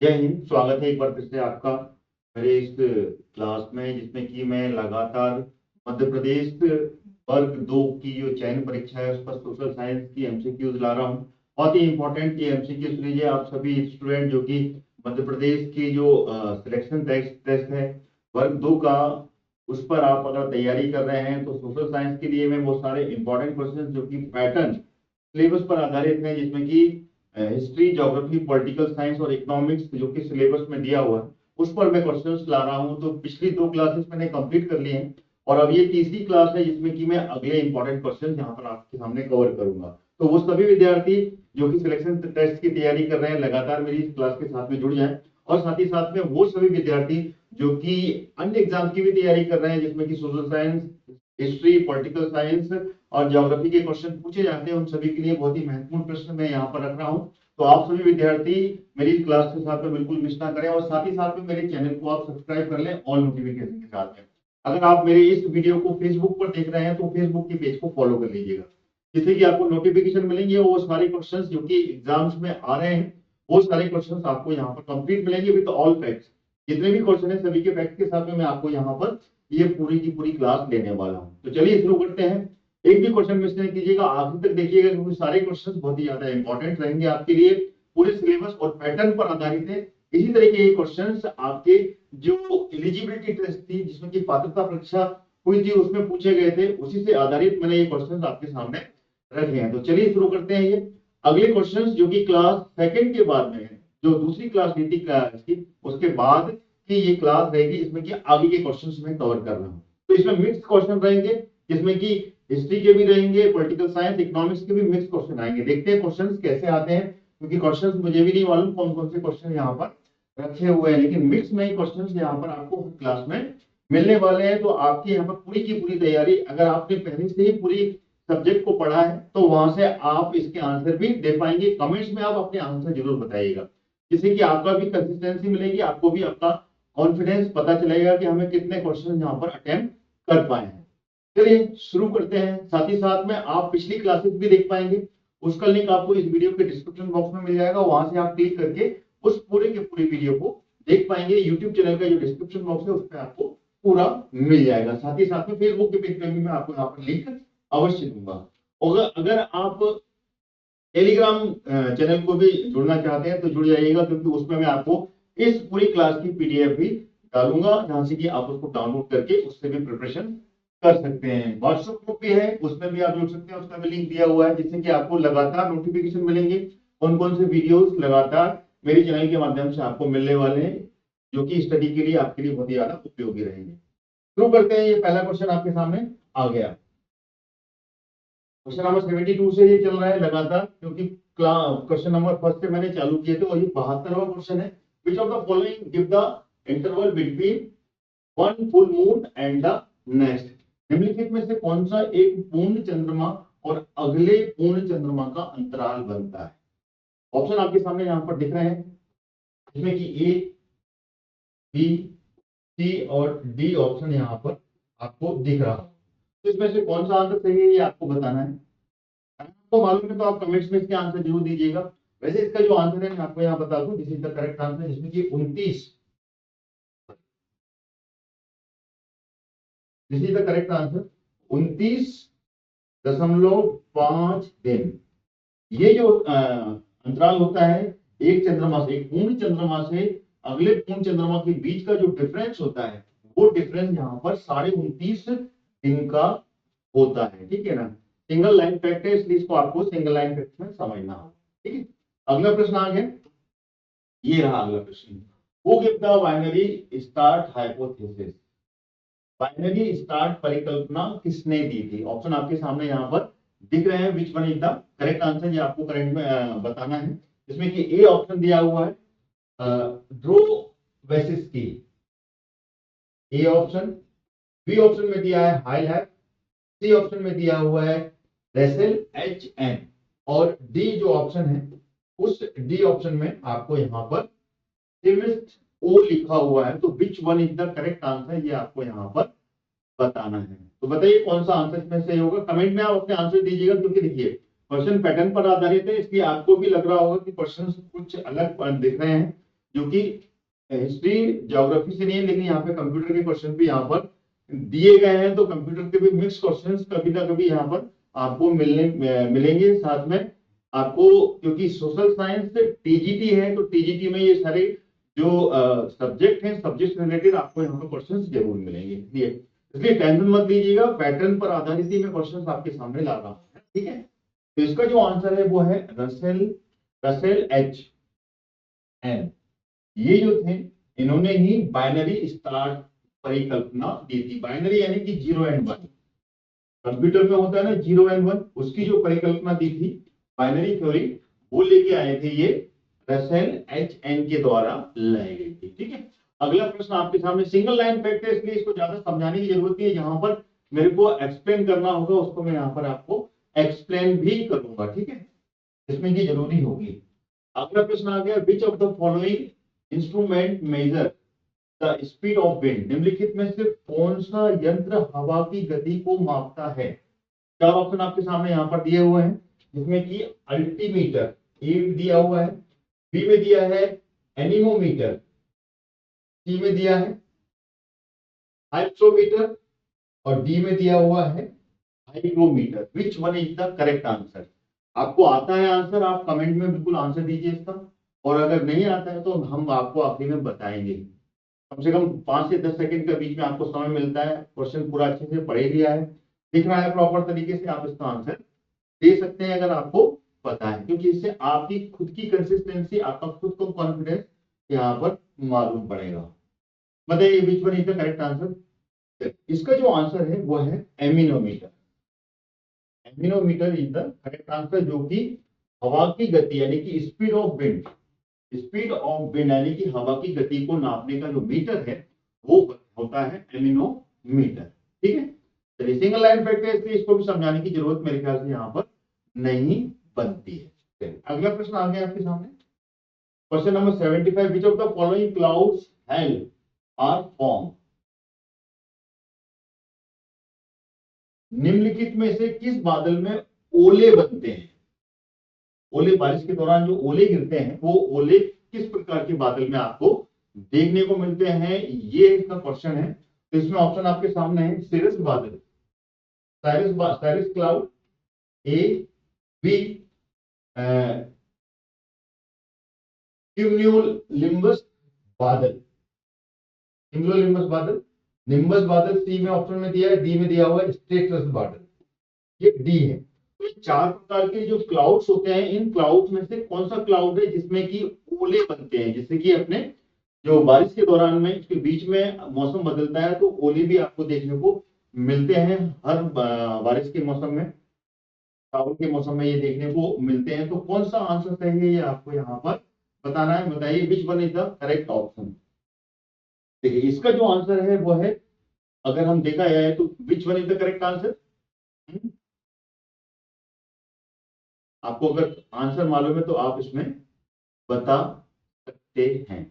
जय हिंद। स्वागत है एक बार फिर से आपका मेरे इस क्लास में, जिसमें कि मैं लगातार मध्य प्रदेश वर्ग 2 की जो चयन परीक्षा है उस पर सोशल साइंस की एमसीक्यूज ला रहा हूँ। बहुत ही इंपॉर्टेंट ये एमसीक्यू लीजिए आप सभी स्टूडेंट जो कि मध्य प्रदेश की जो सिलेक्शन टेस्ट है वर्ग 2 का, उस पर आप अगर तैयारी कर रहे हैं तो सोशल साइंस के लिए मैं बहुत सारे इंपॉर्टेंट क्वेश्चन जो कि पैटर्न सिलेबस पर आधारित हैं, जिसमें कि हिस्ट्री, ज्योग्राफी, पॉलिटिकल साइंस और इकोनॉमिक्स जो कि सिलेबस में दिया हुआ है उस पर मैं क्वेश्चंस ला रहा हूं। तो पिछली 2 क्लासेस मैंने कंप्लीट कर ली हैं और अब ये तीसरी क्लास है जिसमें कि मैं अगले इंपॉर्टेंट क्वेश्चन यहाँ पर आपके सामने कवर करूंगा। तो वो सभी विद्यार्थी जो कि सिलेक्शन टेस्ट की तैयारी कर रहे हैं लगातार मेरी इस क्लास के साथ में जुड़ जाए, और साथ ही साथ में वो सभी विद्यार्थी जो कि अन्य एग्जाम की भी तैयारी कर रहे हैं जिसमें कि social science, history, political science और ज्योग्राफी के क्वेश्चन पूछे जाते हैं, उन सभी के लिए बहुत ही महत्वपूर्ण प्रश्न मैं यहाँ पर रख रहा हूँ। तो आप सभी विद्यार्थी मेरी क्लास के साथ में बिल्कुल मिस ना करें और साथ ही साथ में मेरे चैनल को आप सब्सक्राइब कर लें ऑल नोटिफिकेशन के साथ में। अगर आप मेरे इस वीडियो को फेसबुक पर देख रहे हैं तो फेसबुक के पेज को फॉलो कर लीजिएगा, जिससे कि आपको नोटिफिकेशन मिलेंगे। वो सारे क्वेश्चंस जो कि एग्जाम्स में आ रहे हैं वो सारे क्वेश्चंस आपको यहाँ पर कंप्लीट मिलेंगे विद ऑल फैक्ट्स। जितने भी क्वेश्चन है सभी के फैक्ट के साथ में मैं आपको यहाँ पर ये पूरी की पूरी क्लास लेने वाला हूँ। तो चलिए शुरू करते हैं। एक भी क्वेश्चन मिस नहीं कीजिएगा, आखिर तक देखिएगा क्योंकि सारे क्वेश्चन बहुत ही ज्यादा इंपॉर्टेंट रहेंगे आपके लिए। पूरे सिलेबस और पैटर्न पर आधारित है। इसी तरह के क्वेश्चंस आपके जो एलिजिबिलिटी टेस्ट थी जिसमें की पात्रता परीक्षा हुई थी उसमें पूछे गए थे, उसी से आधारित मैंने ये क्वेश्चंस आपके सामने रखे हैं। तो चलिए शुरू करते हैं। ये अगले क्वेश्चंस जो कि क्लास सेकंड के बाद में है, जो दूसरी क्लास हुई थी क्लास की उसके बाद की ये क्लास रहेगी जिसमें कि आगे के क्वेश्चंस मैं कवर कर रहा हूँ। तो इसमें मिक्स क्वेश्चन रहेंगे जिसमें कि हिस्ट्री के भी रहेंगे, पॉलिटिकल साइंस, इकोनॉमिक्स के भी मिक्स क्वेश्चन आएंगे। देखते हैं क्वेश्चंस कैसे आते हैं, क्योंकि क्वेश्चंस मुझे भी नहीं मालूम कौन कौन से क्वेश्चन यहाँ पर रखे हुए हैं, लेकिन मिक्स में ही क्वेश्चंस यहाँ पर आपको क्लास में मिलने वाले हैं। तो आपकी यहाँ पर पूरी की पूरी तैयारी, अगर आपने पहले से ही पूरी सब्जेक्ट को पढ़ा है तो वहां से आप इसके आंसर भी दे पाएंगे। कमेंट्स में आप अपने आंसर जरूर बताइएगा, जिससे कि आपका भी कंसिस्टेंसी मिलेगी, आपको भी अपना कॉन्फिडेंस पता चलेगा कि हमें कितने क्वेश्चन यहाँ पर अटेम्प्ट कर पाए हैं। चलिए शुरू करते हैं। साथ ही साथ में आप पिछली क्लासेस भी देख पाएंगे, उसका लिंक आपको इस वीडियो के डिस्क्रिप्शन बॉक्स में मिल जाएगा। वहां से आप क्लिक करके उस पूरे के पूरी वीडियो को देख पाएंगे। यूट्यूब चैनल का जो डिस्क्रिप्शन बॉक्स है उस पर आपको पूरा मिल जाएगा। साथ ही साथ में फेसबुक के पेज पे भी मैं आपको यहाँ पर लिंक अवश्य दूंगा। और अगर आप टेलीग्राम चैनल को भी जुड़ना चाहते हैं तो जुड़ जाइएगा, क्योंकि उसमें मैं आपको इस पूरी क्लास की पीडीएफ भी डालूंगा, जहां से कि आप उसको डाउनलोड करके उससे भी प्रिपरेशन कर सकते हैं। व्हाट्सएप ग्रुप भी है, उसमें भी आप जुड़ सकते हैं, उसका भी लिंक दिया हुआ है, जिससे कि आपको लगातार नोटिफिकेशन मिलेंगे कौन कौन से वीडियोस लगातार मेरे चैनल के माध्यम से आपको मिलने वाले हैं, जो कि स्टडी के लिए आपके लिए बहुत ही ज्यादा उपयोगी रहेंगे। शुरू करते हैं। ये पहला क्वेश्चन आपके सामने आ गया। क्वेश्चन नंबर 72 से ये चल रहा है लगातार, क्योंकि क्वेश्चन नंबर फर्स्ट से मैंने चालू किए थे और ये 72वां क्वेश्चन है। Which of the following give the interval between one full moon and the next. निम्नलिखित में से कौन सा एक पूर्ण चंद्रमा और अगले पूर्ण चंद्रमा का अंतराल बनता है। ऑप्शन आपके सामने यहाँ पर दिख रहे हैं, जिसमें कि ए, बी, सी और डी ऑप्शन यहाँ पर आपको दिख रहा है। तो इसमें से कौन सा आंसर सही है ये आपको बताना है। आपको मालूम है तो आप कमेंट्स में इसके आंसर जरूर दीजिएगा। वैसे इसका जो आंसर है मैं आपको यहाँ बता दूं, this is the correct answer, जिसमें कि 29, this is the correct answer 29.5 दिन। ये जो अंतराल होता है एक चंद्रमा से, एक पूर्ण चंद्रमा से अगले पूर्ण चंद्रमा के बीच का जो डिफरेंस होता है वो डिफरेंस यहाँ पर 29.5 दिन का होता है। ठीक है ना, सिंगल लाइन फैक्ट है, इसलिए इसको आपको सिंगल लाइन फैक्ट में समझना होगा। ठीक है, अगला प्रश्न आ गया। ये रहा अगला प्रश्न। Who give the binary start hypothesis. Binary start परिकल्पना किसने दी थी। ऑप्शन आपके सामने यहाँ पर दिख रहे हैं। Which one is the correct answer, ये आपको करेंट में बताना है। इसमें कि ए ऑप्शन दिया हुआ है ड्रो वेसिस्की, ए ऑप्शन। बी ऑप्शन में दिया है हाइल है, सी ऑप्शन में दिया हुआ है रेसेल एच एन, और डी जो ऑप्शन है उस डी ऑप्शन में आपको यहाँ पर सिमिस्ट ओ लिखा हुआ है। तो which one is the correct answer, ये आपको यहाँ पर बताना है। तो बताइए कौन सा आंसर इसमें सही होगा। कमेंट में आप अपने आंसर दीजिएगा, क्योंकि देखिए क्वेश्चन पैटर्न पर आधारित है, इसलिए आपको भी लग रहा होगा कि क्वेश्चन कुछ अलग दिख रहे हैं। जो कि हिस्ट्री ज्योग्राफी से नहीं है, लेकिन यहाँ पे कंप्यूटर के क्वेश्चन भी यहाँ पर दिए गए हैं, तो कंप्यूटर के भी मिक्स क्वेश्चंस कभी ना कभी यहाँ पर आपको मिलेंगे साथ में आपको, क्योंकि सोशल साइंस टीजीटी है, तो टीजीटी में ये सारे जो सब्जेक्ट हैं, सब्जेक्ट रिलेटेड आपको यहाँ पर क्वेश्चंस जरूर मिलेंगे, इसलिए टेंशन मत लीजिएगा, पैटर्न पर आधारित ही मैं क्वेश्चंस आपके सामने ला रहा हूँ, ठीक है। तो इसका जो आंसर है वो है रसेल एच एन, ये जो थे इन्होंने ही बाइनरी स्टार परिकल्पना दी थी। बाइनरी यानी कि 0 एंड 1, कंप्यूटर में होता है ना 0 एंड 1, उसकी जो परिकल्पना दी थी बाइनरी थ्योरी, वो लेके आए थे ये रसेल एच एन के द्वारा लाई गई थी, ठीक है। अगला प्रश्न आपके सामने सिंगल लाइन फैक्ट है, इसलिए इसको ज्यादा समझाने की जरूरत नहीं है, जहां पर मेरे को एक्सप्लेन करना होगा उसको मैं यहाँ पर आपको एक्सप्लेन भी करूंगा, ठीक है, इसमें की जरूरी होगी। अगला प्रश्न आ गया, which of the following instrument measure the speed of wind, निम्नलिखित में से कौन सा यंत्र हवा की गति को मापता है। चार ऑप्शन आपके सामने यहाँ पर दिए हुए हैं, जिसमें कि अल्टीमीटर ए दिया हुआ है, बी में दिया है एनीमोमीटर, सी में दिया है हाइड्रोमीटर और डी में दिया हुआ है hygrometer. Which one is the correct answer. आपको आता है आंसर, आप कमेंट में बिल्कुल आंसर दीजिए इसका, और अगर नहीं आता है तो हम आपको आखिरी में बताएंगे। कम से कम 5 से 10 सेकंड के बीच में आपको समय मिलता है, क्वेश्चन पूरा अच्छे से पढ़ लिया है, दिख रहा है प्रॉपर तरीके से, आप इसका आंसर दे सकते हैं अगर आपको पता है, क्योंकि इससे आपकी खुद की कंसिस्टेंसी, आपका खुद को कॉन्फिडेंस यहाँ पर मालूम पड़ेगा। बताइए which one is the correct answer. इसका जो आंसर है वो है एमिनोमीटर। एमिनोमीटर इज द करेक्ट आंसर, जो कि हवा की गति यानी कि स्पीड ऑफ विंड यानी कि हवा की गति को नापने का जो मीटर है वो होता है एमिनोमीटर, ठीक है। चलिए सिंगल लाइन फैक्ट है, इसलिए इसको भी समझाने की जरूरत मेरे ख्याल से यहाँ पर नहीं बनती है। अगला प्रश्न आ गया आपके सामने, question number 75, which of the following clouds hail are form, निम्नलिखित में से किस बादल में ओले बनते हैं। ओले, बारिश के दौरान जो ओले गिरते हैं वो ओले किस प्रकार के बादल में आपको देखने को मिलते हैं, ये इसका क्वेश्चन है। तो इसमें ऑप्शन आपके सामने है सिरस बादल, साइरस क्लाउड, ए बी क्यूम्यूलिम्बस बादल, निम्बस बादल, सी में ऑप्शन में दिया है, डी में दिया हुआ है स्ट्रेटस बादल, ये डी है। तो 4 प्रकार के जो क्लाउड्स होते हैं, इन क्लाउड्स में से कौन सा क्लाउड है जिसमें कि ओले बनते हैं, जिससे कि अपने जो बारिश के दौरान में इसके बीच में मौसम बदलता है तो ओले भी आपको देखने को मिलते हैं, हर बारिश के मौसम में, सावन के मौसम में ये देखने को मिलते हैं। तो कौन सा आंसर सही है ये आपको यहाँ पर बताना है। बताइए which one is the correct option. देखिए इसका जो आंसर है वो है, अगर हम देखा जाए तो which one is the correct answer, आपको अगर आंसर मालूम है तो आप इसमें बता सकते हैं,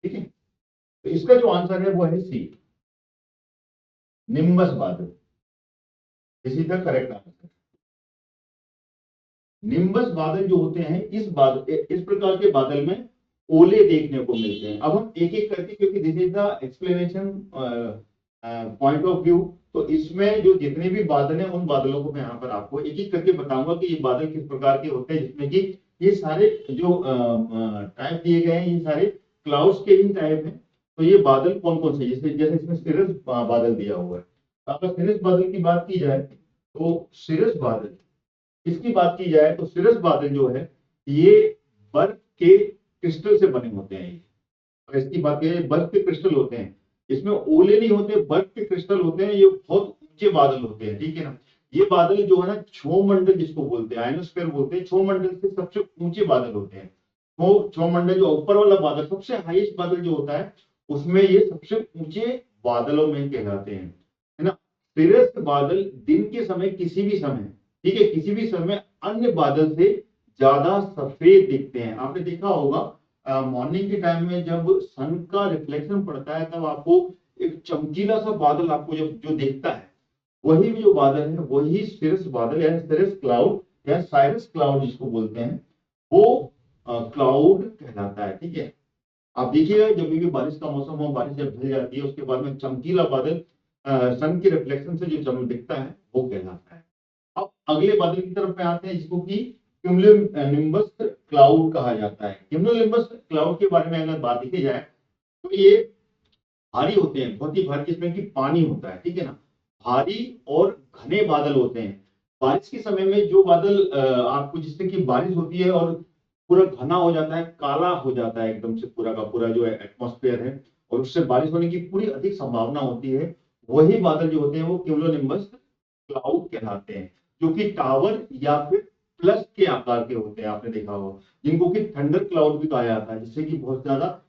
ठीक है। तो इसका जो आंसर है वो है सी, निम्बस बादल, this is the correct answer. Nimbus बादल जो होते हैं, इस प्रकार के बादल में ओले देखने को मिलते हैं। अब हम एक एक करके, क्योंकि this is the explanation point of view, तो इसमें जो जितने भी बादल हैं उन बादलों को मैं यहाँ पर आपको एक एक करके बताऊंगा कि ये बादल किस प्रकार के होते हैं, जिसमें कि ये सारे जो टाइप दिए गए हैं ये सारे क्लाउड्स के ही टाइप हैं। तो ये बादल कौन कौन से, जैसे इसमें सिरस बादल दिया हुआ है। अगर सिरस बादल की बात की जाए तो सिरस बादल, इसकी बात की जाए तो सिरस बादल जो है ये बर्फ के क्रिस्टल से बने होते हैं। और इसकी बात की जाए बर्फ के क्रिस्टल होते हैं, इसमें ओले नहीं होते, बर्फ के क्रिस्टल होते हैं, ये बहुत ऊंचे बादल होते हैं, ठीक है ना। ये बादल जो है ना क्षोमंडल जिसको बोलते हैं, आयनोस्फीयर बोलते हैं, क्षोमंडल से सबसे ऊंचे बादल होते हैं। तो क्षोमंडल जो ऊपर वाला बादल, सबसे हाईएस्ट बादल जो होता है, उसमें ये सबसे ऊंचे बादलों में कहलाते हैं, है ना। सिरस बादल दिन के समय किसी भी समय, ठीक है, किसी भी समय अन्य बादल से ज्यादा सफेद दिखते हैं। आपने देखा होगा मॉर्निंग के टाइम में जब सन का रिफ्लेक्शन पड़ता है तब आपको एक चमकीला सा बादल आपको जब जो दिखता है, वही जो बादल है वही सिरस बादल या सिरस क्लाउड या साइरस क्लाउड जिसको बोलते हैं, वो क्लाउड कहलाता है, ठीक है। आप देखिएगा जब भी बारिश का मौसम हो, बारिश जब ढल जाती है उसके बाद में चमकीला बादल सन की रिफ्लेक्शन से जो चमक दिखता है वो कहलाता है। अब अगले बादल की तरफ में आते हैं जिसको कि क्यूमुलोनिम्बस क्लाउड कहा जाता है। क्यूमुलोनिम्बस क्लाउड के बारे में अगर बात देखी जाए तो ये भारी होते हैं, बहुत ही भारी, जिसमें कि पानी होता है, ठीक है ना। भारी और घने बादल होते हैं। बारिश के समय में जो बादल आपको, जिससे कि बारिश होती है और पूरा घना हो जाता है, काला हो जाता है एकदम से पूरा का पूरा जो एटमॉस्फेयर है, और उससे बारिश होने की पूरी अधिक संभावना होती है, वही बादल जो होते हैं वो क्यूमुलोनिम्बस क्लाउड कहलाते हैं, जो कि टावर या फिर प्लस के आकार के होते हैं, आपने देखा होगा, जिनको कि थंडर क्लाउड भी कहा जाता है, जिससे कि बहुत ज्यादा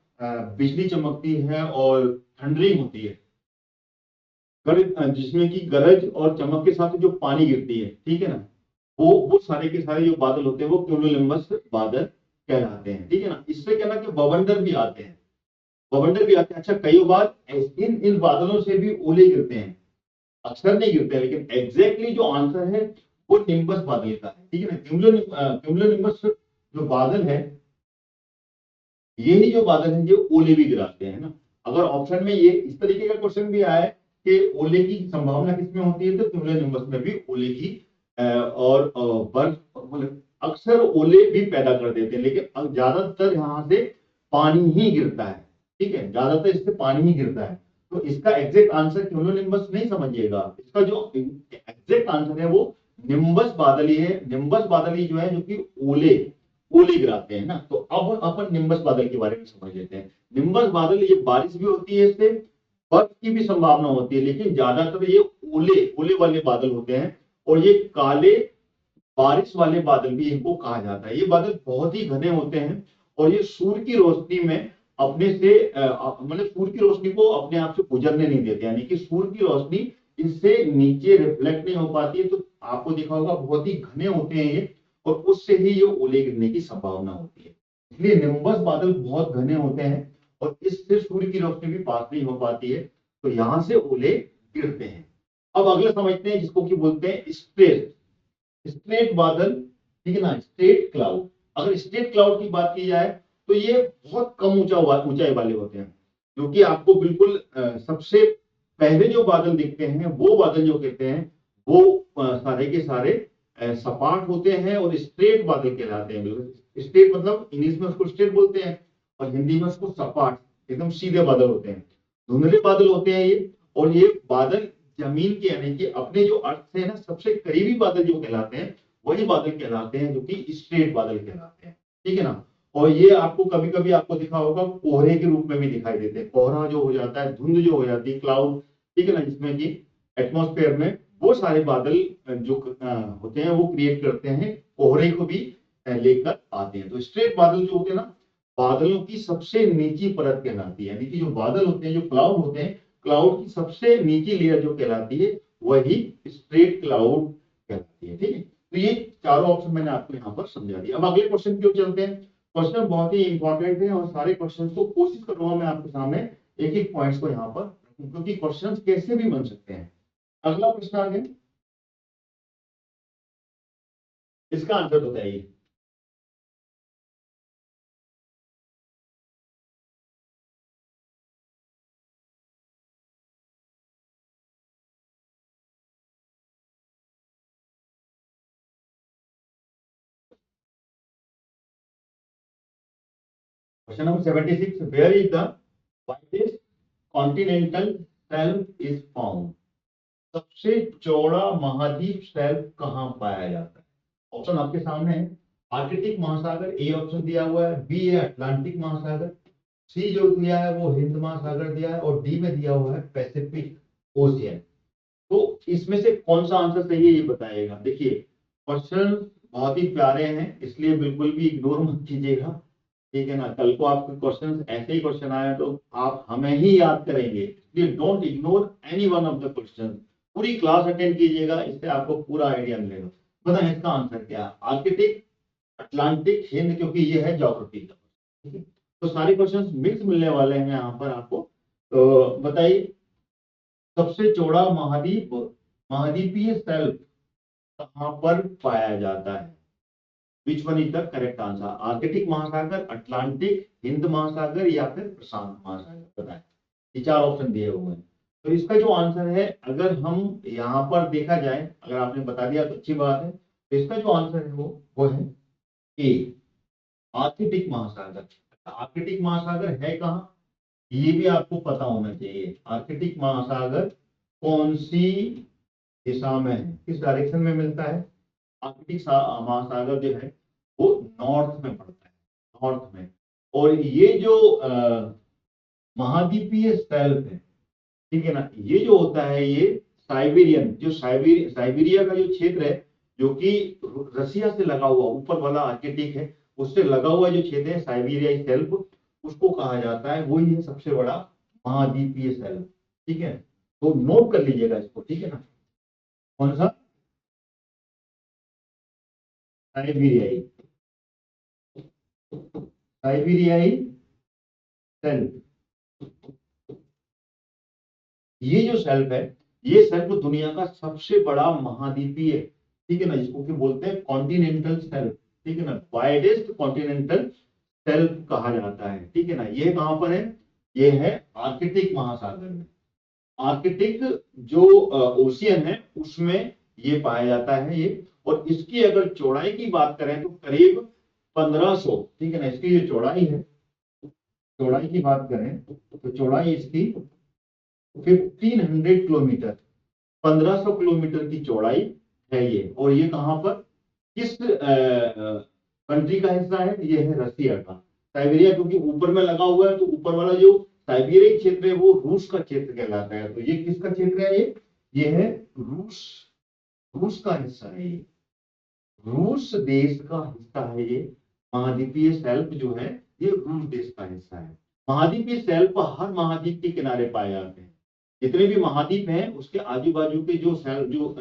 बिजली चमकती है और थंडरिंग होती है, जिसमें कि गरज और चमक के साथ जो पानी गिरती है, ठीक है ना, वो सारे के सारे जो बादल होते हैं वो क्यूमुलोनिम्बस बादल कहलाते हैं, ठीक है ना। इससे क्या ना कि बवंडर भी आते हैं, बवंडर भी आते हैं। अच्छा, कई बार इन इन बादलों से भी ओले गिरते हैं, अक्सर नहीं गिरते हैं, लेकिन एग्जैक्टली जो आंसर है वो निम्बस बादल का है, ठीक है ना। क्यूमुलोनिम्बस जो बादल है, यही जो बादल है ये ओले भी गिराते हैं ना। अगर ऑप्शन में ये इस तरीके का क्वेश्चन भी आया है कि ओले की संभावना किसमें होती है, तो क्यूमुलोनिम्बस में भी ओले की और बर्फ, मतलब अक्सर ओले भी पैदा कर देते हैं, लेकिन ज्यादातर यहाँ से पानी ही गिरता है, ठीक है, ज्यादातर इससे पानी ही गिरता है। तो इसका एग्जैक्ट आंसर क्यूमुलोनिम्बस नहीं समझिएगा, इसका जो एग्जैक्ट आंसर है वो निम्बस बादल ही है। निम्बस बादल ही जो है जो कि ओले ओले गिराते हैं ना। तो अब अपन निम्बस बादल के बारे में समझ लेते हैं। निम्बस बादल, ये बारिश भी होती है, इससे बर्फ की भी संभावना होती है, लेकिन ज्यादातर ये ओले ओले वाले बादल होते हैं, और ये काले बारिश वाले बादल भी इनको कहा जाता है। ये बादल बहुत ही घने होते हैं, और ये सूर्य की रोशनी में अपने से मतलब सूर्य की रोशनी को अपने आप से गुजरने नहीं देते, यानी कि सूर्य की रोशनी इससे नीचे रिफ्लेक्ट नहीं हो पाती है। तो आपको देखा होगा बहुत ही घने होते हैं ये, और उससे ही ये ओले गिरने की संभावना होती है। इसलिए निम्बस बादल बहुत घने होते हैं, और इससे सूर्य की रोशनी भी पास नहीं हो पाती है, तो यहां से ओले गिरते हैं। अब अगला समझते हैं जिसको कि बोलते हैं स्ट्रेट स्ट्रेट बादल, ठीक है ना, स्ट्रेट क्लाउड। अगर स्ट्रेट क्लाउड की बात की जाए तो ये बहुत कम ऊंचाई वाले होते हैं, जो कि आपको बिल्कुल सबसे पहले जो बादल दिखते हैं वो बादल जो कहते हैं वो सारे के सारे सपाट होते हैं और स्ट्रेट बादल कहलाते हैं। बिल्कुल स्ट्रेट मतलब इंग्लिश में उसको स्ट्रेट बोलते हैं, और हिंदी में उसको सपाट, एकदम सीधे बादल होते हैं, धुंधले बादल होते हैं ये। और ये बादल जमीन के, यानी कि अपने जो अर्थ से है ना सबसे करीबी बादल जो कहलाते हैं, वही बादल कहलाते हैं जो कि स्ट्रेट बादल कहलाते हैं, ठीक है ना। और ये आपको कभी कभी आपको दिखा होगा कोहरे के रूप में भी दिखाई देते हैं। कोहरा जो हो जाता है, धुंध जो हो जाती है, क्लाउड, ठीक है ना, जिसमें कि एटमॉस्फेयर में वो सारे बादल जो होते हैं वो क्रिएट करते हैं, कोहरे को भी लेकर आते हैं। तो स्ट्रेट बादल जो होते हैं ना, बादलों की सबसे नीची परत कहलाती है, यानी कि जो बादल होते हैं, जो क्लाउड होते हैं, क्लाउड की सबसे नीची लेयर जो कहलाती है वही स्ट्रेट क्लाउड कहलाती है, ठीक है। तो ये चारों ऑप्शन मैंने आपको यहाँ पर समझा दिया। अब अगले क्वेश्चन की ओर चलते हैं। क्वेश्चन बहुत ही इंपॉर्टेंट है, और सारे क्वेश्चन को कोशिश करूंगा मैं आपके सामने एक एक पॉइंट्स को यहाँ पर रखूं, क्योंकि क्वेश्चन कैसे भी बन सकते हैं। अगला प्रश्न आ गया, इसका आंसर बताइए। Question number 76, where is the widest continental shelf is found. सबसे चौड़ा महाद्वीप शेल्फ कहाँ पाया जाता है। ऑप्शन आपके सामने है। आर्कटिक महासागर ए ऑप्शन दिया हुआ है, बी है अटलांटिक महासागर, सी जो दिया है वो हिंद महासागर दिया है, और डी में दिया हुआ है पैसिफिक ओशियन। तो इसमें से कौन सा आंसर सही है ये बताइएगा। देखिए, क्वेश्चन बहुत ही प्यारे हैं, इसलिए बिल्कुल भी इग्नोर मत कीजिएगा, ठीक है ना। कल को आपके क्वेश्चन ऐसे ही क्वेश्चन आए तो आप हमें ही याद करेंगे, इसलिए don't ignore any one of the question. पूरी क्लास अटेंड कीजिएगा, इससे आपको पूरा आइडिया मिलेगा। बताएं इसका आंसर क्या है। आर्कटिक, अटलांटिक, हिंद, क्योंकि ये है ज्योग्राफी का, ठीक है। तो सारे क्वेश्चन मिक्स मिलने वाले हैं यहाँ पर आपको। तो बताइए, सबसे चौड़ा महाद्वीप, महाद्वीपीय शेल्फ कहाँ पर पाया जाता है। Which one is the correct answer? Arctic महासागर, अटलांटिक, हिंद महासागर या फिर प्रशांत महासागर? बताएं। ये 4 ऑप्शन दिए हुए हैं। तो इसका जो आंसर है, अगर हम यहाँ पर देखा जाए, अगर आपने बता दिया तो अच्छी बात है। तो इसका जो आंसर है वो है ए, आर्कटिक महासागर। आर्कटिक महासागर है कहाँ, ये भी आपको पता होना चाहिए। आर्कटिक महासागर कौन सी दिशा में है, किस डायरेक्शन में मिलता है? आर्कटिक महासागर जो है वो नॉर्थ में पड़ता है, नॉर्थ में। और ये जो महाद्वीपीय शेल्फ है, ठीक है ना, ये जो होता है ये साइबेरियन, जो साइबेरिया का जो क्षेत्र है, जो कि रसिया से लगा हुआ, ऊपर वाला आर्कटिक है उससे लगा हुआ जो क्षेत्र है साइबेरियाई शेल्फ, उसको कहा जाता है, वही है सबसे बड़ा महाद्वीपीय शेल्फ। ठीक है, तो नोट कर लीजिएगा इसको, ठीक है ना। कौन सा? साइबेरियाई, साइबेरियाई शेल्फ। ये जो शेल्फ है, ये शेल्फ दुनिया का सबसे बड़ा महाद्वीपीय, ठीक है ना, जिसको कि बोलते हैं कॉन्टिनेंटल शेल्फ, ठीक है ना, वाइडेस्ट कॉन्टिनेंटल शेल्फ कहा जाता है। ठीक है ना, ये कहां पर है? ये है आर्कटिक महासागर में। आर्कटिक जो ओशियन है उसमें ये पाया जाता है ये। और इसकी अगर चौड़ाई की बात करें तो करीब 1500, ठीक है ना, इसकी जो चौड़ाई है, चौड़ाई की बात करें तो चौड़ाई इसकी 1500 किलोमीटर, 1500 किलोमीटर की चौड़ाई है ये। और ये कहां पर, किस कंट्री का हिस्सा है? ये है रसिया का। साइबेरिया क्योंकि ऊपर में लगा हुआ है, तो ऊपर वाला जो साइबेरिया क्षेत्र है वो रूस का क्षेत्र कहलाता है। तो ये किसका क्षेत्र है? ये है रूस, रूस का हिस्सा है ये, रूस देश का हिस्सा है ये। महाद्वीपीय शेल्फ जो है ये रूस देश का हिस्सा है। महाद्वीपीय शेल्फ हर महाद्वीप के किनारे पाए जाते हैं। जितने भी महाद्वीप हैं उसके आजू बाजू के जो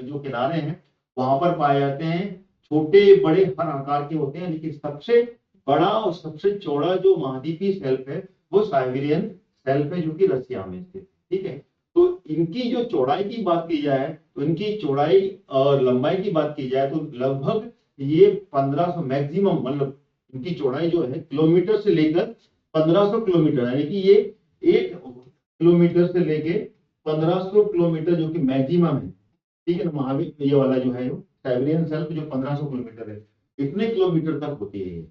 जो किनारे हैं वहां पर पाए जाते हैं। छोटे बड़े हर आकार के होते हैं, लेकिन सबसे बड़ा और सबसे चौड़ा जो महाद्वीपीय शेल्फ है वो साइबेरियन शेल्फ है, जो कि रसिया में स्थित। ठीक है, तो इनकी जो चौड़ाई की बात की जाए, तो इनकी चौड़ाई और लंबाई की बात की जाए तो लगभग ये 1500 मैक्सिमम, मतलब इनकी चौड़ाई जो है किलोमीटर से लेकर 1500 किलोमीटर, यानी कि ये 1 किलोमीटर से लेके 1500 किलोमीटर जो कि मैक्सिमम है। ठीक है ना, महावीर ये वाला जो है साइबेरियन शेल्फ जो 1500 किलोमीटर है, इतने किलोमीटर तक होती है ये।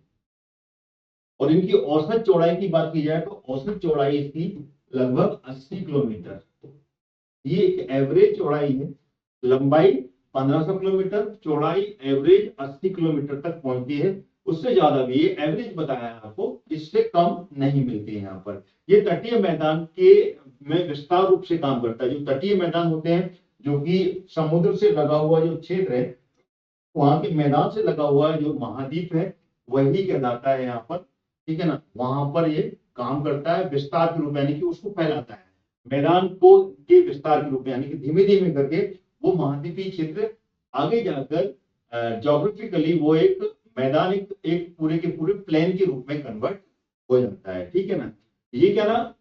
और इनकी औसत चौड़ाई की बात की जाए तो औसत चौड़ाई इसकी लगभग 80 किलोमीटर, ये एक एवरेज चौड़ाई है। लंबाई 1500 किलोमीटर, चौड़ाई एवरेज 80 किलोमीटर तक पहुंचती है। उससे ज्यादा भी, ये एवरेज बताया है आपको, इससे कम नहीं मिलती है यहाँ पर। ये तटीय मैदान के में विस्तार रूप से काम करता है। जो तटीय मैदान होते हैं, जो कि समुद्र से लगा हुआ जो क्षेत्र है, वहां के मैदान से लगा हुआ जो महाद्वीप है वही कहलाता है यहाँ पर। ठीक है ना, वहां पर ये काम करता है विस्तार के रूप, यानी कि उसको फैलाता है मैदान को के विस्तार के रूप में, यानी कि धीमे धीमे करके वो महाद्वीपीय क्षेत्र आगे जाकर ज्योग्राफिकली वो एक मैदान, एक पूरे के पूरे प्लेन के रूप में कन्वर्ट हो जाता है। ठीक है ना, ये क्या ना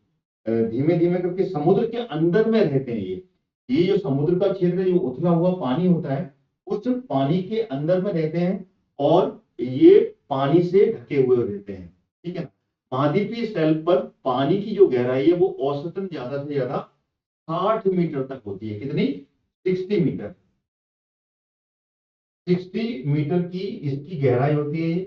धीमे धीमे करके समुद्र के अंदर में रहते हैं ये जो समुद्र का क्षेत्र जो उथला हुआ पानी होता है उस पानी के अंदर में रहते हैं और ये पानी से ढके हुए रहते हैं। ठीक है ना, महाद्वीपीय शेल्फ पर पानी की जो गहराई है वो औसतन ज्यादा से ज्यादा 60 मीटर तक होती है। कितनी? 60 मीटर, 60 मीटर की इसकी गहराई होती है।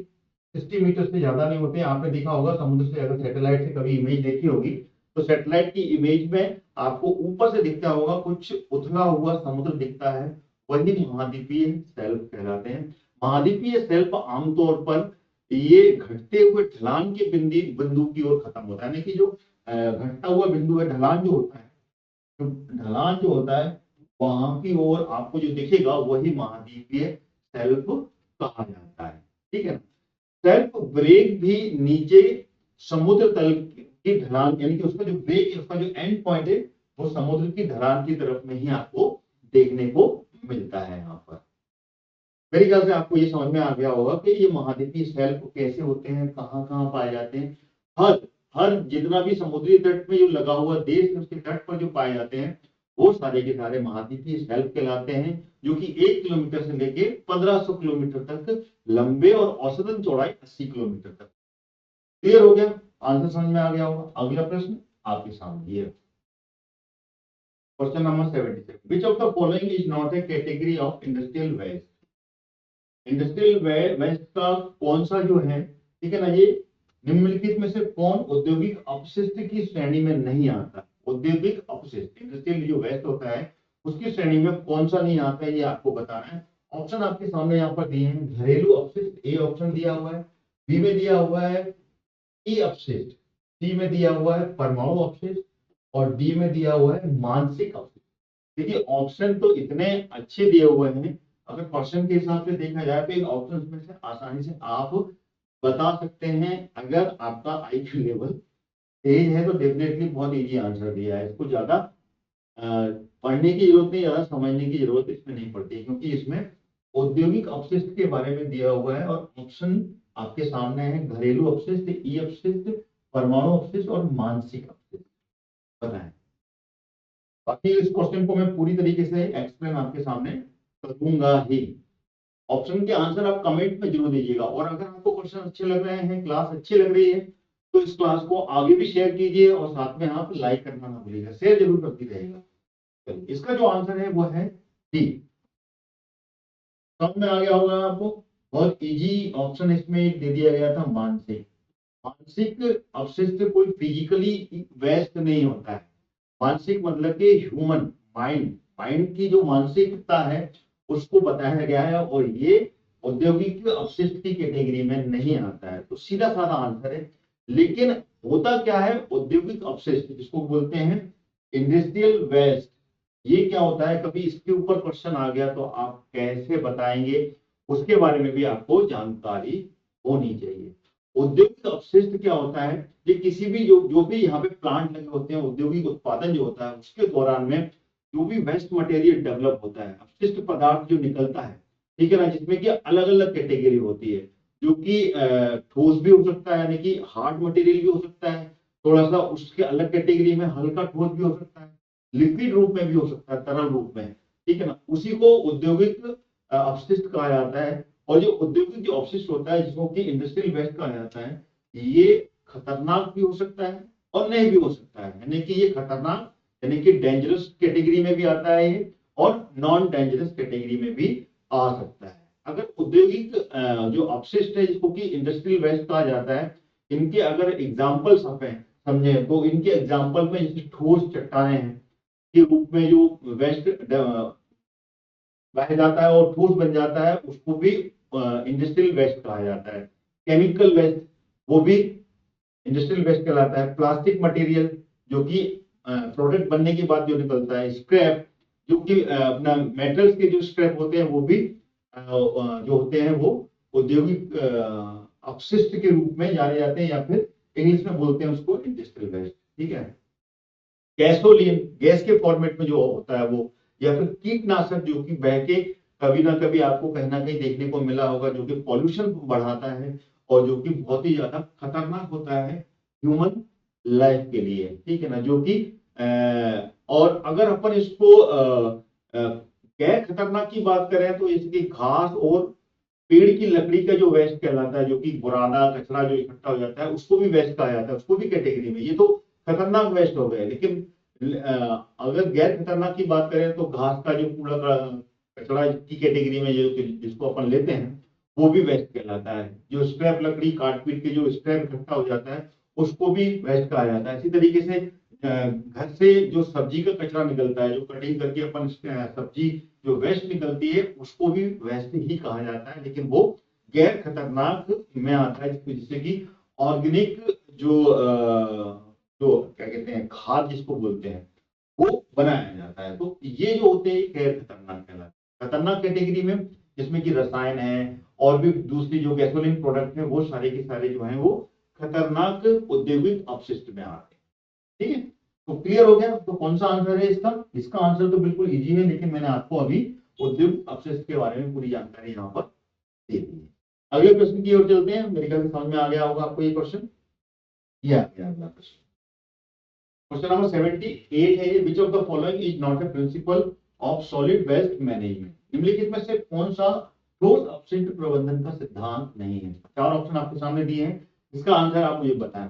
60 मीटर से ज्यादा नहीं होते। आपने देखा होगा समुद्र से, अगर सैटेलाइट से कभी इमेज देखी होगी तो सैटेलाइट की इमेज में आपको ऊपर से दिखता होगा कुछ उथला हुआ समुद्र दिखता है, वही महाद्वीपीय शेल्फ कहलाते हैं। महाद्वीपीय शेल्फ आमतौर पर ये घटते हुए ढलान के बिंदु की ओर खत्म होता है, यानी कि जो घटता हुआ बिंदु है, ढलान जो होता है, तो ढलान जो होता है वहां की ओर आपको जो दिखेगा वही महाद्वीपीय शेल्फ कहा जाता है। ठीक है, शेल्फ ब्रेक भी नीचे समुद्र तल की ढलान, यानी कि उसका जो ब्रेक है, उसका जो एंड पॉइंट है वो समुद्र की ढलान की तरफ में ही आपको देखने को मिलता है। यहाँ पर मेरे ख्याल से आपको ये समझ में आ गया होगा कि ये महाद्वीपीय शेल्फ कैसे होते हैं, कहाँ कहाँ पाए जाते हैं। हर हर जितना भी समुद्री तट में जो लगा हुआ देश है उसके तट पर जो पाए जाते हैं वो सारे के सारे महाद्वीपीय शेल्फ कहलाते हैं, जो कि 1 किलोमीटर से लेके 1500 किलोमीटर तक लंबे और औसतन चौड़ाई 80 किलोमीटर तक। क्लियर हो गया? आंसर समझ में आ गया होगा। अगला प्रश्न आपके सामने ये question number 77, which of the following is not a category of industrial waste. Industrial waste का कौन सा जो है, ठीक है ना, ये निम्नलिखित में से कौन औद्योगिक अपशिष्ट की श्रेणी में नहीं आता? औद्योगिक अपशिष्ट, इंडस्ट्रियल जो वेस्ट होता है उसकी श्रेणी में कौन सा नहीं आता है, ये आपको बताना है। ऑप्शन आपके सामने यहाँ पर दिए हैं। घरेलू अपशिष्ट ए ऑप्शन दिया हुआ है, बी में दिया हुआ है ई अपशिष्ट, सी में दिया हुआ है परमाणु अपशिष्ट, और डी में दिया हुआ है मानसिक अपशिष्ट। देखिए ऑप्शन तो इतने अच्छे दिए हुए हैं, अगर क्वेश्चन के हिसाब से देखा जाए तो इन ऑप्शन में से आसानी से आप बता सकते हैं। अगर आपका आईक्यू लेवल तेज है तो डेफिनेटली बहुत इजी आंसर दिया है। इसको ज्यादा पढ़ने की जरूरत नहीं, ज्यादा समझने की जरूरत इसमें नहीं पड़ती, क्योंकि इसमें औद्योगिक अपशिष्ट के बारे में दिया हुआ है और ऑप्शन आपके सामने है। घरेलू अपशिष्ट, ई अपशिष्ट, परमाणु अपशिष्ट और मानसिक अपशिष्ट बताएं। बाकी इस क्वेश्चन को मैं पूरी तरीके से एक्सप्लेन आपके सामने करूंगा ही। ऑप्शन के आंसर आप कमेंट में जरूर दीजिएगा, और अगर आपको क्वेश्चन अच्छे लग रहे हैं, क्लास अच्छी लग रही है, तो इस क्लास को आगे भी शेयर कीजिए और साथ में आप लाइक करना ना भूलिएगा, शेयर जरूर करती रहेगा। इसका जो आंसर है वो है डी। समझ में आ गया होगा आपको, बहुत इजी ऑप्शन इसमें एक दे दिया गया था, मानसिक। मानसिक अपशिष्ट कोई फिजिकली वेस्ट नहीं होता है। मानसिक मतलब कि ह्यूमन माइंड, माइंड की जो मानसिकता है उसको बताया गया है, और ये औद्योगिक अपशिष्ट की कैटेगरी में नहीं आता है। तो सीधा साधा आंसर है। लेकिन होता क्या है, औद्योगिक अपशिष्ट जिसको बोलते हैं इंडस्ट्रियल वेस्ट, ये क्या होता है, कभी इसके ऊपर क्वेश्चन आ गया तो आप कैसे बताएंगे, उसके बारे में भी आपको जानकारी होनी चाहिए। औद्योगिक अपशिष्ट क्या होता है, ये किसी भी जो भी यहाँ पे प्लांट लगे होते हैं, औद्योगिक उत्पादन जो होता है उसके दौरान में जो भी वेस्ट मटेरियल डेवलप होता है, अपशिष्ट पदार्थ जो निकलता है, ठीक है ना, जिसमें कि अलग अलग कैटेगरी होती है, जो कि ठोस भी हो सकता है, यानी कि हार्ड मटेरियल भी हो सकता है, थोड़ा सा उसके अलग कैटेगरी में हल्का ठोस भी हो सकता है, लिक्विड रूप में भी हो सकता है, तरल रूप में, ठीक है ना, उसी को औद्योगिक अपशिष्ट कहा जाता है। और जो औद्योगिक जो अपशिष्ट होता है, जिसको कि इंडस्ट्रियल वेस्ट कहा जाता है, ये खतरनाक भी हो सकता है और नहीं भी हो सकता है, यानी कि ये खतरनाक यानी कि डेंजरस कैटेगरी में भी आता है ये, और नॉन डेंजरस कैटेगरी में भी आ सकता है। अगर औद्योगिक जो अपशिष्ट है, जिसको कि इंडस्ट्रियल वेस्ट कहा जाता है, इनके अगर एग्जाम्पल्स आप समझे तो इनके एग्जाम्पल में जैसे ठोस चट्टाने हैं के रूप में जो वेस्ट बह जाता है और ठोस बन जाता है, उसको भी इंडस्ट्रियल वेस्ट कहा जाता है। केमिकल वेस्ट, वो भी इंडस्ट्रियल वेस्ट कहलाता है। प्लास्टिक मटेरियल, जो कि प्रोडक्ट बनने के बाद जो निकलता है। स्क्रैप, जो कि अपना मेटल्स के जो स्क्रैप होते हैं, वो भी जो होते हैं वो औद्योगिक अपशिष्ट के रूप में जाने जाते हैं, या फिर इंग्लिश में बोलते हैं उसको इंडस्ट्रियल वेस्ट, ठीक है। गैसोलीन, गैस के फॉर्मेट में जो होता है वो, या फिर कीटनाशक जो कि बह के कभी ना कभी आपको कहीं ना कहीं देखने को मिला होगा, जो कि पॉल्यूशन बढ़ाता है और जो कि बहुत ही ज्यादा खतरनाक होता है ह्यूमन लाइफ के लिए, ठीक है ना, जो कि और अगर अपन इसको गैर खतरनाक की बात करें तो इसकी घास और पेड़ की लकड़ी का जो वेस्ट कहलाता है, जो कि बुरादा कचरा जो इकट्ठा हो जाता है, उसको भी वेस्ट कहा जाता है, उसको भी कैटेगरी में। ये तो खतरनाक वेस्ट हो गए, लेकिन अगर गैर खतरनाक की बात करें तो घास का जो कूड़ा कचरा की कैटेगरी में जो जिसको अपन लेते हैं, वो भी वेस्ट कहलाता है। जो स्क्रैप लकड़ी काट पीट के जो स्क्रैप इकट्ठा हो जाता है, उसको भी वेस्ट कहा जाता है। इसी तरीके से घर से जो सब्जी का कचरा निकलता है, जो कटिंग करके अपन सब्जी जो वेस्ट निकलती है, उसको भी वेस्ट ही कहा जाता है, लेकिन वो गैर खतरनाक में आता है, जिससे कि ऑर्गेनिक जो क्या कहते हैं खाद जिसको बोलते हैं, वो बनाया जाता है। तो ये जो होते हैं गैर खतरनाक कहलाते हैं। खतरनाक कैटेगरी में जिसमें कि रसायन है और भी दूसरी जो गैसोलीन प्रोडक्ट है, वो सारे के सारे जो हैं वो खतरनाक औद्योगिक अपशिष्ट में आते हैं, ठीक है। तो क्लियर हो गया। तो कौन सा आंसर है इसका? इसका आंसर तो बिल्कुल इजी है, लेकिन मैंने आपको अभी औद्योगिक अपशिष्ट के बारे में पूरी जानकारी यहाँ पर दे दी है। अगले प्रश्न की ओर चलते हैं। मेरे ख्याल से समझ में आ गया होगा आपको ये क्वेश्चन। ये आ गया अगला प्रश्न। क्वेश्चन नंबर 78 है ये, which of the following is not a principle of solid waste management. निम्नलिखित में से कौन सा ठोस अपशिष्ट प्रबंधन का सिद्धांत नहीं है। चार ऑप्शन आपके सामने दिए हैं, इसका आंसर आप मुझे बताएं।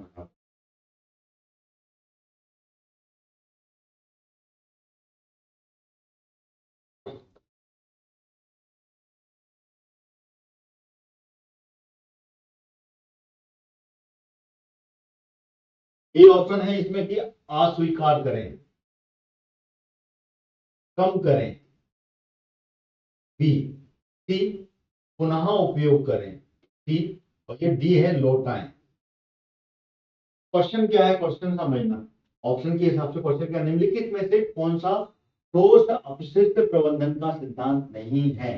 ये ऑप्शन है इसमें कि अस्वीकार करें, कम करें, बी, सी पुनः उपयोग करें, सी, और ये डी है लौटाएं। क्वेश्चन क्या है, क्वेश्चन समझना। ऑप्शन के हिसाब से क्वेश्चन क्या, निम्नलिखित में से कौन सा ठोस अपशिष्ट प्रबंधन का सिद्धांत नहीं है।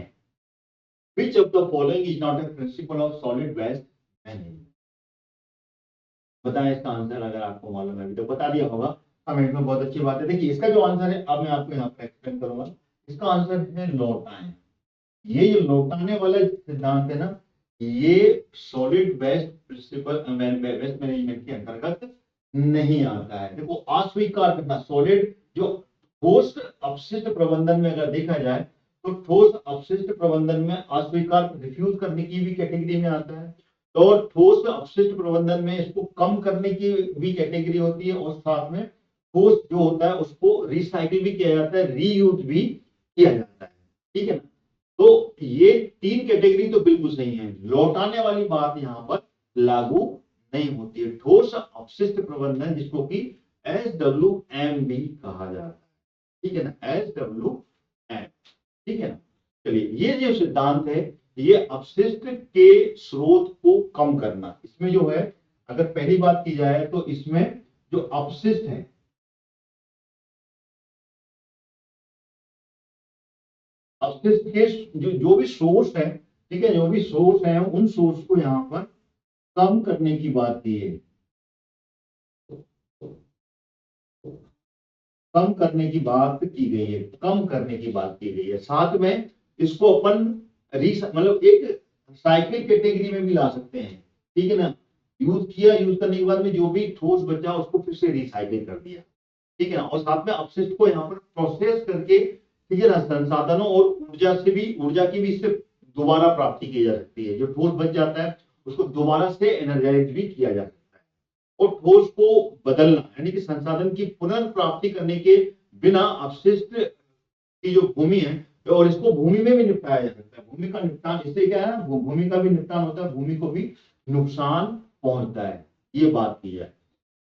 Which of the following is not a principle of solid waste management. बताएं इसका आंसर, अगर आपको मालूम है अभी तो बता दिया होगा कमेंट में, बहुत अच्छी बात है। देखिए इसका जो आंसर है अब मैं आपको यहाँ पर एक्सप्लेन करूंगा। इसका आंसर है लौटाएं। ये जो लौटाने वाला सिद्धांत है ना, ये solid waste principle waste management के अंतर्गत नहीं आता है। देखो अस्वीकार करना, सॉलिड जो ठोस अपशिष्ट प्रबंधन में अगर देखा जाए तो ठोस अपशिष्ट प्रबंधन में अस्वीकार रिफ्यूज करने की भी कैटेगरी में आता है, और ठोस अपशिष्ट प्रबंधन में इसको कम करने की भी कैटेगरी होती है, और साथ में ठोस जो होता है उसको रिसाइकिल भी किया जाता है, रीयूज भी किया जाता है। ठीक है ना, तो ये तीन कैटेगरी तो बिल्कुल सही है, लौटाने वाली बात यहां पर लागू नहीं होती है। ठोस अपशिष्ट प्रबंधन जिसको कि SWM भी कहा जाता है, ठीक है ना, SWM, ठीक है ना। चलिए ये जो सिद्धांत है, ये अपशिष्ट के स्रोत को कम करना, इसमें जो है अगर पहली बात की जाए तो इसमें जो अपशिष्ट है, अपशिष्ट के जो भी सोर्स है, ठीक है, जो भी सोर्स है उन सोर्स को यहां पर कम करने की बात की है, कम करने की बात की गई है, कम करने की बात की गई है। साथ में इसको अपन मतलब एक साइकिल कैटेगरी में भी ला सकते हैं, ठीक है ना। यूज किया, यूज करने के बाद में जो भी ठोस बचा उसको फिर से रिसाइकिल कर दिया, ठीक है ना। और साथ में अपशिष्ट को यहाँ पर प्रोसेस करके, ठीक है ना, संसाधनों और ऊर्जा से भी, ऊर्जा की भी इससे दोबारा प्राप्ति की जा सकती है। जो ठोस बच जाता है उसको दोबारा से एनर्जाइज भी किया जा सकता है। और ठोस को बदलना यानी कि संसाधन की पुनर्प्राप्ति करने के बिना अपशिष्ट की जो भूमि है, और इसको भूमि में भी निपटाया जा सकता है। भूमि का निपटान, इससे क्या है ना, भूमि का भी निपटान होता है, भूमि को भी नुकसान पहुंचता है, ये बात की जाए।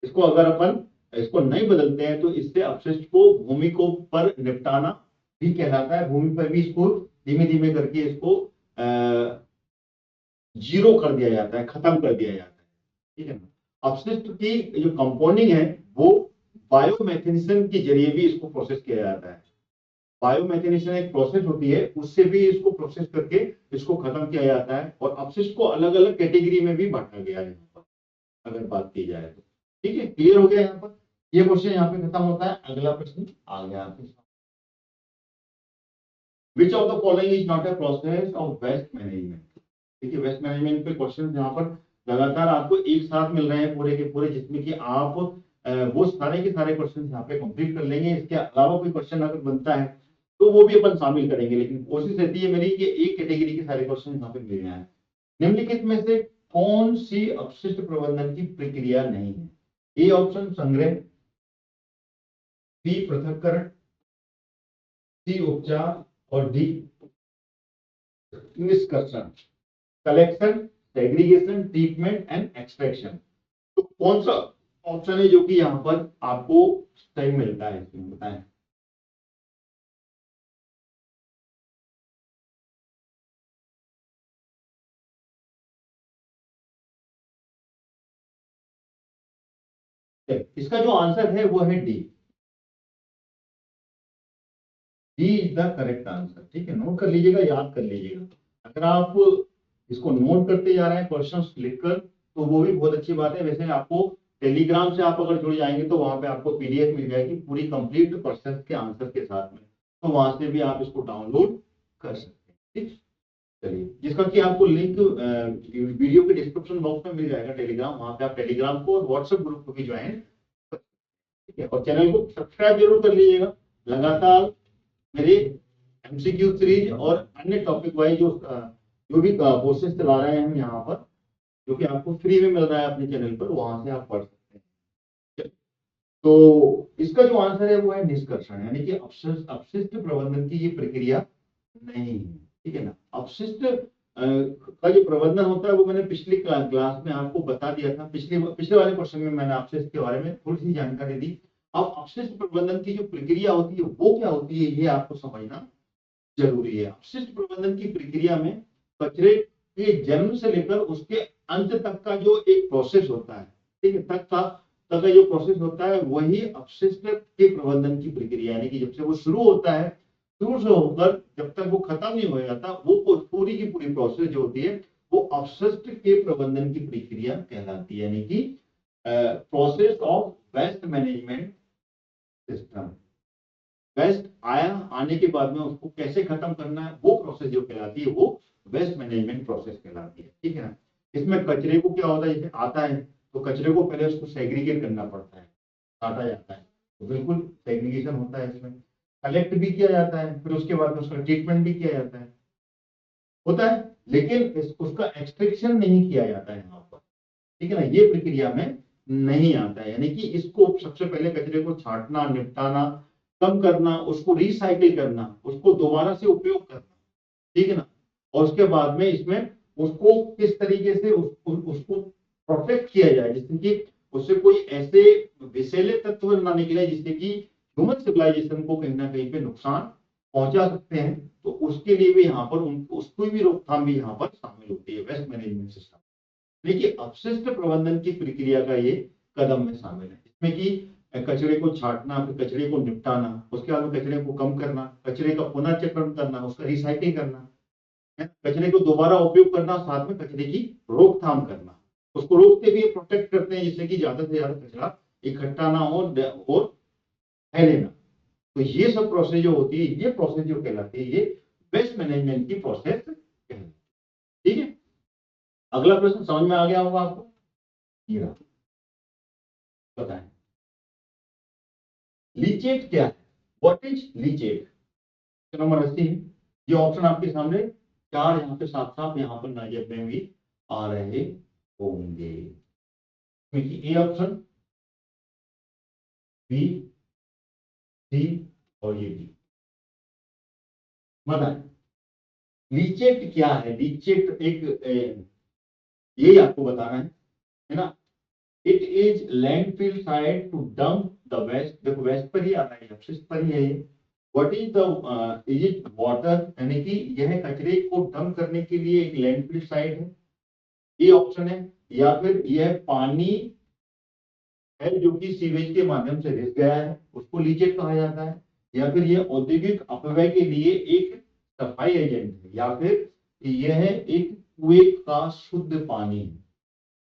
इसको अगर अपन इसको नहीं बदलते हैं तो इससे अपशिष्ट को भूमि को पर निपटाना भी कहलाता है। भूमि पर भी इसको धीमे धीमे करके इसको जीरो कर दिया जाता है, खत्म कर दिया जाता है, ठीक है ना। अपशिष्ट की जो कंपाउंडिंग है वो बायोमेथेनेशन के जरिए भी इसको प्रोसेस किया जाता है। बायोमेथेनेशन एक प्रोसेस होती है, उससे भी इसको प्रोसेस करके इसको खत्म किया जाता है। और अपशिष्ट को अलग अलग कैटेगरी में भी बांटा गया है यहाँ पर, अगर बात की जाए तो। ठीक है, क्लियर हो गया यहाँ पर, ये क्वेश्चन यहाँ पे खत्म होता है। अगला प्रश्न आ गया आपके सामने, which of the following is not a process of waste management. देखिए वेस्ट मैनेजमेंट पे क्वेश्चन यहाँ पर लगातार आपको एक साथ मिल रहे हैं पूरे के पूरे, जिसमें कि आप वो सारे के सारे क्वेश्चन यहाँ पे कंप्लीट कर लेंगे। इसके अलावा कोई क्वेश्चन अगर बनता है तो वो भी अपन शामिल करेंगे, लेकिन कोशिश रहती है मेरी कि एक कैटेगरी के सारे क्वेश्चन यहाँ पे मिल जाए। निम्नलिखित में से कौन सी अपशिष्ट प्रबंधन की प्रक्रिया नहीं है। ए ऑप्शन संग्रह, बी पृथक्करण, सी उपचार, और डी निष्कर्षण, collection, segregation, treatment and extraction. तो कौन सा ऑप्शन है जो कि यहाँ पर आपको सही मिलता है, इसमें बताएं। इसका जो आंसर है वो है D. D is the correct answer, ठीक है, नोट कर लीजिएगा, याद कर लीजिएगा। अगर आप इसको नोट करते जा रहे हैं क्वेश्चन लिखकर तो वो भी बहुत अच्छी बात है। वैसे आपको टेलीग्राम से आप अगर जुड़ जाएंगे तो वहां पे आपको PDF मिल जाएगी पूरी कंप्लीट क्वेश्चन के आंसर के साथ में, तो वहां से भी आप इसको डाउनलोड कर सकते हैं। ठीक, चलिए, जिसका कि आपको लिंक वीडियो के डिस्क्रिप्शन बॉक्स में मिल जाएगा टेलीग्राम, वहां पे आप टेलीग्राम को और व्हाट्सएप ग्रुप को भी ज्वाइन ठीक है, और चैनल को सब्सक्राइब जरूर कर लीजिएगा। लगातार मेरे एमसीक्यू सीरीज और अन्य टॉपिक वाइज जो भी कोर्सेज चला रहे हैं हम यहाँ पर, जो कि आपको फ्री में मिल रहा है अपने चैनल पर, वहां से आप पढ़ सकते हैं। तो इसका जो आंसर है वो है निष्कर्षण, यानी कि अपशिष्ट प्रबंधन की ये प्रक्रिया नहीं है। ठीक है ना। अपशिष्ट का जो प्रबंधन होता है वो मैंने पिछली क्लास में आपको बता दिया था। पिछले वाले क्वेश्चन में मैंने आपसे इसके बारे में थोड़ी सी जानकारी दी। अब अपशिष्ट प्रबंधन की जो प्रक्रिया होती है वो क्या होती है, ये आपको समझना जरूरी है। अपशिष्ट प्रबंधन की प्रक्रिया में कचरे के जन्म से लेकर उसके अंत तक का जो एक प्रोसेस होता है, ठीक है, तक का जो प्रोसेस होता है वही अपशिष्ट के प्रबंधन की प्रक्रिया, यानी कि जब से वो शुरू होता है, शुरू से होकर जब तक वो खत्म नहीं हो जाता, वो पूरी की पूरी प्रोसेस जो होती है वो अपशिष्ट के प्रबंधन की प्रक्रिया कहलाती है, यानी कि process of waste management system. Waste आया, आने के बाद में उसको कैसे खत्म करना है, वो प्रोसेस जो कहलाती है वो वेस्ट मैनेजमेंट प्रोसेस कहलाती है। ठीक है ना। इसमें कचरे को क्या होता है, जैसे आता है तो कचरे को पहले उसको सेग्रीगेट करना पड़ता है, काटा जाता है, तो बिल्कुल सेग्रीगेशन होता है इसमें। कलेक्ट भी किया जाता है, फिर उसके बाद में उसका ट्रीटमेंट भी किया जाता है, होता है, लेकिन उसका एक्सट्रैक्शन नहीं किया जाता है यहाँ पर। ठीक है ना। ये प्रक्रिया में नहीं आता है, यानी कि इसको सबसे पहले कचरे को छांटना, निपटाना, कम करना, उसको रिसाइकिल करना, उसको दोबारा से उपयोग करना, ठीक है ना। और उसके बाद में इसमें उसको किस तरीके से उसको प्रोटेक्ट किया जाए, जिससे कि उससे कोई ऐसे विषैले तत्व ना निकले जिससे कि ह्यूमन सिविलाइजेशन को कहीं ना कहीं पे नुकसान पहुंचा सकते हैं। तो उसके लिए भी यहाँ पर उसको भी रोकथाम भी यहाँ पर शामिल होती है वेस्ट मैनेजमेंट सिस्टम। देखिए, अपशिष्ट प्रबंधन की प्रक्रिया का ये कदम में शामिल है, इसमें कि कचरे को छांटना, फिर कचरे को निपटाना, उसके बाद में कचरे को कम करना, कचरे का पुनर्चक्रण करना, उसका रिसाइकिल करना, कचरे को दोबारा उपयोग करना, साथ में कचरे की रोकथाम करना, उसको रोकते भी प्रोटेक्ट करते हैं जिससे कि ज्यादा से ज्यादा कचरा इकट्ठा ना हो और फैले ना। तो ये सब प्रोसेस जो होती है, ये प्रोसेस जो कहलाती है, ये वेस्ट मैनेजमेंट की प्रोसेस कहलाती है। ठीक है। अगला प्रश्न समझ में आ गया होगा आपको, ये रहा, बताएं लीचेट क्या है, व्हाट इज लीचेट। नंबर 80 है। ये ऑप्शन आपके सामने चार यहाँ पे साफ साफ यहाँ पर नजर में भी आ रहे होंगे। ए ऑप्शन, बी, सी और ये डी। बताएं लीचेट क्या है। लीचेट एक यही आपको बताना है ना। It is landfill site to dump the waste, देखो वेस्ट पर ही आ रहा है, अपशिष्ट पर ही है ये। What is the is it water, यानी कि यह कचरे को डंप करने के लिए एक लैंडफिल साइट है, ये ऑप्शन है। या फिर यह पानी है जो कि सीवेज के माध्यम से रिस गया है, उसको लीचेट कहा जाता है। या फिर यह औद्योगिक अपव्यय के लिए एक सफाई एजेंट है, या फिर यह एक कुएं का शुद्ध पानी है।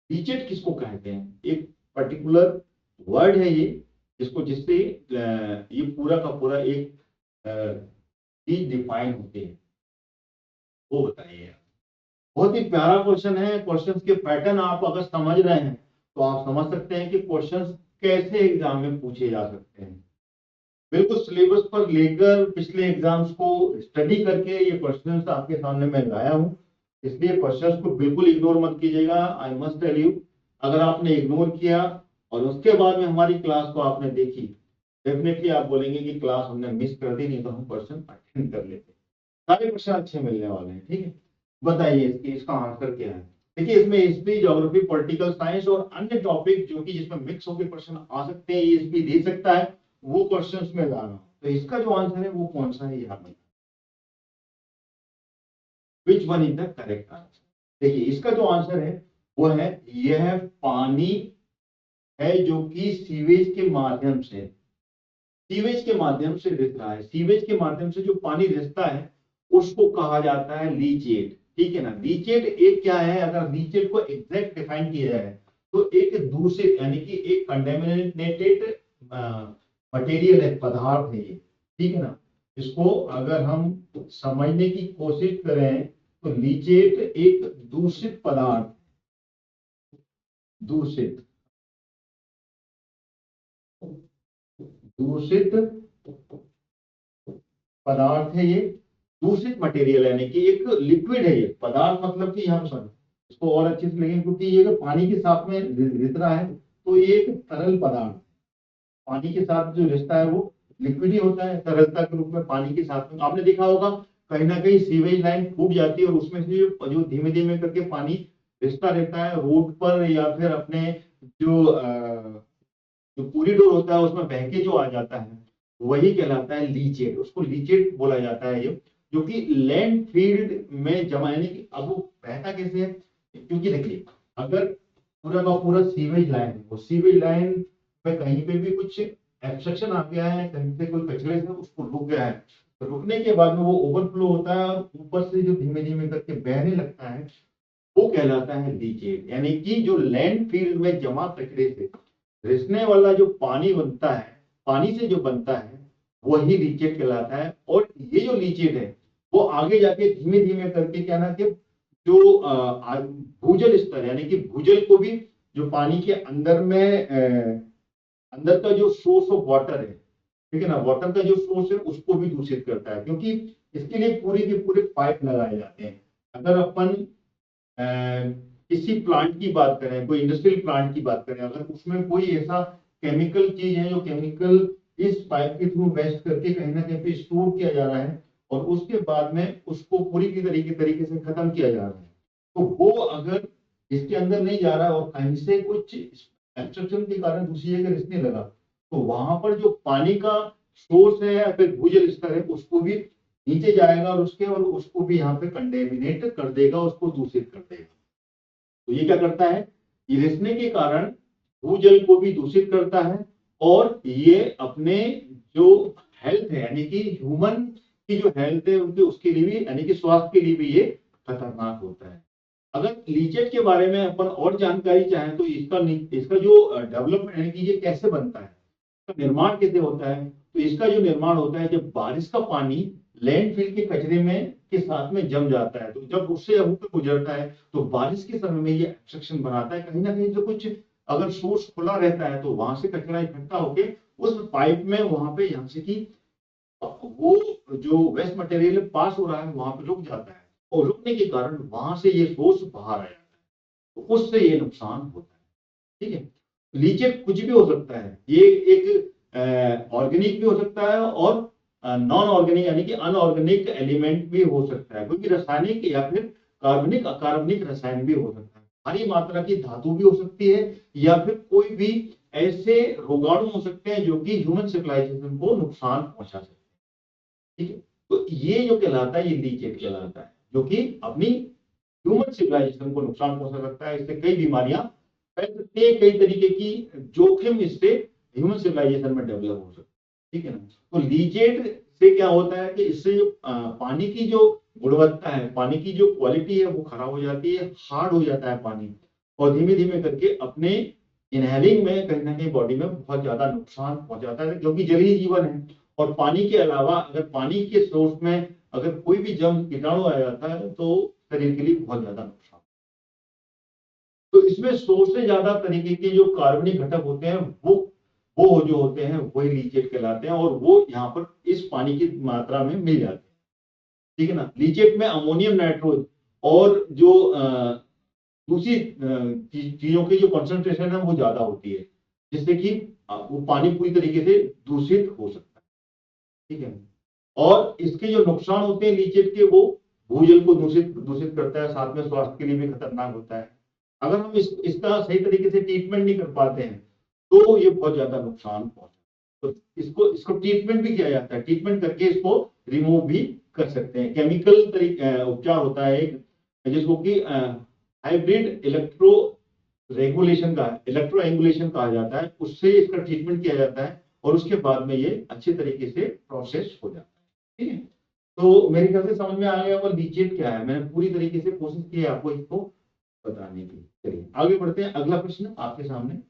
लीचेट किसको कहते हैं, एक पर्टिकुलर वर्ड है ये, जिससे ये पूरा का पूरा एक चीज डिफाइन होती है, वो बताइए। बहुत ही प्यारा क्वेश्चन है। क्वेश्चंस के पैटर्न आप अगर समझ रहे हैं तो आप समझ सकते हैं कि क्वेश्चंस कैसे एग्जाम में पूछे जा सकते हैं। बिल्कुल सिलेबस पर लेकर पिछले एग्जाम्स को स्टडी करके ये क्वेश्चंस आपके सामने मैं लाया हूं, इसलिए क्वेश्चंस को बिल्कुल इग्नोर मत कीजिएगा। आई मस्ट टेल यू, अगर आपने इग्नोर किया और उसके बाद में हमारी क्लास को आपने देखी, डेफिनेटली आप बोलेंगे कि क्लास हमने मिस कर दी, नहीं तो हम क्वेश्चन अटेंड कर लेते। सारे क्वेश्चन अच्छे मिलने वाले हैं। ठीक है, बताइए इसका आंसर क्या है। देखिए, इसमें हिस्ट्री, ज्योग्राफी, पॉलिटिकल साइंस और अन्य टॉपिक जो कि जिसमें मिक्स होकर क्वेश्चन आ सकते हैं, ईएसपी दे सकता है, वो क्वेश्चंस में ला रहा हूं। तो इसका जो आंसर है वो कौन सा है, यहाँ पर which one is the correct answer. देखिए, इसका जो आंसर है वो है, यह पानी है जो कि सीवेज के माध्यम से रिस रहा है। सीवेज के माध्यम से जो पानी रिसता है उसको कहा जाता है लीचेट। ठीक है ना। लीचेट एक क्या है, अगर लीचेट को एग्जैक्ट डिफाइन किया जाए तो एक दूषित, यानी कि एक कंडेमिनेटेड मटेरियल है, पदार्थ है ये। ठीक है ना। इसको अगर हम समझने की कोशिश करें तो लीचेट एक दूषित पदार्थ, दूषित दूषित पदार्थ है ये, दूषित मटेरियल यानी कि एक लिक्विड है ये पदार्थ, मतलब कि यहाँ पर इसको और अच्छे से लेंगे क्योंकि ये अगर पानी के साथ में रिस रहा है तो ये एक तरल पदार्थ, पानी के साथ जो रिश्ता है वो लिक्विड ही होता है, तरलता के रूप में पानी के साथ में। आपने देखा होगा कहीं ना कहीं सीवेज लाइन फूट जाती है और उसमें से जो धीमे धीमे करके पानी रिश्ता रहता है रोड पर या फिर अपने जो जो कॉरिडोर होता है उसमें बह के जो आ जाता है वही कहलाता है लीचेट, उसको लीचेट बोला जाता है ये, जो कि लैंड फील्ड में जमा, यानी कि अब वो बहता कैसे है, क्योंकि देखिए अगर पूरा का पूरा सीवेज लाइन है, वो सीवेज लाइन में कहीं पे भी कुछ एब्स्ट्रक्शन आ गया है, कहीं पे कोई कचरे से उसको रुक गया है, तो रुकने के बाद में वो ओवरफ्लो होता है और ऊपर से जो धीमे धीमे करके बहने लगता है वो कहलाता है लीचेट। यानी कि जो लैंड फील्ड में जमा कचरे से रिसने वाला जो पानी बनता है, पानी से जो बनता है वही लीचेट कहलाता है। और ये जो लीचेट है वो आगे जाके धीमे धीमे करके क्या ना कि जो भूजल स्तर यानी कि भूजल को भी, जो पानी के अंदर में अंदर का जो सोर्स ऑफ वाटर है, ठीक है ना, वाटर का जो सोर्स है उसको भी दूषित करता है, क्योंकि इसके लिए पूरे के पूरे पाइप लगाए जाते हैं। अगर अपन किसी प्लांट की बात करें, कोई इंडस्ट्रियल प्लांट की बात करें, अगर उसमें कोई ऐसा केमिकल चीज है जो केमिकल इस पाइप के थ्रू वेस्ट करके कहीं ना कहीं पे स्टोर किया जा रहा है और उसके बाद में उसको पूरी की तरीके से खत्म किया जा रहा है, तो वो अगर इसके अंदर नहीं जा रहा है और कहीं से कुछ एक्सट्रैक्शन के कारण दूसरी जगह रिसने लगा, तो वहां पर जो पानी का सोर्स है या फिर भूजल स्तर है उसको भी नीचे जाएगा और उसको भी यहाँ पे कंडेमिनेट कर देगा, उसको दूषित कर देगा। तो ये क्या करता है, ये रिसने के कारण भूजल को भी दूषित करता है और ये अपने जो हेल्थ है यानी कि ह्यूमन की जो हेल्थ है उनके उसके लिए भी यानी कि स्वास्थ्य के लिए भी ये खतरनाक होता है। अगर लीचेट के बारे में अपन और जानकारी चाहें तो इसका जो डेवलपमेंट यानी कि ये कैसे बनता है, इसका निर्माण कैसे होता है, तो इसका जो निर्माण होता है जब बारिश का पानी लैंडफिल के कचरे में के साथ में जम जाता है, तो जब उससे होकर गुजरता है तो बारिश के समय में ये एक्सट्रैक्शन बनाता है, कहीं ना कहीं जो कुछ अगर सोर्स खुला रहता है तो वहां से कचरा इकट्ठा होके उस पाइप में वहां पे यहाँ से की वो जो वेस्ट मटेरियल पास हो रहा है वहां पे रुक जाता है और रुकने के कारण वहां से ये सोर्स बाहर आ जाता है, तो उससे ये नुकसान होता है। ठीक है, लीचेट कुछ भी हो सकता है, ये एक ऑर्गेनिक भी हो सकता है और नॉन ऑर्गेनिक यानी कि अनऑर्गेनिक एलिमेंट भी हो सकता है, कोई भी रासायनिक या फिर कार्बनिक अकार्बनिक रसायन भी हो सकता है, भारी मात्रा की धातु भी हो सकती है या फिर कोई भी ऐसे रोगाणु हो सकते हैं जो कि ह्यूमन सिविलाइजेशन को नुकसान पहुंचा सकते हैं। ठीक है, तो ये जो कहलाता है ये लीचेट कहलाता है, जो कि अपनी ह्यूमन सिविलाइजेशन को नुकसान पहुंचा सकता है, इससे कई बीमारियां फैल सकती है, कई तरीके की जोखिम इससे ह्यूमन सिविलाइजेशन में डेवलप हो सकता है। ठीक है ना, तो लीचेट से क्या होता है कि इससे जो पानी की जो गुणवत्ता है, पानी की जो क्वालिटी है वो खराब हो जाती है, हार्ड हो जाता है पानी और धीमे धीमे करके अपने इनहेलिंग में कहीं ना कहीं बॉडी में बहुत ज्यादा नुकसान पहुंचाता है, क्योंकि जल ही जीवन है और पानी के अलावा अगर पानी के सोर्स में अगर कोई भी जम कीटाणु आ जाता है तो शरीर के लिए बहुत ज्यादा नुकसान। तो इसमें 100 से ज्यादा तरीके के जो कार्बनिक घटक होते हैं वो जो होते हैं वही लीचेट कहलाते हैं और वो यहाँ पर इस पानी की मात्रा में मिल जाते हैं। ठीक है ना, लीचेट में अमोनियम नाइट्रोज और जो दूसरी चीजों की जो कंसंट्रेशन है वो ज्यादा होती है, जिससे कि वो पानी पूरी तरीके से दूषित हो सकता है। ठीक है, और इसके जो नुकसान होते हैं लीचेट के, वो भूजल को दूषित दूषित करता है, साथ में स्वास्थ्य के लिए भी खतरनाक होता है। अगर हम इसका सही तरीके से ट्रीटमेंट नहीं कर पाते हैं तो ये बहुत ज्यादा नुकसान पहुंचाता है। तो इसको इसको ट्रीटमेंट भी किया जाता है, ट्रीटमेंट करके इसको रिमूव भी कर सकते हैं। केमिकल तरीके उपचार होता है एक, जिसको कि हाइब्रिड इलेक्ट्रो एंगुलेशन कहा जाता है, उससे इसका ट्रीटमेंट किया जाता है और उसके बाद में ये अच्छे तरीके से प्रोसेस हो जाता है। ठीक है, तो मेरे ख्याल से समझ में आ गया और लीचेट क्या है, मैंने पूरी तरीके से कोशिश की है आपको इसको बताने की। चलिए आगे बढ़ते हैं, अगला प्रश्न आपके सामने,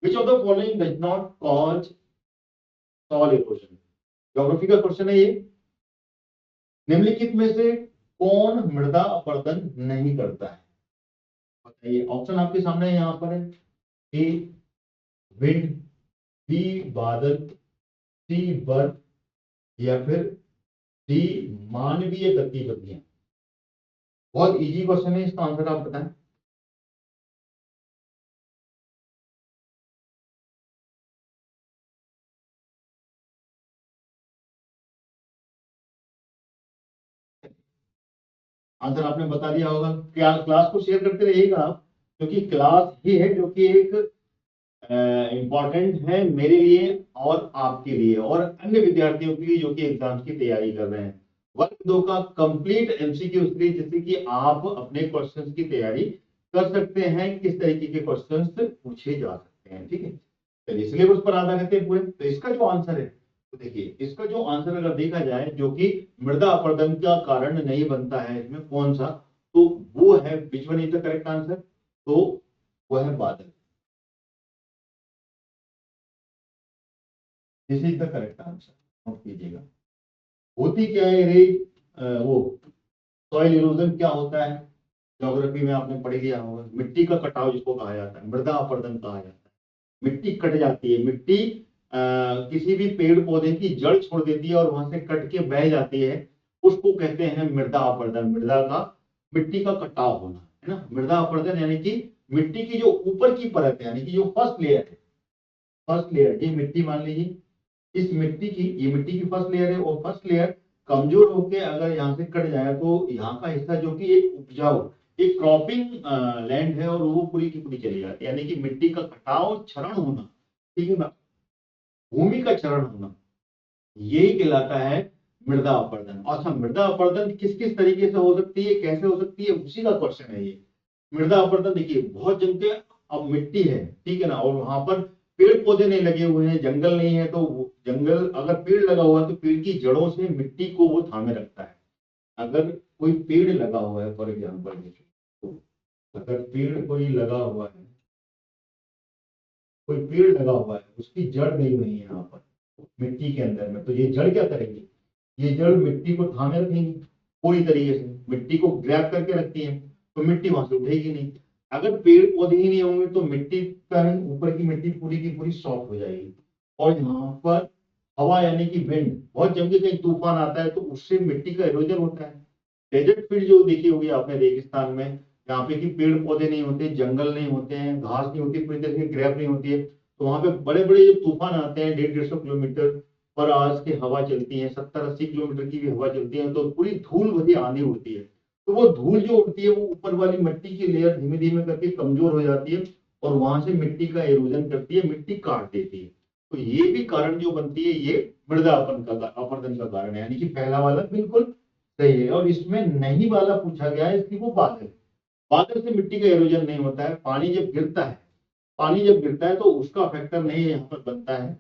which of the following does not cause soil erosion. Geography का क्वेश्चन है ये, निम्नलिखित में से कौन मृदा अपरदन नहीं करता है, बताइए। ऑप्शन आपके सामने यहाँ पर है, ए विंड, बी बादल, सी बर्फ, या फिर डी मानवीय गतिविधियां। बहुत इजी क्वेश्चन है, इसका आंसर आप बताएं। आंसर आपने बता दिया होगा। क्या क्लास को शेयर करते रहिएगा आप, क्योंकि क्लास ही है जो कि एक इम्पॉर्टेंट है मेरे लिए और आपके लिए और अन्य विद्यार्थियों के लिए जो कि एग्जाम की तैयारी कर रहे हैं। वर्ग 2 का कंप्लीट एमसीक्यू सीरीज, जिससे कि आप अपने क्वेश्चंस की तैयारी कर सकते हैं, किस तरीके के क्वेश्चंस पूछे जा सकते हैं। ठीक है, चलिए सिलेबस पर आधारित है पूरे। तो इसका जो आंसर है, तो देखिए इसका जो आंसर अगर देखा जाए, जो कि मृदा अपरदन का कारण नहीं बनता है इसमें कौन सा, तो वो है which one is the correct answer, तो वो है बादल। This is the correct answer, note कीजिएगा। होती क्या है रे, वो सॉइल इरोजन क्या होता है, ज्योग्राफी में आपने पढ़ लिया होगा। मिट्टी का कटाव जिसको कहा जाता है, मृदा अपरदन कहा जाता है। मिट्टी कट जाती है, मिट्टी किसी भी पेड़ पौधे की जड़ छोड़ देती है और वहां से कट के बह जाती है, उसको कहते हैं मृदा अपरदन। मृदा का, मिट्टी का कटाव होना है ना, मृदा अपरदन यानी कि मिट्टी की जो ऊपर की परत है, यानी कि जो फर्स्ट लेयर है, फर्स्ट लेयर, ये मिट्टी मान लीजिए, इस मिट्टी की, ये मिट्टी की फर्स्ट लेयर है, और फर्स्ट लेयर कमजोर होकर अगर यहाँ से कट जाए तो यहाँ का हिस्सा जो कि एक उपजाऊ, एक क्रॉपिंग लैंड है, और वो पूरी की पूरी चली जाती है। यानी कि मिट्टी का कटाव, क्षरण होना, ठीक है ना, भूमि का क्षरण होना, यही कहलाता है मृदा अपरदन। अच्छा, मृदा अपरदन किस किस तरीके से हो सकती है, कैसे हो सकती है, उसी का क्वेश्चन है ये। मृदा अपरदन देखिए बहुत जगह अब मिट्टी है, ठीक है ना, और वहां पर पेड़ पौधे नहीं लगे हुए हैं, जंगल नहीं है, तो जंगल अगर पेड़ लगा हुआ है तो पेड़ की जड़ों से मिट्टी को वो थामे रखता है। अगर कोई पेड़ लगा हुआ है, फॉर एग्जाम्पल, तो अगर पेड़ कोई लगा हुआ है, कोई पेड़ लगा हुआ है, उसकी जड़ नहीं हुई है यहाँ पर मिट्टी के अंदर में, तो ये जड़ क्या करेंगे, ये जड़ मिट्टी को थामे रखेंगे पूरी तरीके से, मिट्टी को ग्रैब करके रखती है, तो मिट्टी वहां से उठेगी नहीं। अगर पेड़ पौधे ही नहीं होंगे तो मिट्टी का ऊपर की मिट्टी पूरी की पूरी सॉफ्ट हो जाएगी, और यहाँ पर हवा यानी कि विंड, बहुत जगह कहीं तूफान आता है तो उससे मिट्टी का इरोजन होता है। डेजर्ट फील्ड जो देखी होगी आपने, रेगिस्तान में, यहाँ पे कि पेड़ पौधे नहीं होते, जंगल नहीं होते हैं, घास नहीं होती, पूरी तरह से ग्रैब नहीं होती है, तो वहां पे बड़े बड़े जो तूफान आते हैं, 150-150 किलोमीटर पर आवर्स की हवा चलती है, 70-80 किलोमीटर की भी हवा चलती है, तो पूरी धूल भरी आंधी उड़ती है, तो वो धूल जो उड़ती है वो ऊपर वाली मिट्टी की लेयर धीमे धीमे करके कमजोर हो जाती है, और वहां से मिट्टी का इरोजन करती है, मिट्टी काट देती है। तो ये भी कारण जो बनती है, ये मृदा अपरदन का कारण है। यानी कि पहला वाला बिल्कुल सही है, और इसमें नहीं वाला पूछा गया है, इसलिए वो बादल, बादल से मिट्टी का इरोजन नहीं होता है। पानी जब गिरता है, पानी जब गिरता है तो उसका फैक्टर नहीं यहाँ पर बनता है।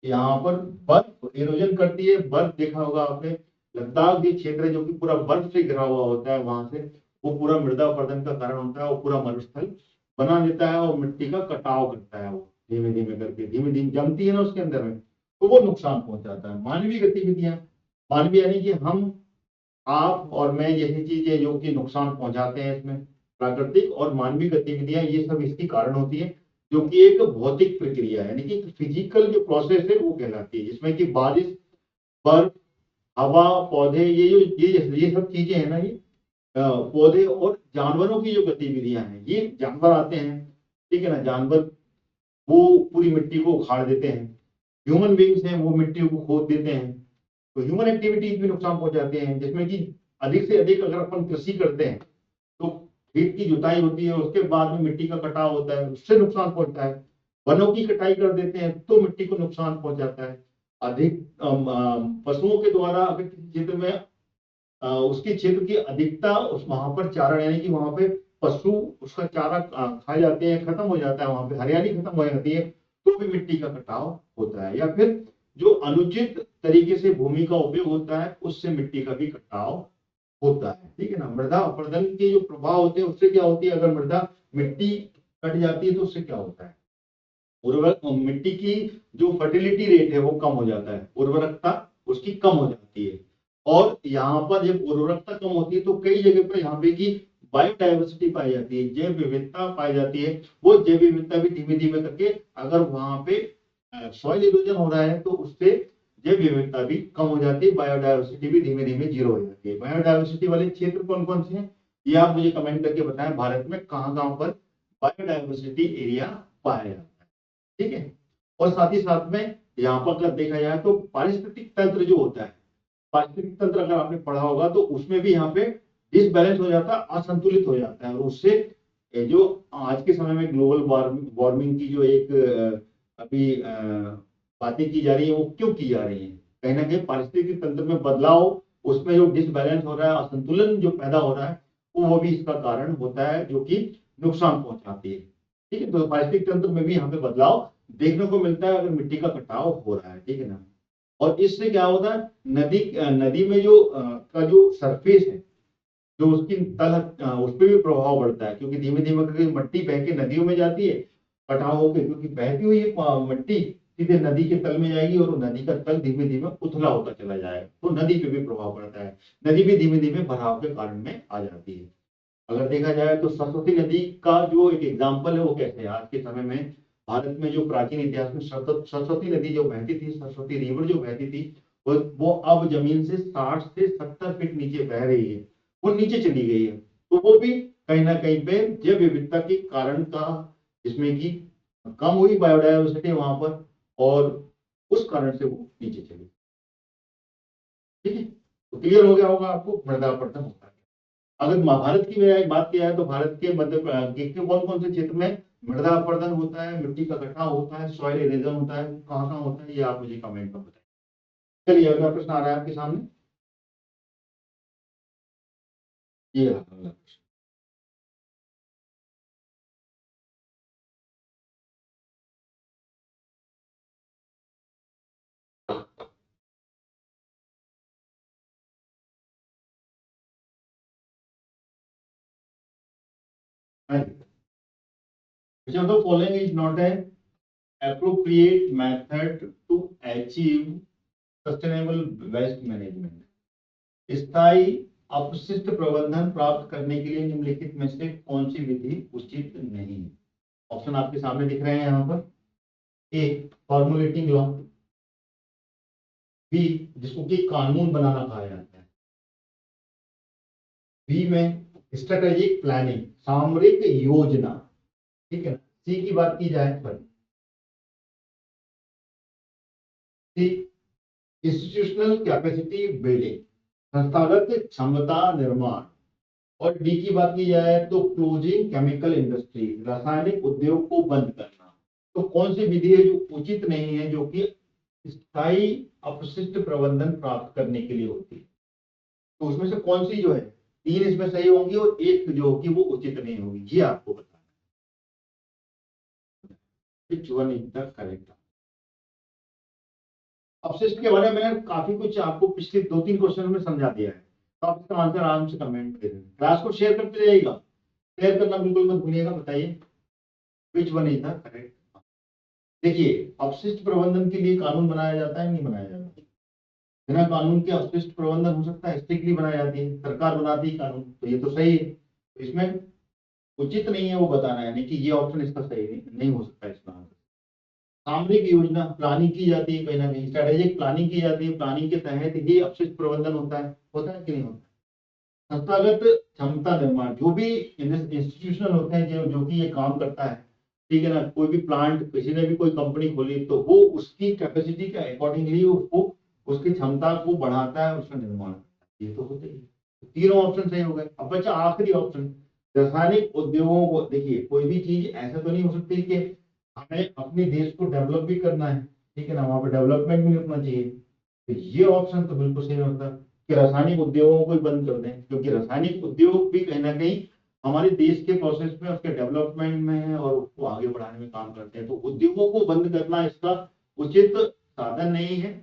यहाँ पर बर्फ इरोजन करती है, बर्फ देखा होगा आपने, लद्दाख के क्षेत्र जो कि पूरा बर्फ से घिरा हुआ होता है, वहां से वो पूरा मृदा अपरदन का कारण होता है, वो पूरा मरुस्थल बना देता है और मिट्टी का कटाव करता है, वो धीमे धीमे करके, धीमे धीमे जमती है ना उसके अंदर में, तो वो नुकसान पहुंचाता है। मानवीय गतिविधियां, मानवीय यानी कि हम, आप और मैं जैसी चीजें जो कि नुकसान पहुंचाते हैं इसमें, प्राकृतिक और मानवीय गतिविधियां, ये सब इसकी कारण होती है, जो कि एक भौतिक प्रक्रिया है, यानी कि फिजिकल जो प्रोसेस है वो कहलाती है, जिसमें कि बारिश, बर्फ, हवा, पौधे, ये सब चीजें है ना, ये पौधे और जानवरों की जो गतिविधियां हैं, ये जानवर आते हैं, ठीक है ना, जानवर वो पूरी मिट्टी को उखाड़ देते हैं, ह्यूमन बींग्स हैं वो मिट्टी को खोद देते हैं, तो ह्यूमन एक्टिविटीज भी नुकसान पहुंचाते हैं, जिसमें कि अधिक से अधिक अगर अपन कृषि करते हैं तो खेत की जुताई होती है, उसके बाद में मिट्टी का कटाव होता है, उससे नुकसान पहुंचता है। वनों की कटाई कर देते हैं तो मिट्टी को नुकसान पहुंचाता है। अधिक पशुओं के द्वारा अगर किसी क्षेत्र में उसके क्षेत्र की अधिकता, उस वहां पर चारण, यानी कि वहां पे पशु उसका चारा खा जाते हैं, खत्म हो जाता है, वहां पे हरियाली खत्म हो जाती है, तो भी मिट्टी का कटाव होता है। या फिर जो अनुचित तरीके से भूमि का उपयोग होता है, उससे मिट्टी का भी कटाव होता है, ठीक है ना। मृदा अपरदन के जो प्रभाव होते हैं उससे क्या होती है, अगर मृदा, मिट्टी कट जाती है तो उससे क्या होता है, उर्वरक, मिट्टी की जो फर्टिलिटी रेट है वो कम हो जाता है, उर्वरकता उसकी कम हो जाती है, और यहाँ पर जब उर्वरकता कम होती है तो कई जगह पर यहाँ पे की बायोडाइवर्सिटी पाई जाती है, जैव विविधता पाई जाती है, वो जैव विविधता भी धीमे धीमे करके अगर वहां पे सॉइल इरोजन हो रहा है तो उससे जैव विविधता भी कम हो जाती है, बायोडायवर्सिटी भी धीमे धीमे जीरो हो जाती है। बायोडायवर्सिटी वाले क्षेत्र कौन कौन से हैं ये आप मुझे कमेंट करके बताएं, भारत में कहाँ कहाँ पर बायोडायवर्सिटी एरिया पाया जाता है, ठीक है। और साथ ही साथ में यहाँ पर अगर देखा जाए तो पारिस्थितिक तंत्र जो होता है, पारिस्थितिक तंत्र अगर आपने पढ़ा होगा तो उसमें भी यहाँ पे डिसबैलेंस हो जाता है, असंतुलित हो जाता है, और उससे जो आज के समय में ग्लोबल वार्मिंग की जो एक अभी बातें की जा रही है वो क्यों की जा रही है, कहीं ना कहीं पारिस्थितिक तंत्र में बदलाव, उसमें जो डिसबैलेंस हो रहा है, असंतुलन जो पैदा हो रहा है, वो भी इसका कारण होता है जो कि नुकसान पहुंचाती है, ठीक है। तो पारिस्थितिक तंत्र में भी यहाँ पे बदलाव देखने को मिलता है अगर मिट्टी का कटाव हो रहा है, ठीक है ना। और इससे क्या होता है, नदी में जो का जो सरफेस है, जो उसकी तल उस पर भी प्रभाव पड़ता है, क्योंकि धीमे धीमे करके मिट्टी बह के नदियों में जाती है, कटाव होकर, क्योंकि बहती हुई मिट्टी सीधे नदी के तल में जाएगी और नदी का तल धीमे धीमे उथला होता चला जाएगा, तो नदी पे भी प्रभाव पड़ता है, नदी भी धीमे धीमे भराव के कारण में आ जाती है। अगर देखा जाए तो सरस्वती नदी का जो एक एग्जाम्पल है वो कैसे है, आज के समय में भारत में जो प्राचीन इतिहास में सरस्वती नदी जो बहती थी, सरस्वती रिवर जो बहती थी, वो अब जमीन से 60 से 70 फीट नीचे बह रही है, वो नीचे चली गई है, तो वो भी कहीं ना कहीं पे जैव विविधता के कारण का, जिसमें कि कम हुई बायोडायवर्सिटी वहां पर, और उस कारण से वो नीचे चली, ठीक है। तो क्लियर हो गया होगा आपको मृदा अपरदन होता है। अगर महाभारत की बात किया है तो भारत के मध्य के कौन कौन से क्षेत्र में मृदा अपरदन होता है, मिट्टी का कटाव होता है, सॉइल इरोजन होता है, कहाँ कहाँ होता है, ये आप मुझे कमेंट में बताएं। चलिए अगला प्रश्न आ रहा है आपके सामने, ये रहा अगला प्रश्न। which of the following is not an appropriate method to achieve sustainable waste management? स्थायी अपशिष्ट प्रबंधन प्राप्त करने के लिए निम्नलिखित में से कौन सी विधि उचित नहीं है? ऑप्शन आपके सामने दिख रहे हैं यहाँ पर। ए, फॉर्मुलेटिंग लॉ। बी, जिसको कि कानून बनाना कहा जाता है। बी में स्ट्रेटेजिक प्लानिंग, सामरिक योजना, ठीक है। सी की बात की जाए पर सी, इंस्टीट्यूशनल कैपेसिटी बिल्डिंग, संस्थागत क्षमता निर्माण। और डी की बात की जाए तो क्लोजिंग केमिकल इंडस्ट्री, रासायनिक उद्योग को बंद करना। तो कौन सी विधि है जो उचित नहीं है, जो कि स्थायी अपशिष्ट प्रबंधन प्राप्त करने के लिए होती है? तो उसमें से कौन सी जो है, तीन इसमें सही होंगी और एक जो होगी वो उचित नहीं होगी, ये आपको बताना है। Which one is the correct? अपशिष्ट के बारे में मैंने काफी कुछ आपको पिछले 2-3 क्वेश्चन में समझा दिया है, तो आप इसका आंसर आराम से कमेंट करें, क्लास को शेयर करते रहिएगा, शेयर करना बिल्कुल मत भूलिएगा। बताइए which one is the correct. देखिए अपशिष्ट प्रबंधन के लिए कानून बनाया जाता है, नहीं बनाया जाता? बिना कानून के अपशिष्ट प्रबंधन हो सकता है? स्ट्रिक्टली बनाई जाती है, सरकार बनाती है कानून, तो ये तो सही है। तो इसमें उचित नहीं है वो बताना, यानी कि ये ऑप्शन इसका सही नहीं हो सकता इसका आंसर। सामरिक योजना प्लानिंग की जाती है, कहीं ना कहीं स्ट्रेटेजिक प्लानिंग की जाती है, प्लानिंग के तहत ही अपशिष्ट प्रबंधन होता है कि नहीं होता? संस्थागत क्षमता निर्माण, जो भी इंस्टीट्यूशनल होते हैं जो कि ये काम करता है, ठीक है ना, कोई भी प्लांट, किसी ने भी कोई कंपनी खोली तो वो उसकी कैपेसिटी के अकॉर्डिंगली उसको उसकी क्षमता को बढ़ाता है, उसका निर्माण करता है, ये तो होता ही है। तीनों ऑप्शन सही हो गए। अब बचा आखिरी ऑप्शन, रासायनिक उद्योगों को। देखिए कोई भी चीज ऐसा तो नहीं हो सकती कि हमें अपने देश को डेवलप भी करना है, ठीक है ना, वहां पर डेवलपमेंट भी होना चाहिए, तो ये ऑप्शन तो बिल्कुल सही होता है कि रासायनिक उद्योगों को ही बंद कर दें, क्योंकि रासायनिक उद्योग भी कहीं ना कहीं हमारे देश के प्रोसेस में, उसके डेवलपमेंट में है और उसको आगे बढ़ाने में काम करते हैं, तो उद्योगों को बंद करना इसका उचित साधन नहीं है।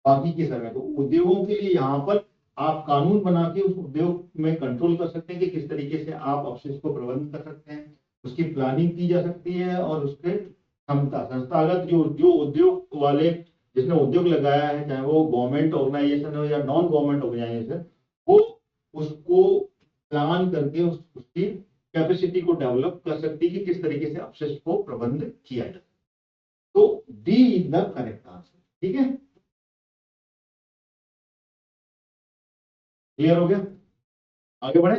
बाकी के समय तो उद्योगों के लिए यहाँ पर आप कानून बना के उस उद्योग में कंट्रोल कर सकते हैं कि किस तरीके से आप अपशिष्ट को प्रबंध कर सकते हैं, उसकी प्लानिंग की जा सकती है, और उसके क्षमता संस्थागत जो उद्योग वाले, जिसने उद्योग लगाया है, चाहे वो गवर्नमेंट ऑर्गेनाइजेशन हो या नॉन गवर्नमेंट ऑर्गेनाइजेशन, वो उसको प्लान करके उसकी कैपेसिटी को डेवलप कर सकती है कि किस तरीके से अपशिष्ट को प्रबंध किया जाए। तो D is the correct answer. ठीक है, क्लियर हो गया? आगे बढ़े।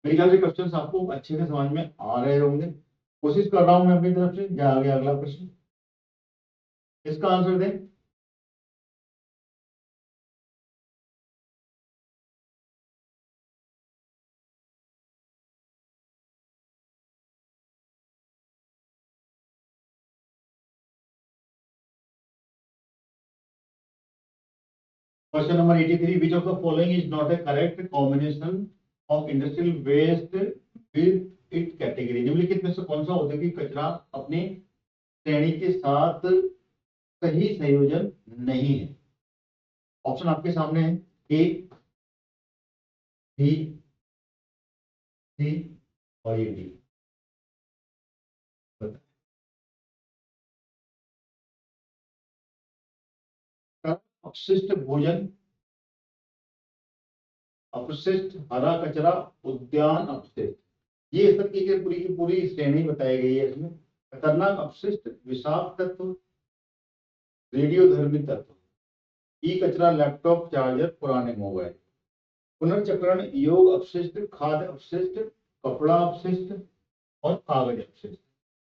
मेरे ख्याल से क्वेश्चंस आपको अच्छे से समझ में आ रहे होंगे। कोशिश कर रहा हूं मैं अपनी तरफ से। क्या आ गया अगला प्रश्न, इसका आंसर दें। Question number 83, which of the following is not a correct combination of industrial waste with it category. निम्नलिखित में से कौन सा औद्योगिक कचरा अपनी श्रेणी के साथ सही संयोजन नहीं है? ऑप्शन आपके सामने है, ए, बी, सी और ये डी। अपशिष्ट भोजन, अपशिष्ट हरा कचरा, उद्यान अपशिष्ट, ये इस तरह की पूरी की पूरी श्रेणी बताई गई है इसमें। खतरनाक अपशिष्ट, विषाक्त तत्व, रेडियोधर्मी तत्व, ई कचरा, लैपटॉप, चार्जर, पुराने मोबाइल। पुनर्चक्रण योग्य अपशिष्ट, खाद्य अपशिष्ट, कपड़ा अपशिष्ट और कागज अपशिष्ट।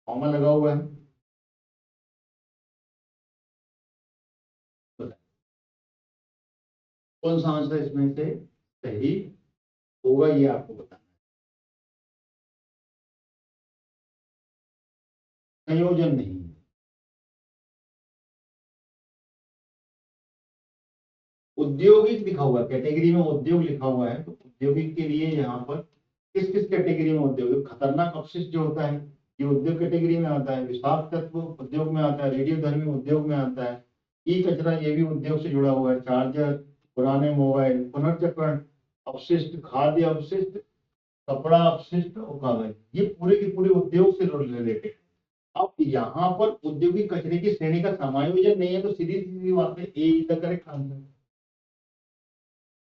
कॉमा लगा हुआ है। कौन सा आंसर इसमें से सही होगा ये आपको बताना है। संयोजन नहीं है। औद्योगिक लिखा हुआ है, कैटेगरी में उद्योग लिखा हुआ है, तो औद्योगिक के लिए यहाँ पर किस किस कैटेगरी में औद्योगिक? खतरनाक अपशिष्ट जो होता है ये उद्योग कैटेगरी में आता है, विषाक्त तत्व उद्योग में आता है, रेडियोधर्मी उद्योग में आता है, ई कचरा ये भी उद्योग से जुड़ा हुआ है, चार्जर, पुराने मोबाइल, पुनर्चक्रण अपशिष्ट, खाद्य अपशिष्ट, कपड़ा अपशिष्ट और कागज, ये पूरे के पूरे उद्योग से रिलेटेड। अब यहाँ पर औद्योगिक कचरे की श्रेणी का समायोजन नहीं है, तो सीधी सीधी बात है, ए इज द करेक्ट आंसर।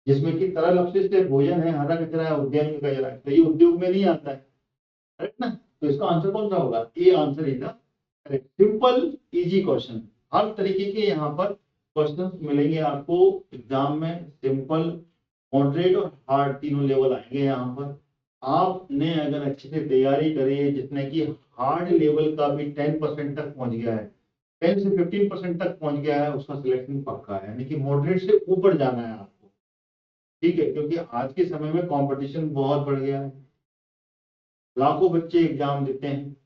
जिसमें कि तरल अपशिष्ट है, भोजन है, हरा कचरा है, उद्यान का कचरा है, तो ये उद्योग में नहीं आता है, करेक्ट ना? तो इसका आंसर कौन सा होगा? A answer is the correct. Simple easy question, हर तरीके के यहाँ पर क्वेश्चन मिलेंगे आपको एग्जाम में। सिंपल, मॉडरेट और हार्ड तीनों लेवल आएंगे यहाँ पर। आपने अगर अच्छे से तैयारी करी है, जिसने कि हार्ड लेवल का भी 10% तक पहुंच गया है, 10 से 15% तक पहुंच गया है, उसका सिलेक्शन पक्का है। यानी कि मॉडरेट से ऊपर जाना है आपको, ठीक है? क्योंकि आज के समय में कंपटीशन बहुत बढ़ गया है, लाखों बच्चे एग्जाम देते हैं।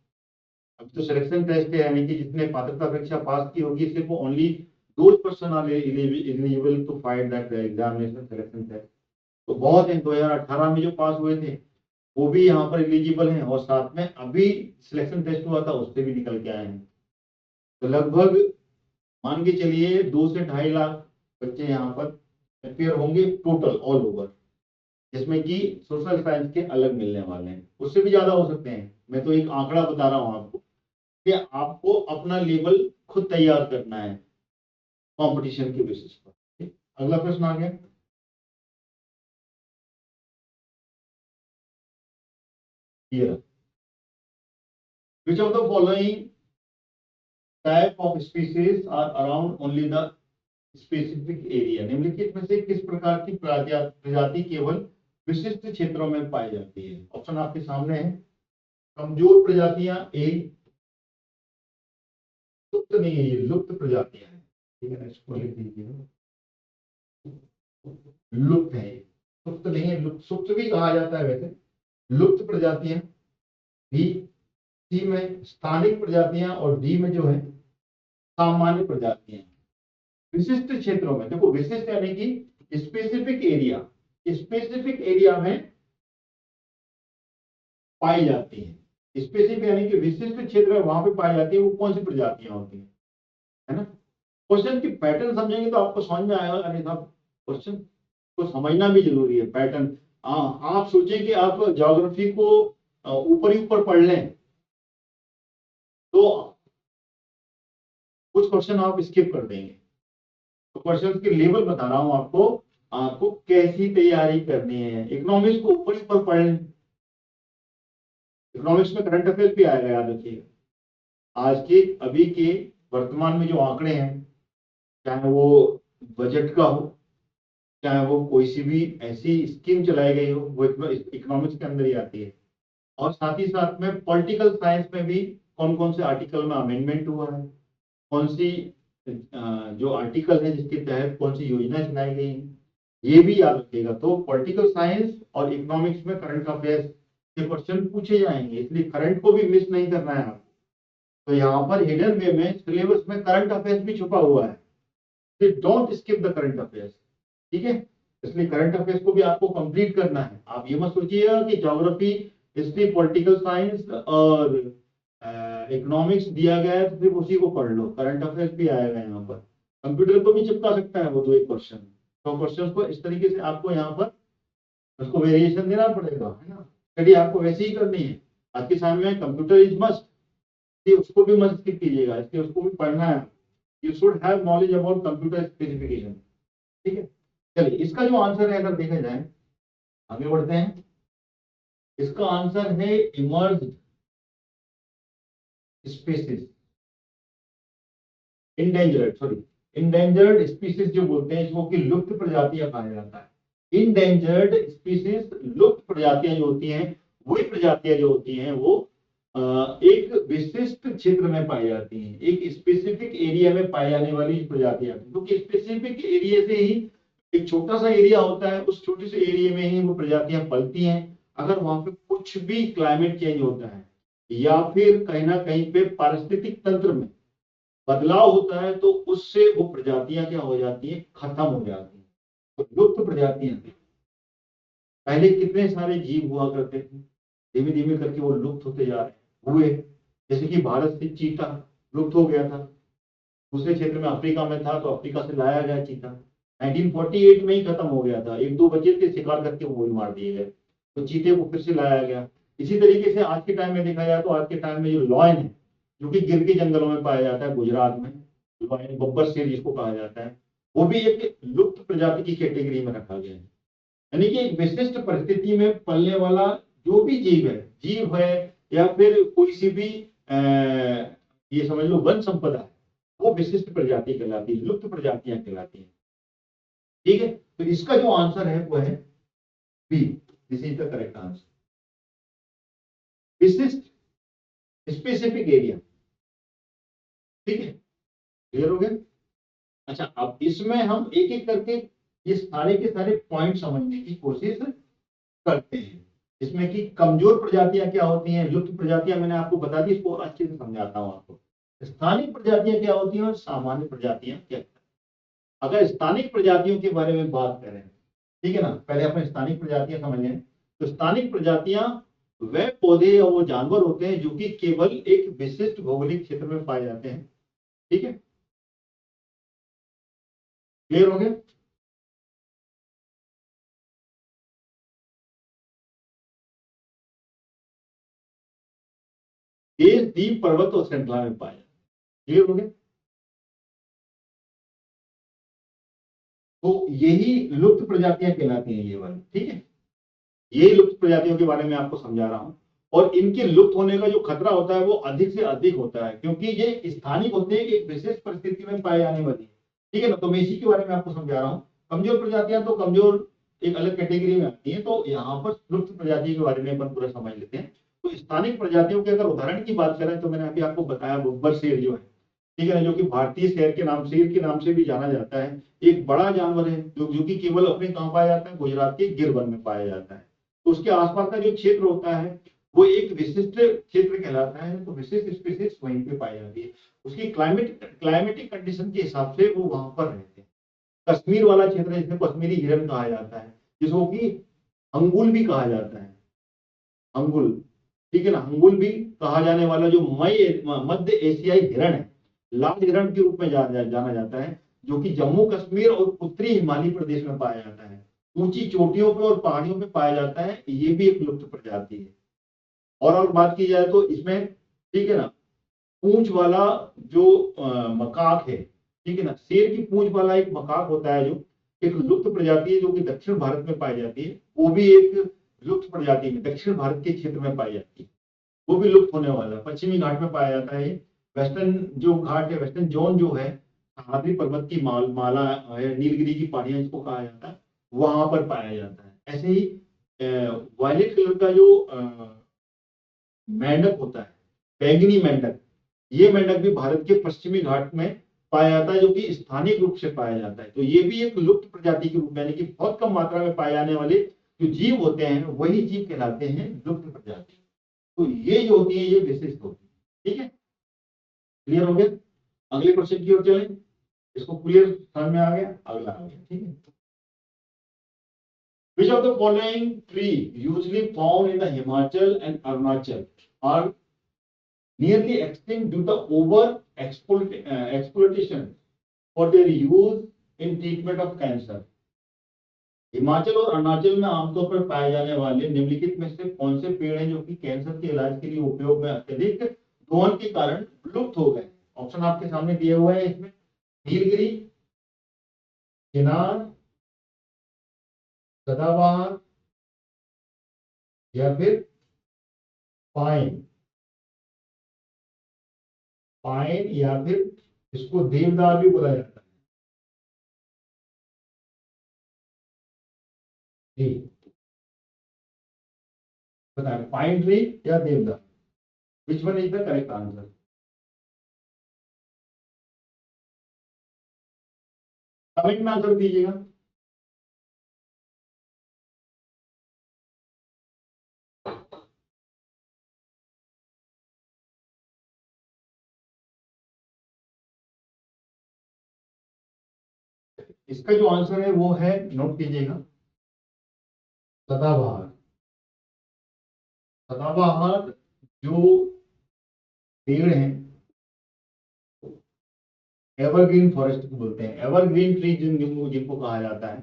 अब तो सिलेक्शन टेस्ट है, यानी कि जिसने पात्रता परीक्षा पास की होगी सिर्फ only those person are eligible to fight that examination selection test. तो बहुत है, 2018 में जो पास हुए थे वो भी यहाँ पर एलिजिबल हैं, और साथ में अभी सिलेक्शन टेस्ट हुआ था उससे भी निकल के आए हैं। तो लगभग मान के चलिए 2 से 2.5 लाख बच्चे यहाँ पर अपेयर होंगे टोटल ऑल ओवर, जिसमें कि सोशल साइंस के अलग मिलने वाले हैं, उससे भी ज्यादा हो सकते हैं। मैं तो एक आंकड़ा बता रहा हूं आपको कि आपको अपना लेवल खुद तैयार करना है कंपटीशन के बेसिस पर। ठीक? अगला प्रश्न आ गया। Which of the following type of species are around only the specific area. निम्नलिखित में से किस प्रकार की प्रजाति केवल विशिष्ट क्षेत्रों में पाई जाती है? ऑप्शन आपके सामने है। कमजोर प्रजातियां ए, लुप्त नहीं है, ये लुप्त प्रजातियां हैं, ठीक है ना? इसको लिख दीजिए, लुप्त है, लुप्त नहीं है, लुप्त सुप्त भी कहा जाता है वैसे। लुप्त प्रजातियां बी, सी में स्थानिक प्रजातियां और डी में जो है सामान्य प्रजातियां। विशिष्ट क्षेत्रों में देखो, विशिष्ट यानी कि स्पेसिफिक एरिया, स्पेसिफिक एरिया में पाई जाती है। स्पेसिफिक यानी कि विशिष्ट क्षेत्र है, वहां पे पाई जाती है, वो कौन सी प्रजातियां होती है ना? क्वेश्चन की पैटर्न समझेंगे तो आपको समझ में आएगा। अरे साहब, क्वेश्चन को समझना भी जरूरी है, पैटर्न। आप सोचें कि आप ज्योग्राफी को ऊपर ही ऊपर पढ़ लें तो कुछ क्वेश्चन आप स्किप कर देंगे। तो क्वेश्चन के लेवल बता रहा हूं आपको, आपको कैसी तैयारी करनी है। इकोनॉमिक्स को ऊपर ही ऊपर पढ़ लें, इकोनॉमिक्स में करंट अफेयर भी आएगा, याद रखिएगा। आज के अभी के वर्तमान में जो आंकड़े हैं, चाहे वो बजट का हो, चाहे वो कोई सी भी ऐसी स्कीम चलाई गई हो, वो इकोनॉमिक्स के अंदर ही आती है। और साथ ही साथ में पॉलिटिकल साइंस में भी कौन कौन से आर्टिकल में अमेंडमेंट हुआ है, कौन सी जो आर्टिकल है जिसके तहत कौन सी योजना चलाई गई है, ये भी याद रखिएगा। तो पॉलिटिकल साइंस और इकोनॉमिक्स में करंट अफेयर्स के क्वेश्चन पूछे जाएंगे, इसलिए करंट को भी मिस नहीं करना है आपको। तो यहाँ पर हिडन वे में सिलेबस में करंट अफेयर्स भी छुपा हुआ है, don't skip the current affairs, ठीक है। इसलिए करंट अफेयर्स को भी आपको कंप्लीट करना है। आप ये मत सोचिएगा कि ज्योग्राफी, हिस्ट्री, पॉलिटिकल साइंस और इकोनॉमिक्स दिया गया है तो सिर्फ उसी को पढ़ लो, करंट अफेयर्स भी आएगा यहाँ पर। कंप्यूटर को भी चिपका सकता है वो दो एक क्वेश्चन, तो क्वेश्चन को इस तरीके से आपको यहाँ पर उसको वेरिएशन देना पड़ेगा, है ना। स्टडी आपको वैसे ही करनी है। आज के समय में कंप्यूटर इज मस्ट, उसको भी मत स्किप कीजिएगा, इसलिए उसको भी पढ़ना है। You should have knowledge about computer specification, ठीक है। चलिए, इसका जो आंसर है अगर देखा जाए, आगे बढ़ते हैं। इसका आंसर है इमर्ज्ड स्पीसीज, इंडेंजर्ड स्पीसीज जो बोलते हैं, इसको कि लुप्त प्रजातियां कहा जाता है। इंडेंजर्ड स्पीसीज, लुप्त प्रजातियां जो होती हैं, वही प्रजातियां जो होती हैं वो एक विशिष्ट क्षेत्र में पाई जाती हैं, एक स्पेसिफिक एरिया में पाई जाने वाली प्रजातियां, क्योंकि स्पेसिफिक एरिया से ही एक छोटा सा एरिया होता है, उस छोटे से एरिया में ही वो प्रजातियां पलती हैं। अगर वहां पे कुछ भी क्लाइमेट चेंज होता है या फिर कहीं ना कहीं पे पारिस्थितिक तंत्र में बदलाव होता है, तो उससे वो प्रजातियां क्या हो जाती हैं, खत्म हो जाती हैं। तो लुप्त प्रजातियां, पहले कितने सारे जीव हुआ करते थे, धीमे धीमे करके वो लुप्त होते जा रहे हुए। जैसे कि भारत से चीता लुप्त हो गया था, दूसरे क्षेत्र में अफ्रीका में था तो अफ्रीका से लाया गया चीता, 1948 में ही खत्म हो गया था, एक दो बच्चे थे शिकार करके वो भी मार दिए गए, तो चीते को फिर से लाया गया। इसी तरीके से आज के टाइम में देखा जाए तो आज के टाइम में जो लॉयन है, जो कि गिर के जंगलों में पाया जाता है गुजरात में, लॉयन बब्बर शेर जिसको कहा जाता है, वो भी एक लुप्त प्रजाति की कैटेगरी में रखा गया है। यानी कि एक विशिष्ट परिस्थिति में पलने वाला जो भी जीव है या फिर कोई सी भी ये समझ लो वन संपदा है, वो विशिष्ट प्रजाति कहलाती है, लुप्त प्रजातियां कहलाती हैं, ठीक है। तो इसका जो आंसर है वो है B, this is the correct answer, विशिष्ट स्पेसिफिक एरिया, ठीक है। क्लियर हो गया। अच्छा, अब इसमें हम एक एक करके ये सारे के सारे पॉइंट समझने की कोशिश करते हैं। इसमें कि कमजोर प्रजातियां क्या होती हैं, लुप्त प्रजातियां मैंने आपको बता दी, इसको अच्छे से समझाता हूं आपको। स्थानिक प्रजातियां क्या होती हैं और सामान्य प्रजातियां क्या होती हैं। अगर स्थानिक प्रजातियों के बारे में बात करें, ठीक है ना, पहले अपने स्थानिक प्रजातियां समझ लें। तो स्थानिक प्रजातियां वह पौधे या वो जानवर होते हैं जो कि केवल एक विशिष्ट भौगोलिक क्षेत्र में पाए जाते हैं, ठीक है। क्लियर हो गया। देश, द्वीप, पर्वत और श्रृंखला में पाए जाते हैं। क्लियर हो गया। तो यही लुप्त प्रजातियां कहलाती हैं, ये वाली, ठीक है। यही लुप्त प्रजातियों के बारे में आपको समझा रहा हूं। और इनके लुप्त होने का जो खतरा होता है वो अधिक से अधिक होता है, क्योंकि ये स्थानिक होते हैं, एक विशेष परिस्थिति में पाए जाने वाली, ठीक है ना। तो मैं इसी के बारे में आपको समझा रहा हूँ। कमजोर प्रजातियां तो कमजोर एक अलग कैटेगरी में आती है, तो यहाँ पर लुप्त प्रजाति के बारे में अपन पूरा समझ लेते हैं। तो स्थानिक प्रजातियों के अगर उदाहरण की बात करें तो मैंने अभी आपको बताया बब्बर शेर जो है, ठीक है ना, जो कि भारतीय शेर के नाम से भी जाना जाता है। एक बड़ा जानवर है जो कि केवल अपने कहाँ पाया जाता है, गुजरात के गिर वन में पाया जाता है। तो उसके आसपास का जो क्षेत्र होता है वो एक विशिष्ट क्षेत्र कहलाता है, तो विशिष्ट स्पीसीज वहीं पे पाई जाती है। उसकी क्लाइमेटिक कंडीशन के हिसाब से वो वहां पर रहते हैं। कश्मीर वाला क्षेत्र जिसे कश्मीरी हिरन कहा जाता है, जिसको कि अंगुल भी कहा जाता है, अंगुल, ठीक है ना, अंगुल भी कहा जाने वाला जो मध्य एशियाई हिरण है, लाल हिरण के रूप में जाना जाता है, जो कि जम्मू कश्मीर और उत्तरी हिमालय प्रदेश में पाया जाता है, ऊंची चोटियों पर और पहाड़ियों में पाया जाता है। ये भी एक लुप्त प्रजाति है। और बात की जाए तो इसमें, ठीक है ना, पूंछ वाला जो मकाक है, ठीक है ना, शेर की पूंछ वाला एक मकाक होता है जो एक लुप्त प्रजाति है, जो कि दक्षिण भारत में पाई जाती है। वो भी एक लुप्त प्रजाति में दक्षिण भारत के क्षेत्र में पाई जाती है, वो भी लुप्त होने वाला है, पश्चिमी घाट में पाया जाता है। वेस्टर्न जो घाट है, वेस्टर्न जोन जो है, सह्याद्री पर्वत की माला है, नीलगिरी की पहाड़ियां जिसको कहा जाता है, वहां पर पाया जाता है। ऐसे ही वायलेट कलर का जो मेंढक होता है, बैंगनी मेंढक, ये मेंढक भी भारत के पश्चिमी घाट में पाया जाता है, जो कि स्थानिक रूप से पाया जाता है। तो ये भी एक लुप्त प्रजाति के रूप में, यानी कि बहुत कम मात्रा में पाए जाने वाले जो जीव होते हैं वही जीव कहलाते हैं लुप्त प्रजाति। तो ये जो होती है ये विशिष्ट होती है। ठीक है, क्लियर हो गया? अगले क्वेश्चन की ओर चले। इसको क्लियर समझ में आ गया? अगला आ गया। ठीक है, which of the following tree usually found in the Himachal and Arunachal are nearly extinct due to exploitation for their use in treatment of cancer? Himachal और अरुणाचल में आमतौर पर पाए जाने वाले निम्नलिखित में से कौन से पेड़ हैं जो कि कैंसर के इलाज के लिए उपयोग में अत्यधिक दोहन के कारण लुप्त हो गए? ऑप्शन आपके सामने दिए हुए हैं इसमें, नीलगिरी, चिनार, सदाबहार या फिर पाइन। पाइन या फिर इसको देवदार भी बोला जाता है। जी बताएं, पाइन ट्री या देवदार, which one is the correct answer? Comment में आंसर दीजिएगा। इसका जो आंसर है वो है, नोट कीजिएगा, सदाबहार। सदाबहार जो पेड़ है, एवरग्रीन फॉरेस्ट को बोलते हैं। एवरग्रीन ट्री जिनको कहा जाता है,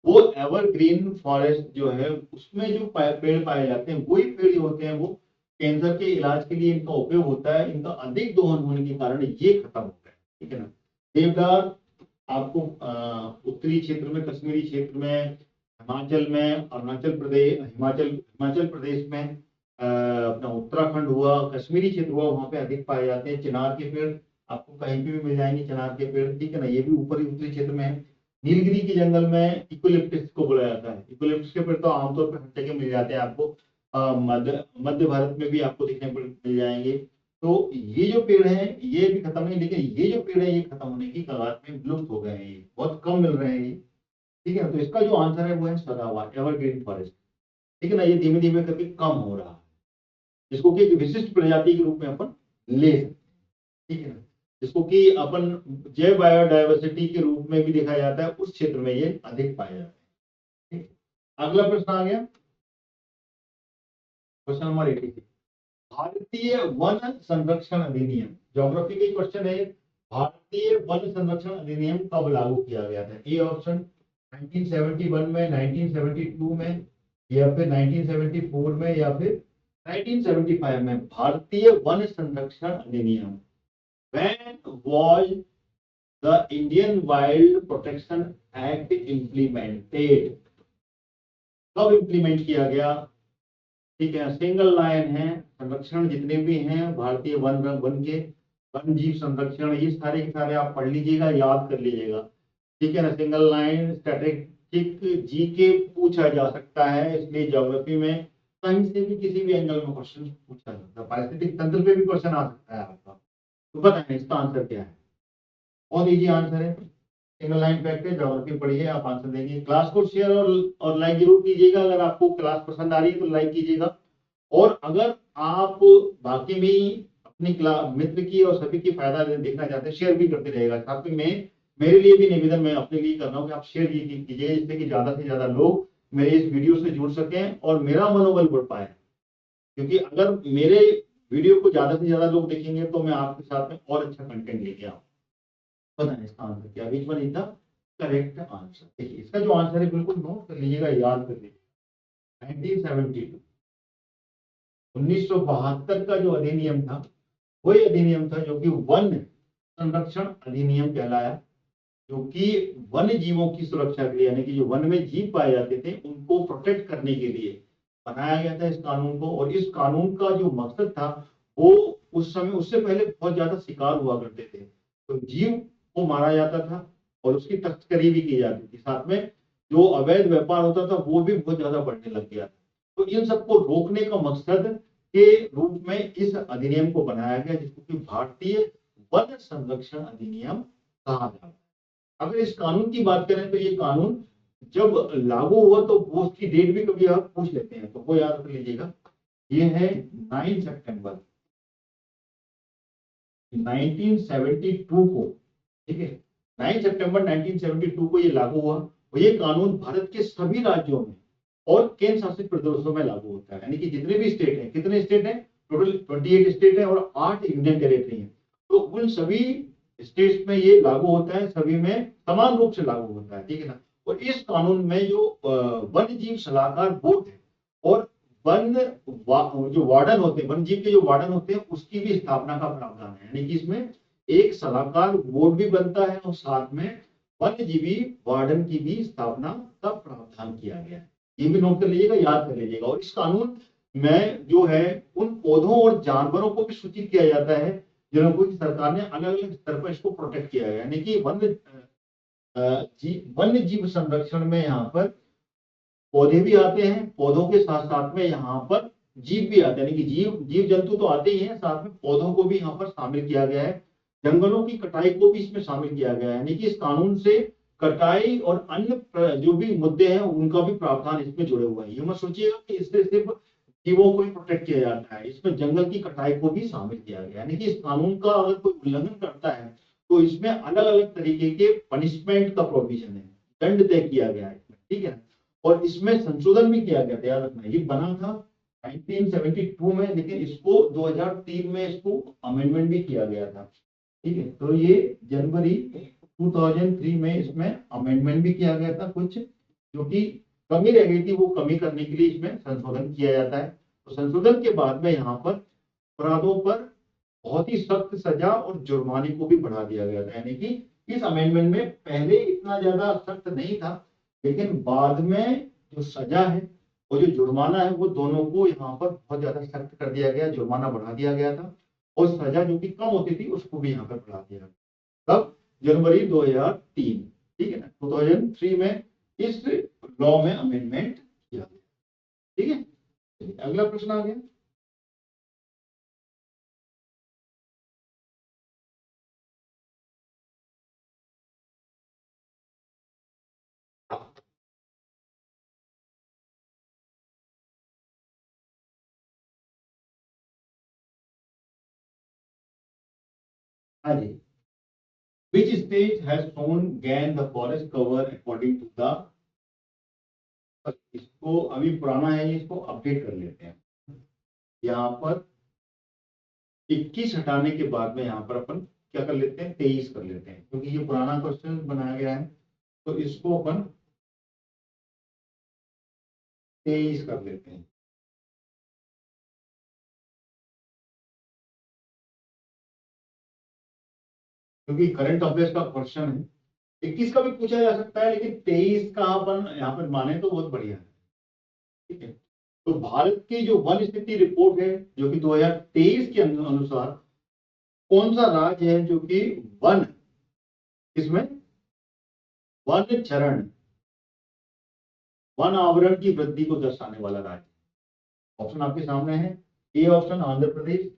वो एवरग्रीन फॉरेस्ट जो है उसमें जो पेड़ पाए जाते हैं वही पेड़ जो होते हैं वो कैंसर के इलाज के लिए इनका उपयोग होता है। इनका अधिक दोहन होने के कारण ये खत्म हो गए। ठीक है ना। देवदार आपको उत्तरी क्षेत्र में, कश्मीरी क्षेत्र में, हिमाचल में, अरुणाचल प्रदेश, हिमाचल प्रदेश में, अपना उत्तराखंड हुआ, कश्मीरी क्षेत्र हुआ, वहां पे अधिक पाए जाते हैं। चिनार के पेड़ आपको कहीं पे भी मिल जाएंगे, चिनार के पेड़। ठीक है ना, ये भी ऊपरी उत्तरी क्षेत्र में है। नीलगिरी के जंगल में इकोलिप्टिस को बोला जाता है। इकोलिप्टिस के पेड़ तो आमतौर पर हर जगह मिल जाते हैं आपको, मध्य भारत में भी आपको देखने को मिल जाएंगे। तो ये जो पेड़ हैं ये भी खत्म नहीं, लेकिन ये जो पेड़ है ये खत्म होने की कगार में, विलुप्त हो गए हैं, ये बहुत कम मिल रहे हैं ये। ठीक है ना, तो इसका जो आंसर है वो है सदाबहार, एवरग्रीन फॉरेस्ट। ठीक है ना, ये धीमे धीमे करके कम हो रहा है, जिसको कि एक विशिष्ट प्रजाति के रूप में अपन ले सकते हैं। ठीक है ना, जिसको कि अपन जैव बायोडायवर्सिटी के रूप में भी देखा जाता है, उस क्षेत्र में ये अधिक पाया जाता है। ठीक है? अगला प्रश्न आ गया, क्वेश्चन नंबर 86, भारतीय वन संरक्षण अधिनियम, ज्योग्राफी के क्वेश्चन है। भारतीय वन संरक्षण अधिनियम कब लागू किया गया था? ए ऑप्शन 1971 में, 1972 में, या फिर 1974 में, या फिर 1975 में। भारतीय वन संरक्षण अधिनियम, when was the Indian Wild Protection Act implemented? कब इंप्लीमेंट किया गया? ठीक है, सिंगल लाइन है, संरक्षण जितने भी हैं भारतीय वन के, वन जीव संरक्षण, ये सारे के सारे आप पढ़ लीजिएगा, याद कर लीजिएगा। ठीक है ना, सिंगल लाइन, स्ट्रेटेजिक, जीके पूछा जा सकता है, इसलिए ज्योग्राफी में कहीं से भी किसी भी एंगल में क्वेश्चन पूछा जा सकता है। पारिस्थितिक तंत्र पे भी क्वेश्चन आ सकता है आपका। तो बताएं इसका आंसर क्या है? बहुत इजी आंसर है, सिंगल लाइन फैक्ट है, ज्योग्राफी पढ़िए, आप आंसर देंगे। क्लास को शेयर और लाइक जरूर कीजिएगा। अगर आपको क्लास पसंद आ रही है तो लाइक कीजिएगा, और अगर आप बाकी में अपनी क्लास मित्र की और सभी की फायदा देखना चाहते हैं, शेयर भी करते रहेगा। साथ में मेरे लिए भी निवेदन मैं अपने लिए कर रहा हूँ कि आप शेयर कीजिए, जिससे कि ज्यादा से ज्यादा लोग मेरे इस वीडियो से जुड़ सकें और मेरा मनोबल बढ़ पाए। क्योंकि अगर मेरे वीडियो को ज्यादा से ज्यादा लोग देखेंगे तो मैं आपके साथ में और अच्छा कंटेंट लेके आऊँ। बताएं इसका आंसर क्या? Which one is the correct answer? देखिए इसका जो आंसर है बिल्कुल नोट कर लीजिएगा, याद कर लीजिएगा। 1972, 1972 का जो अधिनियम था वही अधिनियम था जो कि वन संरक्षण अधिनियम कहलाया, जो कि वन्य जीवों की सुरक्षा के लिए, यानी कि जो वन में जीव पाए जाते थे उनको प्रोटेक्ट करने के लिए बनाया गया था इस कानून को। और इस कानून का जो मकसद था वो उस समय उससे पहले बहुत ज्यादा शिकार हुआ करते थे, तो जीव को मारा जाता था और उसकी तस्करी भी की जाती थी, साथ में जो अवैध व्यापार होता था वो भी बहुत ज्यादा बढ़ने लग गया था। तो इन सबको रोकने का मकसद के रूप में इस अधिनियम को बनाया गया, जिसको कि भारतीय वन संरक्षण अधिनियम कहा जाता है। अगर इस कानून की बात करें तो ये कानून जब लागू हुआ तो वो उसकी डेट भी कभी आप पूछ लेते हैं, तो वो याद कर लीजिएगा, ये है 9 सितंबर 1972 को, ठीक है, 9 सितंबर 1972 को ये लागू हुआ और ये कानून भारत के सभी राज्यों में और केंद्र शासित प्रदेशों में लागू होता है। यानी कि जितने भी स्टेट हैं, कितने स्टेट हैं, टोटल 28 स्टेट हैं और 8 यूनियन टेरिटरी हैं, तो उन सभी स्टेट्स में ये लागू होता है, सभी में समान रूप से लागू होता है, ठीक है ना। और इस कानून में जो वन्य जीव सलाहकार बोर्ड है और जो वार्डन होते हैं, वन जीव के जो वार्डन होते हैं, उसकी भी स्थापना का प्रावधान है। यानी कि इसमें एक सलाहकार बोर्ड भी बनता है और साथ में वन्यजीवी वार्डन की भी स्थापना का प्रावधान किया गया है। ये भी नोट कर लीजिएगा, याद कर लीजिएगा। और इस कानून में जो है उन पौधों और जानवरों को भी सूचित किया जाता है जिनको कि सरकार ने अलग अलग स्तर पर इसको प्रोटेक्ट किया है। यानी कि वन्य जीव संरक्षण में यहाँ पर पौधे भी आते हैं, पौधों के साथ साथ में यहाँ पर जीव भी आते हैं, यानी कि जीव जंतु तो आते ही हैं, साथ में पौधों को भी यहाँ पर शामिल किया गया है। जंगलों की कटाई को भी इसमें शामिल किया गया है। यानी कि इस कानून से कटाई और अन्य जो भी मुद्दे हैं उनका भी प्रावधान इसमें जुड़े हुए हैं। ये मत सोचिएगा कि इससे सिर्फ जीवों को ही प्रोटेक्ट किया जाता है, इसमें जंगल की कटाई को भी शामिल किया गया है। यानी कि इस कानून का अगर कोई उल्लंघन करता है तो इसमें अलग अलग तरीके के पनिशमेंट का प्रोविजन है, दंड तय किया गया है, ठीक है। और इसमें संशोधन भी किया गया था, याद रखना। ये बना था 1972 में, लेकिन इसको 2003 में इसको अमेंडमेंट भी किया गया था, ठीक है। तो ये जनवरी 2003 में इसमें अमेंडमेंट भी किया गया था, कुछ जो कि कमी रह गई थी वो कमी करने के लिए इसमें संशोधन किया जाता है। तो संशोधन के बाद में यहाँ पर अपराधों पर बहुत ही सख्त सजा और जुर्माने को भी बढ़ा दिया गया था। यानी कि इस अमेंडमेंट में पहले इतना ज्यादा सख्त नहीं था, लेकिन बाद में जो सजा है और जो जुर्माना है वो दोनों को यहाँ पर बहुत ज्यादा सख्त कर दिया गया, जुर्माना बढ़ा दिया गया था और सजा जो कि कम होती थी उसको भी यहाँ पर बढ़ा दिया गया। तब जनवरी 2003, ठीक है ना, 2003 में इस लॉ में अमेंडमेंट किया गया, ठीक है। अगला प्रश्न आ गया। हाँ जी, which state has shown gain the forest cover according to the, इसको अभी पुराना है, इसको अपडेट कर लेते हैं। यहाँ पर 21 हटाने के बाद में यहाँ पर अपन क्या कर लेते हैं, 23 कर लेते हैं, क्योंकि ये पुराना क्वेश्चन बनाया गया है, तो इसको अपन 23 कर लेते हैं। क्योंकि करंट अफेयर्स का क्वेश्चन है, 21 का भी पूछा जा सकता है, लेकिन 23 का अपन यहाँ पर माने तो बहुत बढ़िया है, ठीक है। तो भारत की जो वन स्थिति रिपोर्ट है जो कि 2023 के अनुसार कौन सा राज्य है जो कि वन, इसमें वन चरण, वन आवरण की वृद्धि को दर्शाने वाला राज्य? ऑप्शन आपके सामने है। ए ऑप्शन आंध्र प्रदेश,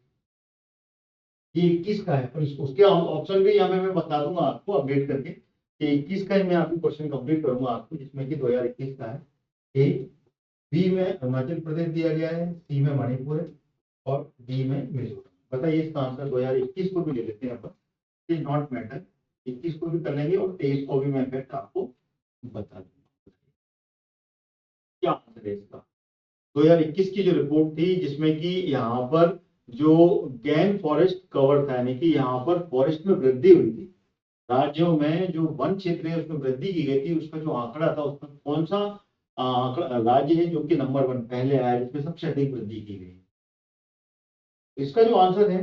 ये 21 का है, पर उसके ऑप्शन भी यहाँ मैं बता दूंगा आपको अपडेट करके कि 21 का ही मैं आपको क्वेश्चन कंप्लीट करूंगा आपको, जिसमें कि 2021 का है। ए, बी में अरुणाचल प्रदेश दिया गया है, सी में मणिपुर है और डी में मिजोरम। बताइए इसका आंसर। 2021 को भी ले लेते हैं अपन, इट नॉट मैटर, 21 को भी कर लेंगे और 23 को भी मैं इफेक्ट आपको बता दूंगा। क्या आंसर है इसका? 2021 की जो रिपोर्ट थी जिसमें कि यहाँ पर जो गैन फॉरेस्ट कवर था, यानी कि यहाँ पर फॉरेस्ट में वृद्धि हुई थी, राज्यों में जो वन क्षेत्र है उसमें वृद्धि की गई थी, उसका जो आंकड़ा था उसमें कौन सा राज्य है जो कि नंबर 1 पहले आया जिसमें सबसे अधिक वृद्धि की गई? इसका जो आंसर है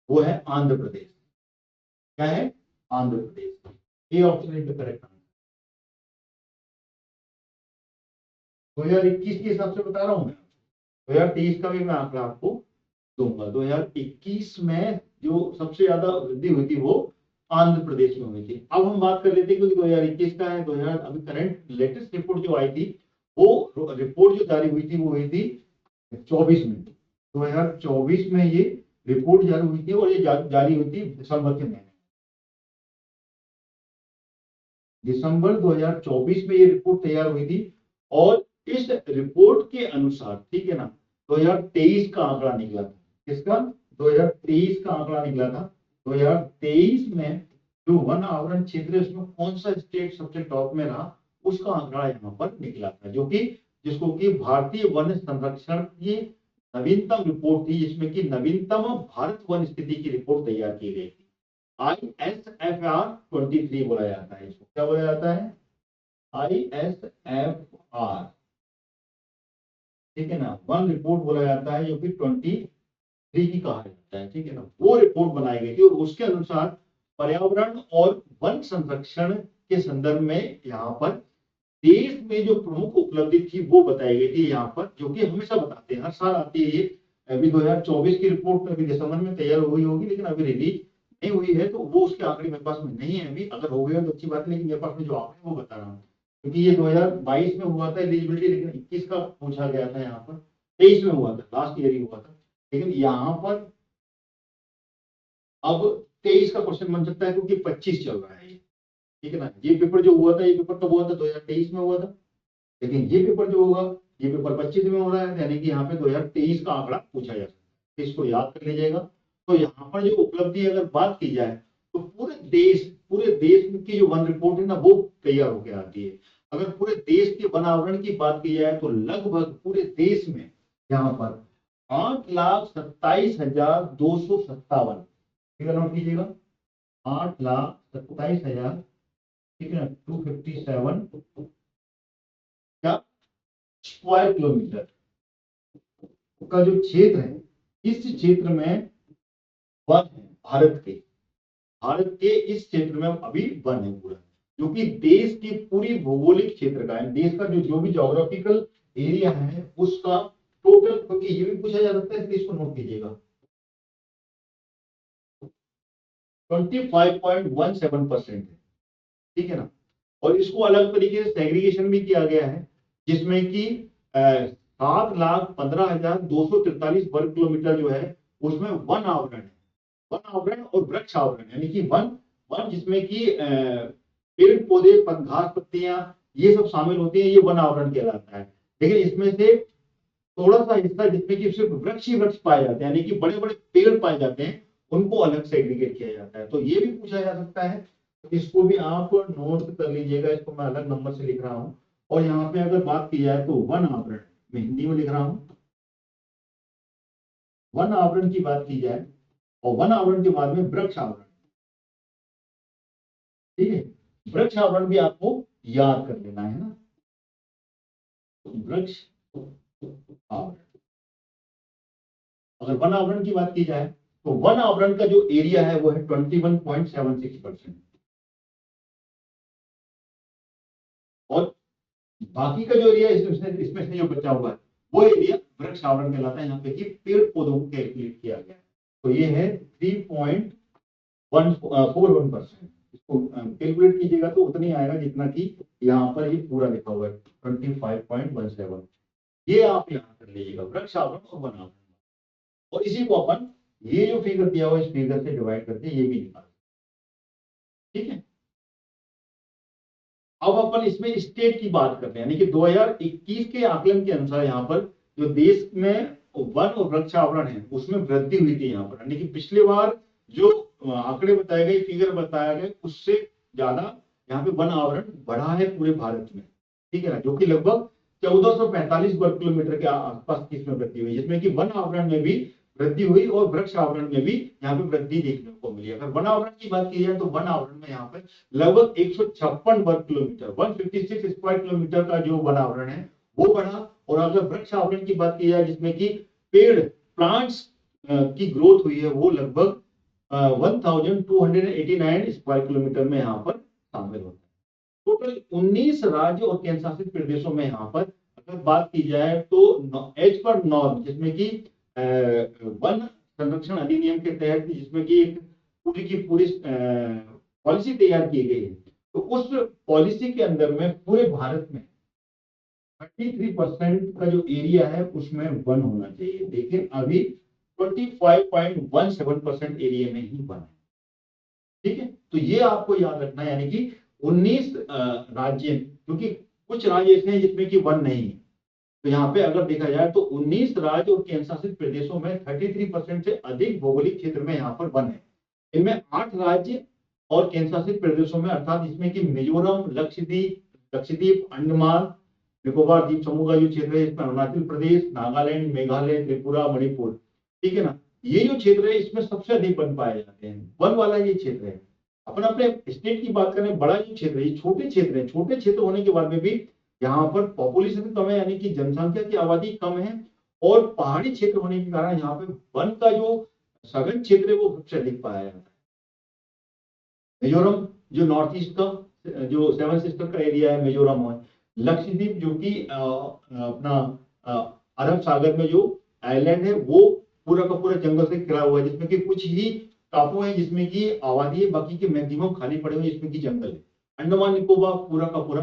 वो है आंध्र प्रदेश। क्या है? आंध्र प्रदेश। ये option is the correct answer. 2021 के हिसाब से बता रहा हूं मैं। 2023 का भी मैं आंकड़ा आपको दूंगा। 2021 में जो सबसे ज्यादा वृद्धि हुई थी वो आंध्र प्रदेश में हुई थी। अब हम बात कर लेते हैं, क्योंकि 2021 का है, 2000 अभी करंट लेटेस्ट रिपोर्ट जो आई थी, वो रिपोर्ट जो जारी हुई थी वो हुई थी 24 में। 2024 में ये रिपोर्ट जारी हुई थी, और ये जारी हुई थी दिसंबर के महीने, दिसंबर 2024 में ये रिपोर्ट तैयार हुई थी। और इस रिपोर्ट के अनुसार, ठीक है ना, 2023 का आंकड़ा निकला था। किसका? 2023 का आंकड़ा निकला था। 2023 में जो वन आवरण क्षेत्र है उसमें कौन सा स्टेट सबसे टॉप में रहा, उसका आंकड़ा यहाँ पर निकला था, जो कि जिसको कि भारतीय वन संरक्षण की नवीनतम रिपोर्ट थी, जिसमें कि नवीनतम भारत वन स्थिति की रिपोर्ट तैयार की गई थी। ISFR 23 बोला जाता है इसको। क्या बोला जाता है? ISFR, ठीक है ना, वन रिपोर्ट बोला जाता है, जो कि 23 की कहा जाता है, ठीक है ना। वो रिपोर्ट बनाई गई थी, और उसके अनुसार पर्यावरण और वन संरक्षण के संदर्भ में यहाँ पर देश में जो प्रमुख उपलब्धि थी वो बताई गई थी यहाँ पर, जो कि हमेशा बताते हैं, हर साल आती है ये। अभी 2024 की रिपोर्ट अभी दिसंबर में तैयार हुई होगी, लेकिन अभी रिलीज नहीं हुई है, तो वो उसके आंकड़े मेरे पास में नहीं है अभी। अगर हो गया तो अच्छी बात है, लेकिन मेरे पास में जो आंकड़े वो बता रहा हूँ, क्योंकि ये 2022 में हुआ था एलिजिबिलिटी, लेकिन 21 का पूछा गया था यहाँ पर, 23 में हुआ था, लास्ट ईयर ही हुआ था। लेकिन यहाँ पर अब 23 का क्वेश्चन बन सकता है, क्योंकि 25 चल रहा है ये, ठीक है ना। ये पेपर जो हुआ था, ये पेपर कब हुआ था? 2023 में हुआ था। लेकिन ये पेपर जो होगा, ये पेपर 25 में हो रहा है, यानी कि यहाँ पे 2023 का आंकड़ा पूछा जा सकता है। इसको याद कर लीजिएगा। तो यहाँ पर जो उपलब्धि अगर बात की जाए, तो पूरे देश की जो वन रिपोर्ट है ना, वो तैयार होकर आती है। अगर पूरे देश के वन आवरण की बात की जाए, तो लगभग पूरे देश में यहाँ पर 8,27,257, ठीक है, नोट कीजिएगा, 8,27,000, ठीक है ना, 257 क्या स्क्वायर किलोमीटर का जो क्षेत्र है, इस क्षेत्र में वन है भारत के इस क्षेत्र में अभी वन है पूरा, जो कि देश की पूरी भौगोलिक क्षेत्र का है, देश का जो भी ज्योग्राफिकल एरिया है उसका टोटल, क्योंकि ये भी पूछा जा सकता है, इसलिए इसको नोट कीजिएगा, 25.17% है, ठीक है ना। और इसको अलग तरीके से सेग्रीगेशन भी किया गया है, जिसमें कि 7,15,243 वर्ग किलोमीटर जो है उसमें वन आवरण है, वन आवरण और वृक्ष आवरण, यानी कि वन वन जिसमें कि पेड़ पौधे, घास पत्तियां, ये सब शामिल होती हैं, ये वन आवरण कहलाता है। लेकिन इसमें से थोड़ा सा हिस्सा जिसमें कि सिर्फ वृक्ष ही वृक्ष पाए जाते हैं, यानी कि बड़े बड़े पेड़ पाए जाते हैं, उनको अलग सेग्रीगेट किया जाता है। तो ये भी पूछा जा सकता है, तो इसको भी आप नोट कर लीजिएगा, इसको मैं अलग नंबर से लिख रहा हूँ। और यहाँ पे अगर बात की जाए तो वन आवरण, मैं हिंदी में लिख रहा हूँ, वन आवरण की बात की जाए, और वन आवरण के बाद में वृक्ष आवरण, ठीक है, वृक्ष आवरण भी आपको याद कर लेना है ना, वृक्ष आवरण। अगर वन आवरण की बात की जाए, तो वन आवरण का जो एरिया है वो है 21.76%, और बाकी का जो एरिया इसमें से जो बचा हुआ है वो एरिया वृक्ष आवरण कहलाता है, यहाँ पे कि पेड़ पौधों को कैलकुलेट किया गया है। तो ये है 3.41%। इसको कैलकुलेट कीजिएगा तो उतनी आएगा जितना कि यहाँ पर ये पूरा लिखा हुआ है 25.17। ये आप यहाँ कर लीजिएगा, वृक्ष आवरण और वन आवरण, और इसी को अपन ये जो फिगर दिया हुआ है इस फिगर से डिवाइड करके ये भी निकाल, ठीक है। अब अपन इसमें स्टेट की बात करते हैं, यानी कि 2021 के आकलन के अनुसार यहाँ पर जो देश में वन और वृक्ष आवरण है उसमें वृद्धि हुई थी यहाँ पर, यानी कि पिछले बार जो आंकड़े बताए गए, फिगर बताया गया, उससे ज्यादा यहाँ पे वन आवरण बढ़ा है पूरे भारत में, ठीक है ना, जो कि लगभग 1445 वर्ग किलोमीटर के आसपास की इसमें वृद्धि हुई, जिसमें कि वन आवरण में भी वृद्धि हुई और वृक्ष आवरण में भी यहाँ पे वृद्धि देखने को मिली। अगर वन आवरण की बात की जाए तो वन आवरण में यहाँ पर लगभग 156 वर्ग किलोमीटर, 156 स्क्वायर किलोमीटर का जो वन आवरण है वो बढ़ा। और अगर वृक्ष आवरण की बात की जाए, जिसमें कि पेड़ प्लांट्स की ग्रोथ हुई है, वो लगभग 1289 स्क्वायर किलोमीटर में यहाँ पर शामिल होता है। टोटल 19 राज्य और केंद्र शासित प्रदेशों में यहाँ पर अगर बात की जाए तो एज पर नॉर्म, जिसमें कि वन संरक्षण अधिनियम के तहत जिसमें कि एक पूरी की पूरी पॉलिसी तैयार की गई है, तो उस पॉलिसी के अंदर में पूरे भारत में 33% का जो एरिया है उसमें वन होना चाहिए, लेकिन अभी 25.17% एरिया में ही वन है। ठीक है, तो ये आपको याद रखना है, यानी कि 19 राज्य, क्योंकि कुछ राज्य ऐसे हैं जिसमें कि वन नहीं है, तो यहाँ पे अगर देखा जाए तो 19 राज्य और केंद्र शासित प्रदेशों में 33% से अधिक भौगोलिक क्षेत्र में यहाँ पर वन है। इनमें 8 राज्य और केंद्र शासित प्रदेशों में, अर्थात इसमें कि मिजोरम, लक्षद्वीप, अंडमान निकोबार द्वीप समूह का जो क्षेत्र है, इसमें अरुणाचल प्रदेश, नागालैंड, मेघालय, त्रिपुरा, मणिपुर, ठीक है ना, ये जो क्षेत्र है इसमें सबसे अधिक वन पाए जाते हैं, वन वाला ये क्षेत्र है। अपन अपने स्टेट की बात करें, बड़ा जो क्षेत्र है, छोटे क्षेत्र है, छोटे क्षेत्र होने के बाद में भी यहाँ पर पॉपुलेशन कम है, यानी कि जनसंख्या की आबादी कम है, और पहाड़ी क्षेत्र होने के कारण यहाँ पे वन का जो सघन क्षेत्र है वो सबसे अधिक पाया जाता है। मिजोरम जो नॉर्थ ईस्ट का जो सेवन सिस्टर का एरिया है मिजोरम है, लक्षद्वीप जो कि अपना अरब सागर में जो आइलैंड है वो पूरा का पूरा जंगल से घिरा हुआ है, जिसमें कि कुछ ही टापू है जिसमें कि आबादी है, बाकी के मैक्सिमम खाली पड़े हुए जिसमें कि जंगल है। अंडमान निकोबार पूरा का पूरा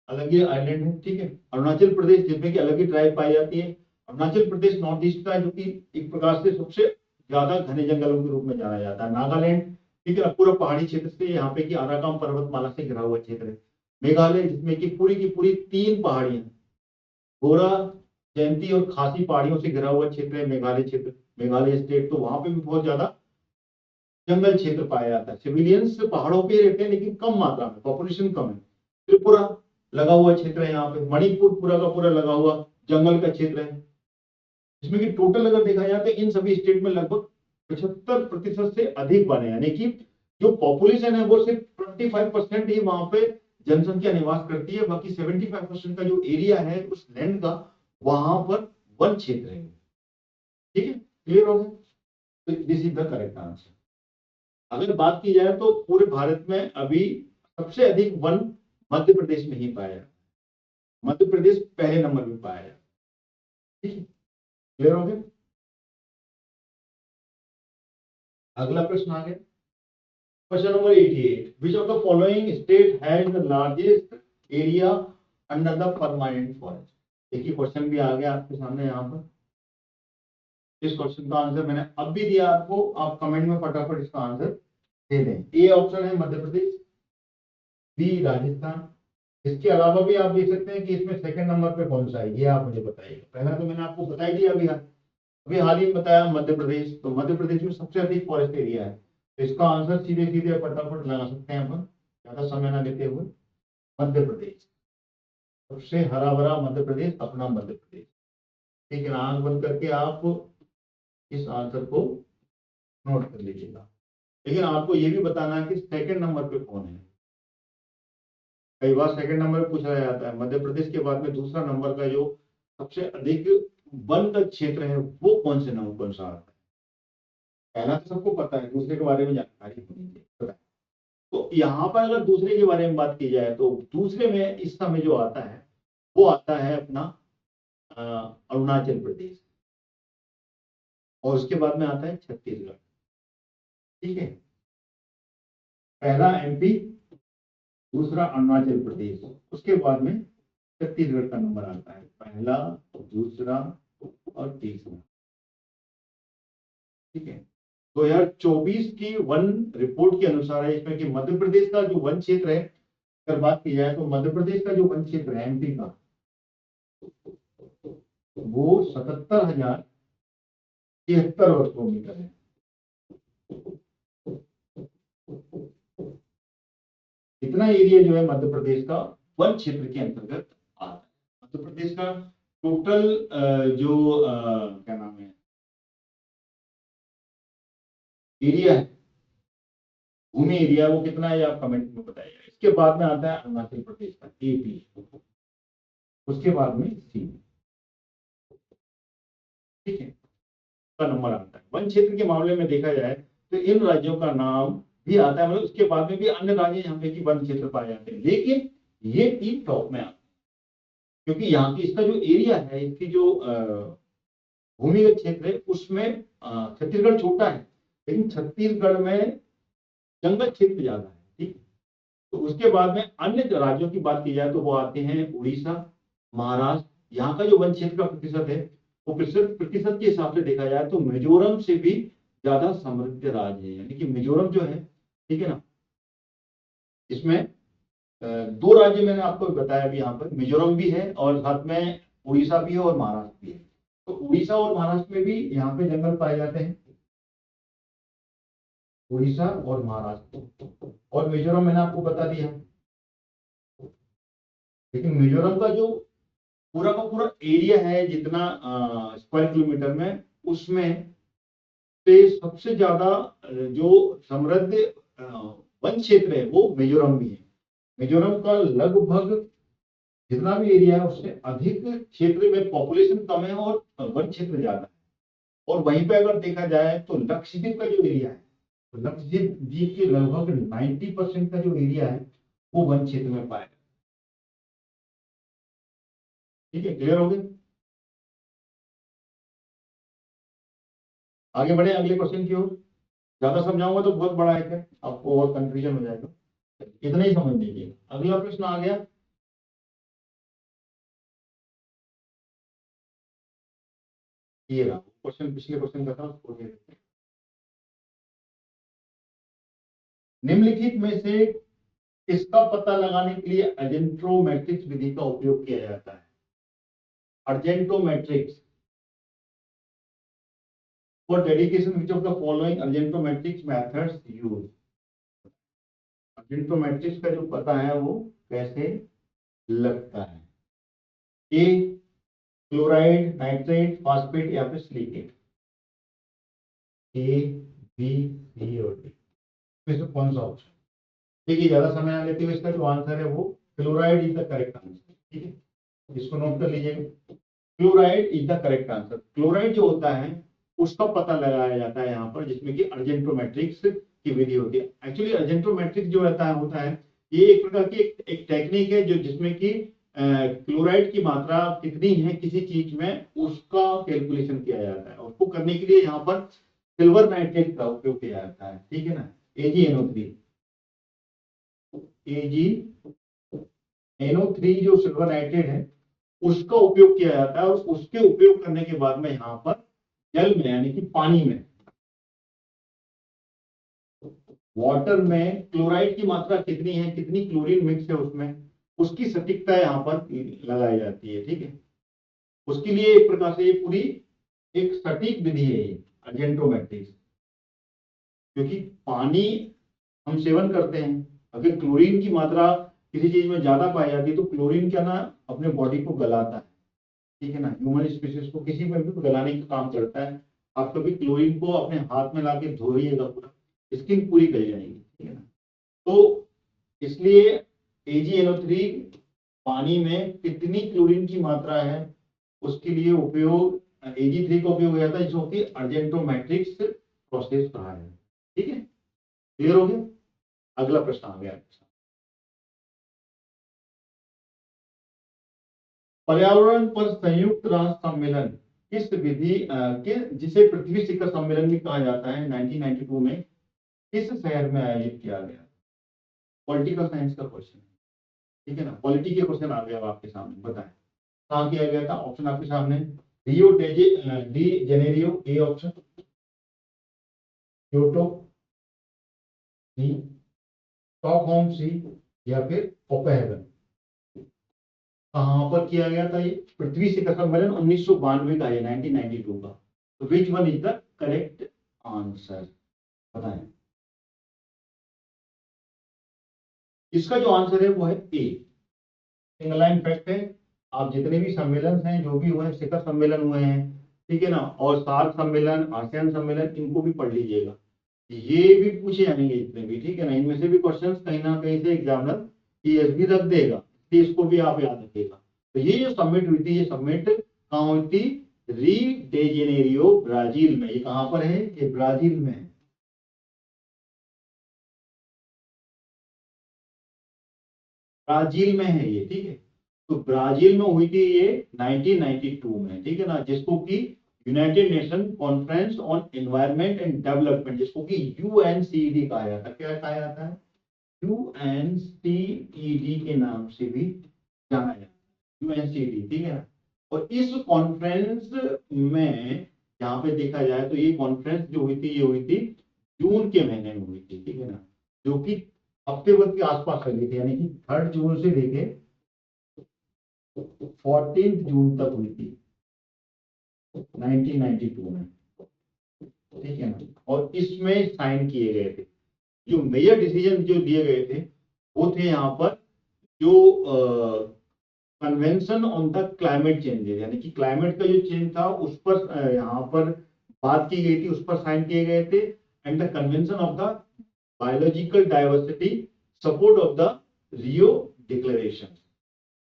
अलग ही आइलैंड है, ठीक है। अरुणाचल प्रदेश जिसमें कि अलग ही ट्राइब पाई जाती है। अरुणाचल प्रदेश नॉर्थ ईस्ट का जो कि एक प्रकार से सबसे ज्यादा घने जंगलों के रूप में जाना जाता है। नागालैंड, ठीक है, पूरा पहाड़ी क्षेत्र से यहाँ पे की आराकाम पर्वतमाला से घिरा हुआ क्षेत्र है। मेघालय जिसमें कि पूरी की पूरी 3 पहाड़ियां, गोरा, जयंती और खासी पहाड़ियों से घिरा हुआ क्षेत्र है मेघालय क्षेत्र, मेघालय स्टेट। तो वहां पे भी बहुत ज्यादा जंगल क्षेत्र पाया जाता है। सिविलियंस पहाड़ों पे रहते हैं लेकिन कम मात्रा में, पॉपुलेशन कम है। त्रिपुरा लगा हुआ क्षेत्र है यहाँ पे, मणिपुर पूरा का पूरा लगा हुआ जंगल का क्षेत्र है, जिसमें कि टोटल अगर देखा जाए तो इन सभी स्टेट में लगभग 75% से अधिक वन है, यानी कि जो पॉपुलेशन है वो सिर्फ 25% ही वहां पे जनसंख्या निवास करती है, बाकी 75% का जो एरिया है उस लैंड का वहां पर वन क्षेत्र है। ठीक है, क्लियर हो गया? This is the correct answer. अगर बात की जाए तो पूरे भारत में अभी सबसे अधिक वन मध्य प्रदेश में ही पाया जाता है, मध्य प्रदेश पहले नंबर पे पाया जाता है। ठीक है, क्लियर हो गया? अगला प्रश्न आ गया, question number 88, which of the following state has the largest area under the permanent forest. देखिए क्वेश्चन भी आ गया आपके सामने यहाँ पर। इस क्वेश्चन का आंसर मैंने अब भी दिया आपको, आप कमेंट में फटाफट इसका आंसर दे दें। ए ऑप्शन है मध्य प्रदेश, बी राजस्थान। इसके अलावा भी आप देख सकते हैं कि इसमें सेकंड नंबर पे कौन सा है, ये आप मुझे बताइए। पहला तो मैंने आपको बता ही दिया, अभी हाल ही में बताया मध्य प्रदेश। तो मध्य प्रदेश में सबसे अधिक फॉरेस्ट एरिया है, तो इसका आंसर सीधे सीधे फटाफट लगा सकते हैं अपन, ज्यादा समय ना लेते हुए। मध्य प्रदेश सबसे हरा भरा मध्य प्रदेश, अपना मध्य प्रदेश। ठीक है ना, आंख बंद करके आप इस आंसर को नोट कर लीजिएगा। लेकिन आपको ये भी बताना है कि सेकंड नंबर पे कौन है। कई बार सेकंड नंबर पे पूछा जाता है मध्य प्रदेश के बाद में दूसरा नंबर का जो सबसे अधिक वन का क्षेत्र है वो कौन से नाम कौन सा आता है। पहला तो सबको पता है, दूसरे के बारे में जानकारी होनी चाहिए। तो यहाँ पर अगर दूसरे के बारे में बात की जाए तो दूसरे में इस समय जो आता है वो आता है अपना अरुणाचल प्रदेश, और उसके बाद में आता है छत्तीसगढ़। ठीक है, पहला एमपी, दूसरा अरुणाचल प्रदेश, उसके बाद में छत्तीसगढ़ का नंबर आता है, पहला, दूसरा और तीसरा। ठीक है, 2024 की वन रिपोर्ट के अनुसार है इसमें कि मध्य प्रदेश का जो वन क्षेत्र है, अगर बात की जाए तो मध्य प्रदेश का जो वन क्षेत्र है एमपी का, वो 77,073 वर्ग किलोमीटर है। इतना एरिया जो है मध्य प्रदेश का वन क्षेत्र के अंतर्गत आता है। मध्य प्रदेश का टोटल जो क्या नाम है एरिया है, भूमि एरिया, वो कितना है आप कमेंट में बताइएगा। इसके बाद में आता है अरुणाचल प्रदेश का एपी, उसके बाद में सी। ठीक है, का नंबर आता है। वन क्षेत्र के मामले में देखा जाए तो इन राज्यों का नाम भी आता है, मतलब उसके बाद में भी अन्य राज्य यहाँ पे की वन क्षेत्र पाए जाते हैं, लेकिन ये 3 टॉप में आते हैं। क्योंकि यहाँ की इसका जो एरिया है, इसकी जो भूमिगत क्षेत्र है, उसमें छत्तीसगढ़ छोटा है, लेकिन छत्तीसगढ़ में जंगल क्षेत्र ज्यादा है। ठीक, तो उसके बाद में अन्य राज्यों की बात की जाए तो वो आते हैं उड़ीसा, महाराष्ट्र। यहाँ का जो वन क्षेत्र का प्रतिशत है, वो प्रतिशत के हिसाब से देखा जाए तो मिजोरम से भी ज्यादा समृद्ध राज्य है। यानी कि मिजोरम जो है, ठीक है ना, इसमें दो राज्य मैंने आपको बताया अभी, यहाँ पर मिजोरम भी है और साथ में उड़ीसा भी है और महाराष्ट्र भी है। तो उड़ीसा और महाराष्ट्र में भी यहाँ पे जंगल पाए जाते हैं, उड़ीसा और महाराष्ट्र। और मिजोरम मैंने आपको बता दिया। लेकिन मिजोरम का जो पूरा का पूरा एरिया है, जितना स्क्वायर किलोमीटर में, उसमें से सबसे ज्यादा जो समृद्ध वन क्षेत्र है वो मिजोरम भी है। मिजोरम का लगभग जितना भी एरिया है उससे अधिक क्षेत्र में पॉपुलेशन कम है और वन क्षेत्र ज्यादा है। और वहीं पे अगर देखा जाए तो लक्षद्वीप का जो एरिया है, तो लक्षद्वीप के लगभग 90% का जो एरिया है वो वन क्षेत्र में पाया। ठीक है, क्लियर हो गया? आगे बढ़े अगले क्वेश्चन की ओर। ज्यादा समझाऊंगा तो बहुत बड़ा है, आपको और कंफ्यूजन हो जाएगा, इतना ही समझ लीजिए। अगला प्रश्न आ गया, ये रहा क्वेश्चन, पिछले क्वेश्चन का था, उसको देख लेते हैं। निम्नलिखित में से किसका पता लगाने के लिए अर्जेंटोमेट्रिक्स विधि का उपयोग किया जाता है? Argentometrics for dedication which of the following argentometrics methods use. Argentometrics का जो पता है वो कैसे लगता है? ए क्लोराइड, नाइट्रेट, फास्फेट या फिर सिलिकेट? ए, बी, सी और डी में से कौन सा ऑप्शन? देखिए, ज्यादा समय ना लेते हुए इसका जो आंसर है वो chloride is the correct answer. ठीक है, इसको नोट कर लीजिएगा, chloride is the correct answer. Chloride जो होता है उसका पता लगाया जाता है यहाँ पर, जिसमें कि अर्जेंटोमेट्रिक्स की विधि होती है। एक्चुअली अर्जेंटोमेट्रिक्स जो रहता है होता है ये एक प्रकार की एक टेक्निक है जो जिसमें कि क्लोराइड की मात्रा कितनी है किसी चीज में, उसका कैलकुलेशन किया जाता है। उसको करने के लिए यहाँ पर सिल्वर नाइट्रेट का उपयोग किया जाता है। ठीक है ना, AgNO3। AgNO3 जो सिल्वर नाइट्रेट है उसका उपयोग किया जाता है, और उसके उपयोग करने के बाद में यहाँ पर जल में यानी कि पानी में, वाटर में क्लोराइड की मात्रा कितनी है, कितनी क्लोरीन मिक्स है उसमें, उसकी सटीकता यहाँ पर लगाई जाती है। ठीक है, उसके लिए एक प्रकार से ये पूरी एक सटीक विधि है ये अर्जेंटोमेट्रिक्स। क्योंकि पानी हम सेवन करते हैं, अगर क्लोरीन की मात्रा किसी चीज में ज्यादा पाई जाती है तो क्लोरीन क्या ना अपने बॉडी को गलाता है। ठीक है ना, ह्यूमन स्पीसीज को किसी में भी गलाने का काम करता है। आप कभी क्लोरीन को अपने हाथ में लाके धोइएगा, पूरा स्किन पूरी गल जाएगी। ठीक है ना, तो इसलिए AgNO3 पानी में कितनी क्लोरीन की मात्रा है उसके लिए उपयोग Ag3 का उपयोग हो जाता है, जो कि अर्जेंटोमेट्रिक्स प्रोसेस कहा है। ठीक है, क्लियर हो गया? अगला प्रश्न आ गया, पर्यावरण पर संयुक्त राष्ट्र सम्मेलन किस विधि के जिसे पृथ्वी शिखर सम्मेलन भी कहा जाता है 1992 में किस शहर में आयोजित किया गया? पॉलिटिकल साइंस का क्वेश्चन है। ठीक है ना, पॉलिटी के क्वेश्चन आ गया अब आपके सामने, बताएं कहाँ किया गया था? ऑप्शन आपके सामने, Rio de Janeiro A option, Kyoto C, Stockholm C, या फिर कोपेनहेगन। कहाँ पर किया गया था ये? पृथ्वी शिखर सम्मेलन 1992 का है, 1992 का। तो which one is the correct answer, बताएं। इसका जो आंसर है वो है ए। सिंगल लाइन फैक्ट है, आप जितने भी सम्मेलन हैं जो भी हुए, शिखर सम्मेलन हुए हैं, ठीक है ना, और सार्क सम्मेलन, आसियान सम्मेलन, इनको भी पढ़ लीजिएगा, ये भी पूछे जाएंगे इतने भी। ठीक है ना, इनमें से भी क्वेश्चंस कहीं ना कहीं से एग्जामिनर भी रख देगा, तो इसको भी आप याद रखिएगा। तो ये जो सबमिट हुई थी, ये सबमिट कहाँ हुई थी? री डे जेनेरियो, ब्राजील में। ये कहाँ पर है? ये ब्राजील में है, ब्राजील में है ये। ठीक है, तो ब्राजील में हुई थी ये 1992 में, ठीक है ना, जिसको कि United nation conference on environment and development, जिसको कि यूएनसीईडी कहा जाता है। क्या कहा जाता है? यूएनसीईडी के नाम से भी जाना जाता है, यूएनसीईडी, ठीक है ना। और इस कॉन्फ्रेंस में यहाँ पे देखा जाए तो ये कॉन्फ्रेंस जो हुई थी, ये हुई थी जून के महीने में हुई थी, ठीक है ना, जो कि हफ्ते भर के आसपास चली थी, यानी कि 3 जून से लेके 14 जून तक हुई थी 1992 में, ठीक है ना। और इसमें साइन किए गए थे, जो मेजर डिसीजन जो लिए गए थे वो थे यहाँ पर जो convention on the climate changes, यानी कि क्लाइमेट का जो चेंज था उस पर यहाँ पर बात की गई थी, उस पर साइन किए गए थे। And the convention of the biological diversity, support of the Rio declaration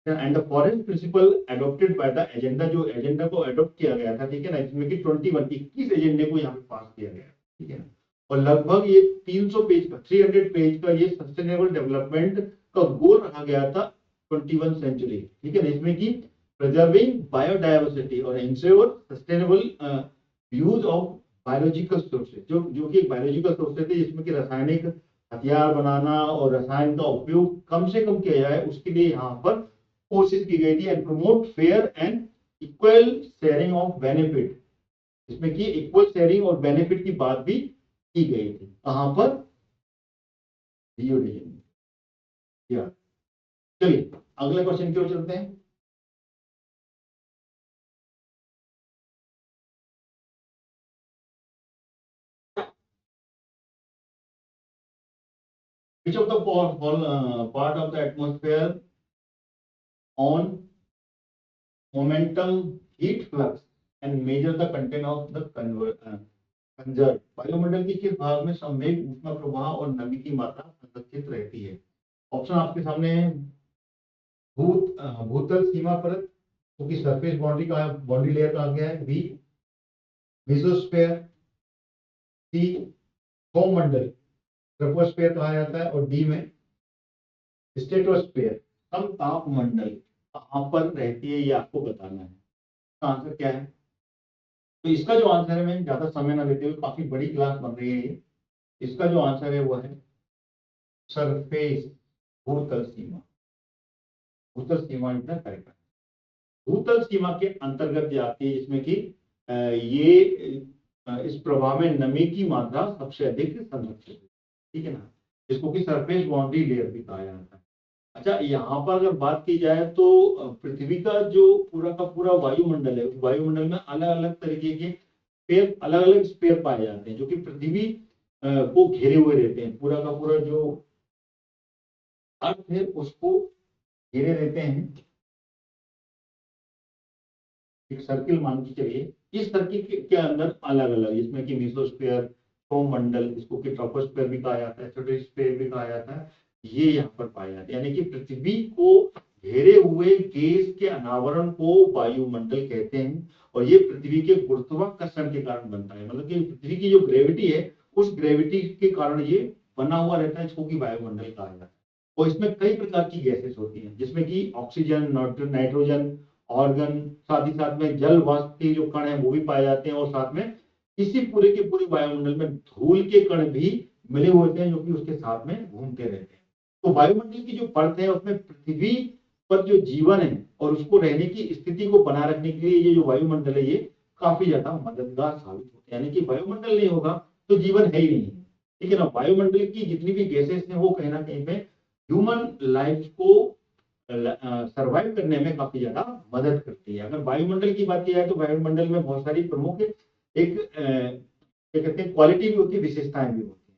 and the forest principle adopted by the agenda, जो एजेंडा को एडॉप्ट किया गया था, ठीक है ना, इसमें कि 21 एजेंडे को यहाँ पे पास किया गया, ठीक है ना। और लगभग ये 300 पेज का, 300 पेज का ये सस्टेनेबल डेवलपमेंट का गोल रखा गया था 21 सेंचुरी, ठीक है ना, इसमें कि प्रिजर्विंग बायोडायवर्सिटी और ensure sustainable use of biological sources, जो कि बायोलॉजिकल सोर्सेज थे, जिसमें कि रासायनिक हथियार बनाना और रसायन का उपयोग कम से कम किया जाए, उसके लिए यहाँ पर कोशिश की गई थी। And promote fair and equal sharing of benefit, इसमें कि इक्वल शेयरिंग और बेनिफिट की बात भी की गई थी। कहां पर? Rio de Janeiro. चलिए अगले क्वेश्चन की ओर चलते हैं। Which of the part of the atmosphere on momentum heat flux and measure the content of the conserved, वायुमंडल के किस भाग में संवेग ऊष्मा प्रवाह और नमी की मात्रा संरक्षित रहती है? ऑप्शन आपके सामने है। भूतल सीमा परत, क्योंकि सरफेस बाउंड्री का बाउंड्री लेयर कहा गया है। बी मेसोस्फेयर, सी सौरमंडल ट्रोपोस्फेयर कहा जाता है, और डी में स्ट्रेटोस्फेयर समताप मंडल कहां पर रहती है, ये आपको बताना है। इसका आंसर क्या है? तो इसका जो आंसर है, मैं ज्यादा समय ना लेते हुए, काफी बड़ी क्लास बन रही है ये, इसका जो आंसर है वो है सरफेस, भूतल सीमा। भूतल सीमा इतना करेक्ट, भूतल सीमा के अंतर्गत जाती है, जिसमें कि ये इस प्रभाव में नमी की मात्रा सबसे अधिक संरक्षित है, ठीक है ना, इसको कि सरफेस बाउंड्री लेयर भी कहा जाता है। अच्छा, यहाँ पर अगर बात की जाए तो पृथ्वी का जो पूरा का पूरा वायुमंडल है, उस वायुमंडल में अलग अलग तरीके के स्पेयर, अलग अलग स्पेयर पाए जाते हैं, जो कि पृथ्वी को घेरे हुए रहते हैं। पूरा का पूरा जो अर्थ है उसको घेरे रहते हैं, एक सर्किल मान के चलिए। इस सर्किल के अंदर अलग अलग, इसमें कि मेसोस्फीयर, सौरमंडल, इसको कि ट्रोपोस्फीयर भी कहा जाता है, स्ट्रेटोस्फीयर भी कहा जाता है, ये यहाँ पर पाए जाते हैं। यानी कि पृथ्वी को घेरे हुए गैस के अनावरण को वायुमंडल कहते हैं, और ये पृथ्वी के गुरुत्वाकर्षण के कारण बनता है। मतलब कि पृथ्वी की जो ग्रेविटी है, उस ग्रेविटी के कारण ये बना हुआ रहता है, इसको कि वायुमंडल कहा जाता है। और इसमें कई प्रकार की गैसेस होती हैं, जिसमें कि ऑक्सीजन, नाइट्रोजन, ऑर्गन, साथ ही साथ में जल वाष्प के जो कण हैं वो भी पाए जाते हैं, और साथ में इसी पूरे के पूरे वायुमंडल में धूल के कण भी मिले हुए होते हैं, जो कि उसके साथ में घूमते रहते हैं। तो वायुमंडल की जो परत है उसमें पृथ्वी पर जो जीवन है और उसको रहने की स्थिति को बनाए रखने के लिए ये जो वायुमंडल है, ये काफी ज्यादा मददगार साबित होते हैं। यानी कि वायुमंडल नहीं होगा तो जीवन है ही नहीं, ठीक है ना। वायुमंडल की जितनी भी गैसेस हैं वो कहीं ना कहीं पे ह्यूमन लाइफ को सरवाइव करने में काफी ज्यादा मदद करती है। अगर वायुमंडल की बात की जाए तो वायुमंडल में बहुत सारी प्रमुख एक क्या कहते हैं क्वालिटी भी होती है, विशेषताएं भी होती है,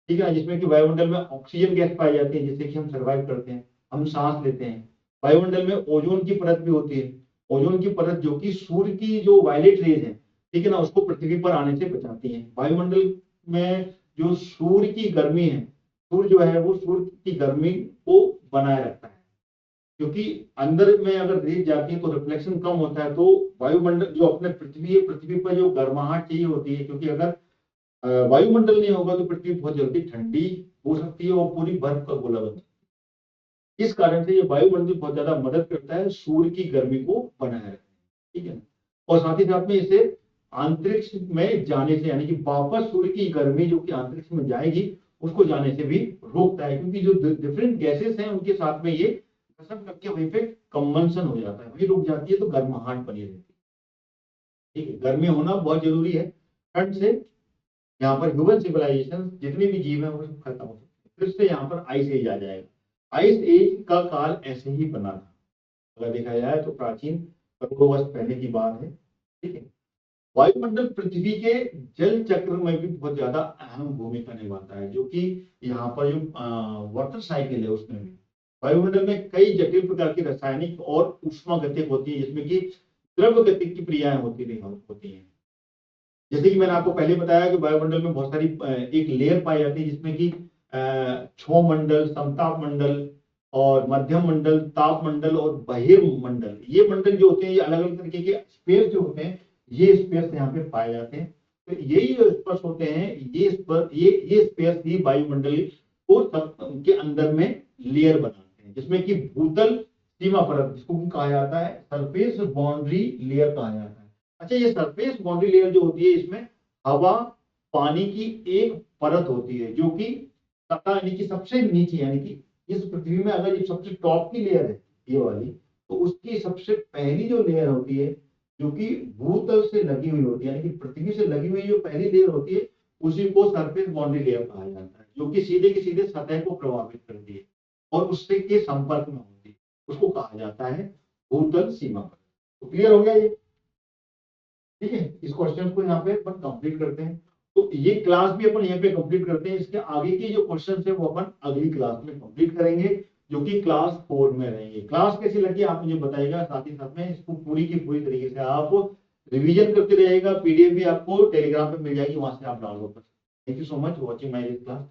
ठीक है ना, जिसमें कि वायुमंडल में ऑक्सीजन गैस पाई जाती है, जिससे कि हम सर्वाइव करते हैं, हम सांस लेते हैं। वायुमंडल में ओजोन की परत भी होती है, ओजोन की परत जो कि सूर्य की जो वायलेट रेज है, ठीक है ना, उसको पृथ्वी पर आने से बचाती है। वायुमंडल में जो सूर्य की गर्मी है, सूर्य जो है वो सूर्य की गर्मी को बनाए रखता है, क्योंकि अंदर में अगर रेज जाती है तो रिफ्लेक्शन कम होता है, तो वायुमंडल जो अपने पृथ्वी है, पृथ्वी पर जो गर्माहट चाहिए होती है, क्योंकि अगर वायुमंडल नहीं होगा तो पृथ्वी बहुत जल्दी ठंडी हो सकती है और पूरी बर्फ का गोला बन सकती इस कारण से ये वायुमंडल बहुत ज्यादा मदद करता है सूर्य की गर्मी को बनाए रखने, ठीक है। और साथ ही साथ में इसे अंतरिक्ष में जाने से, यानी कि वापस सूर्य की गर्मी जो कि अंतरिक्ष में जाएगी उसको जाने से भी रोकता है, क्योंकि जो डिफरेंट गैसेस हैं उनके साथ में ये कसम करके वहीं पे कंबंशन हो जाता है, वही रुक जाती है, तो गर्माहट बनी रहती है, ठीक है। गर्मी होना बहुत जरूरी है, ठंड से यहाँ पर ह्यूमन सिविलाइजेशन जितने भी जीव हैं वो सब खत्म हो सकते हैं। फिर से यहाँ पर आइस एज आ जाएगा। आइस एज का काल ऐसे ही बना था, अगर देखा जाए तो प्राचीन करोड़ों वर्ष पहले की बात है, ठीक है। वायुमंडल पृथ्वी के जल चक्र में भी बहुत ज्यादा अहम भूमिका निभाता है, जो कि यहाँ पर जो वाटर साइकिल है उसमें भी वायुमंडल में कई जटिल प्रकार की रासायनिक और ऊष्मागतिक होती है, जिसमें कि द्रव गति की क्रियाएं होती हैं। जैसे कि मैंने आपको पहले बताया कि वायुमंडल में बहुत सारी एक लेयर पाई जाती है, जिसमें कि क्षोभ मंडल, समताप मंडल और मध्यम मंडल, ताप मंडल और बहिर्मंडल। ये मंडल जो होते हैं, ये अलग अलग तरीके के स्पेस जो होते हैं, ये स्पेस यहाँ पे पाए जाते हैं। तो यही जो स्पेस होते हैं, ये स्पेस ही वायुमंडल को सब के अंदर में लेयर बनाते हैं, जिसमें कि भूतल सीमा परत, जिसको कहा जाता है सरफेस बाउंड्री लेयर कहा जाता है। अच्छा, ये सरफेस बाउंड्री लेयर जो होती है, इसमें हवा पानी की एक परत होती है, जो कि सतह यानी कि सबसे नीचे, यानी कि इस पृथ्वी में अगर ये सबसे टॉप की लेयर है ये वाली, तो उसकी सबसे पहली जो लेयर होती है, जो कि भूतल से लगी हुई होती है, यानी कि पृथ्वी से लगी हुई जो पहली लेयर होती है, उसी को सरफेस बाउंड्री लेयर कहा जाता है, जो कि सीधे की सीधे सतह को प्रभावित करती है और उससे के संपर्क में होती है, उसको कहा जाता है भूतल सीमा परत। तो क्लियर हो गया ये, ठीक है। इस क्वेश्चन को यहाँ पे अपन कंप्लीट करते हैं। तो ये क्लास भी अपन यहाँ पे कंप्लीट करते हैं, इसके आगे के जो क्वेश्चन है वो अपन अगली क्लास में कंप्लीट करेंगे, जो कि क्लास 4 में रहेंगे। क्लास कैसी लगी आप मुझे बताइएगा, साथ ही साथ में इसको पूरी की पूरी तरीके से आप रिवीजन करते रहिएगा। पीडीएफ भी आपको टेलीग्राम पे मिल जाएगी, वहां से आप डाउनलोड कर सकते हैं। Thank you so much watching my class.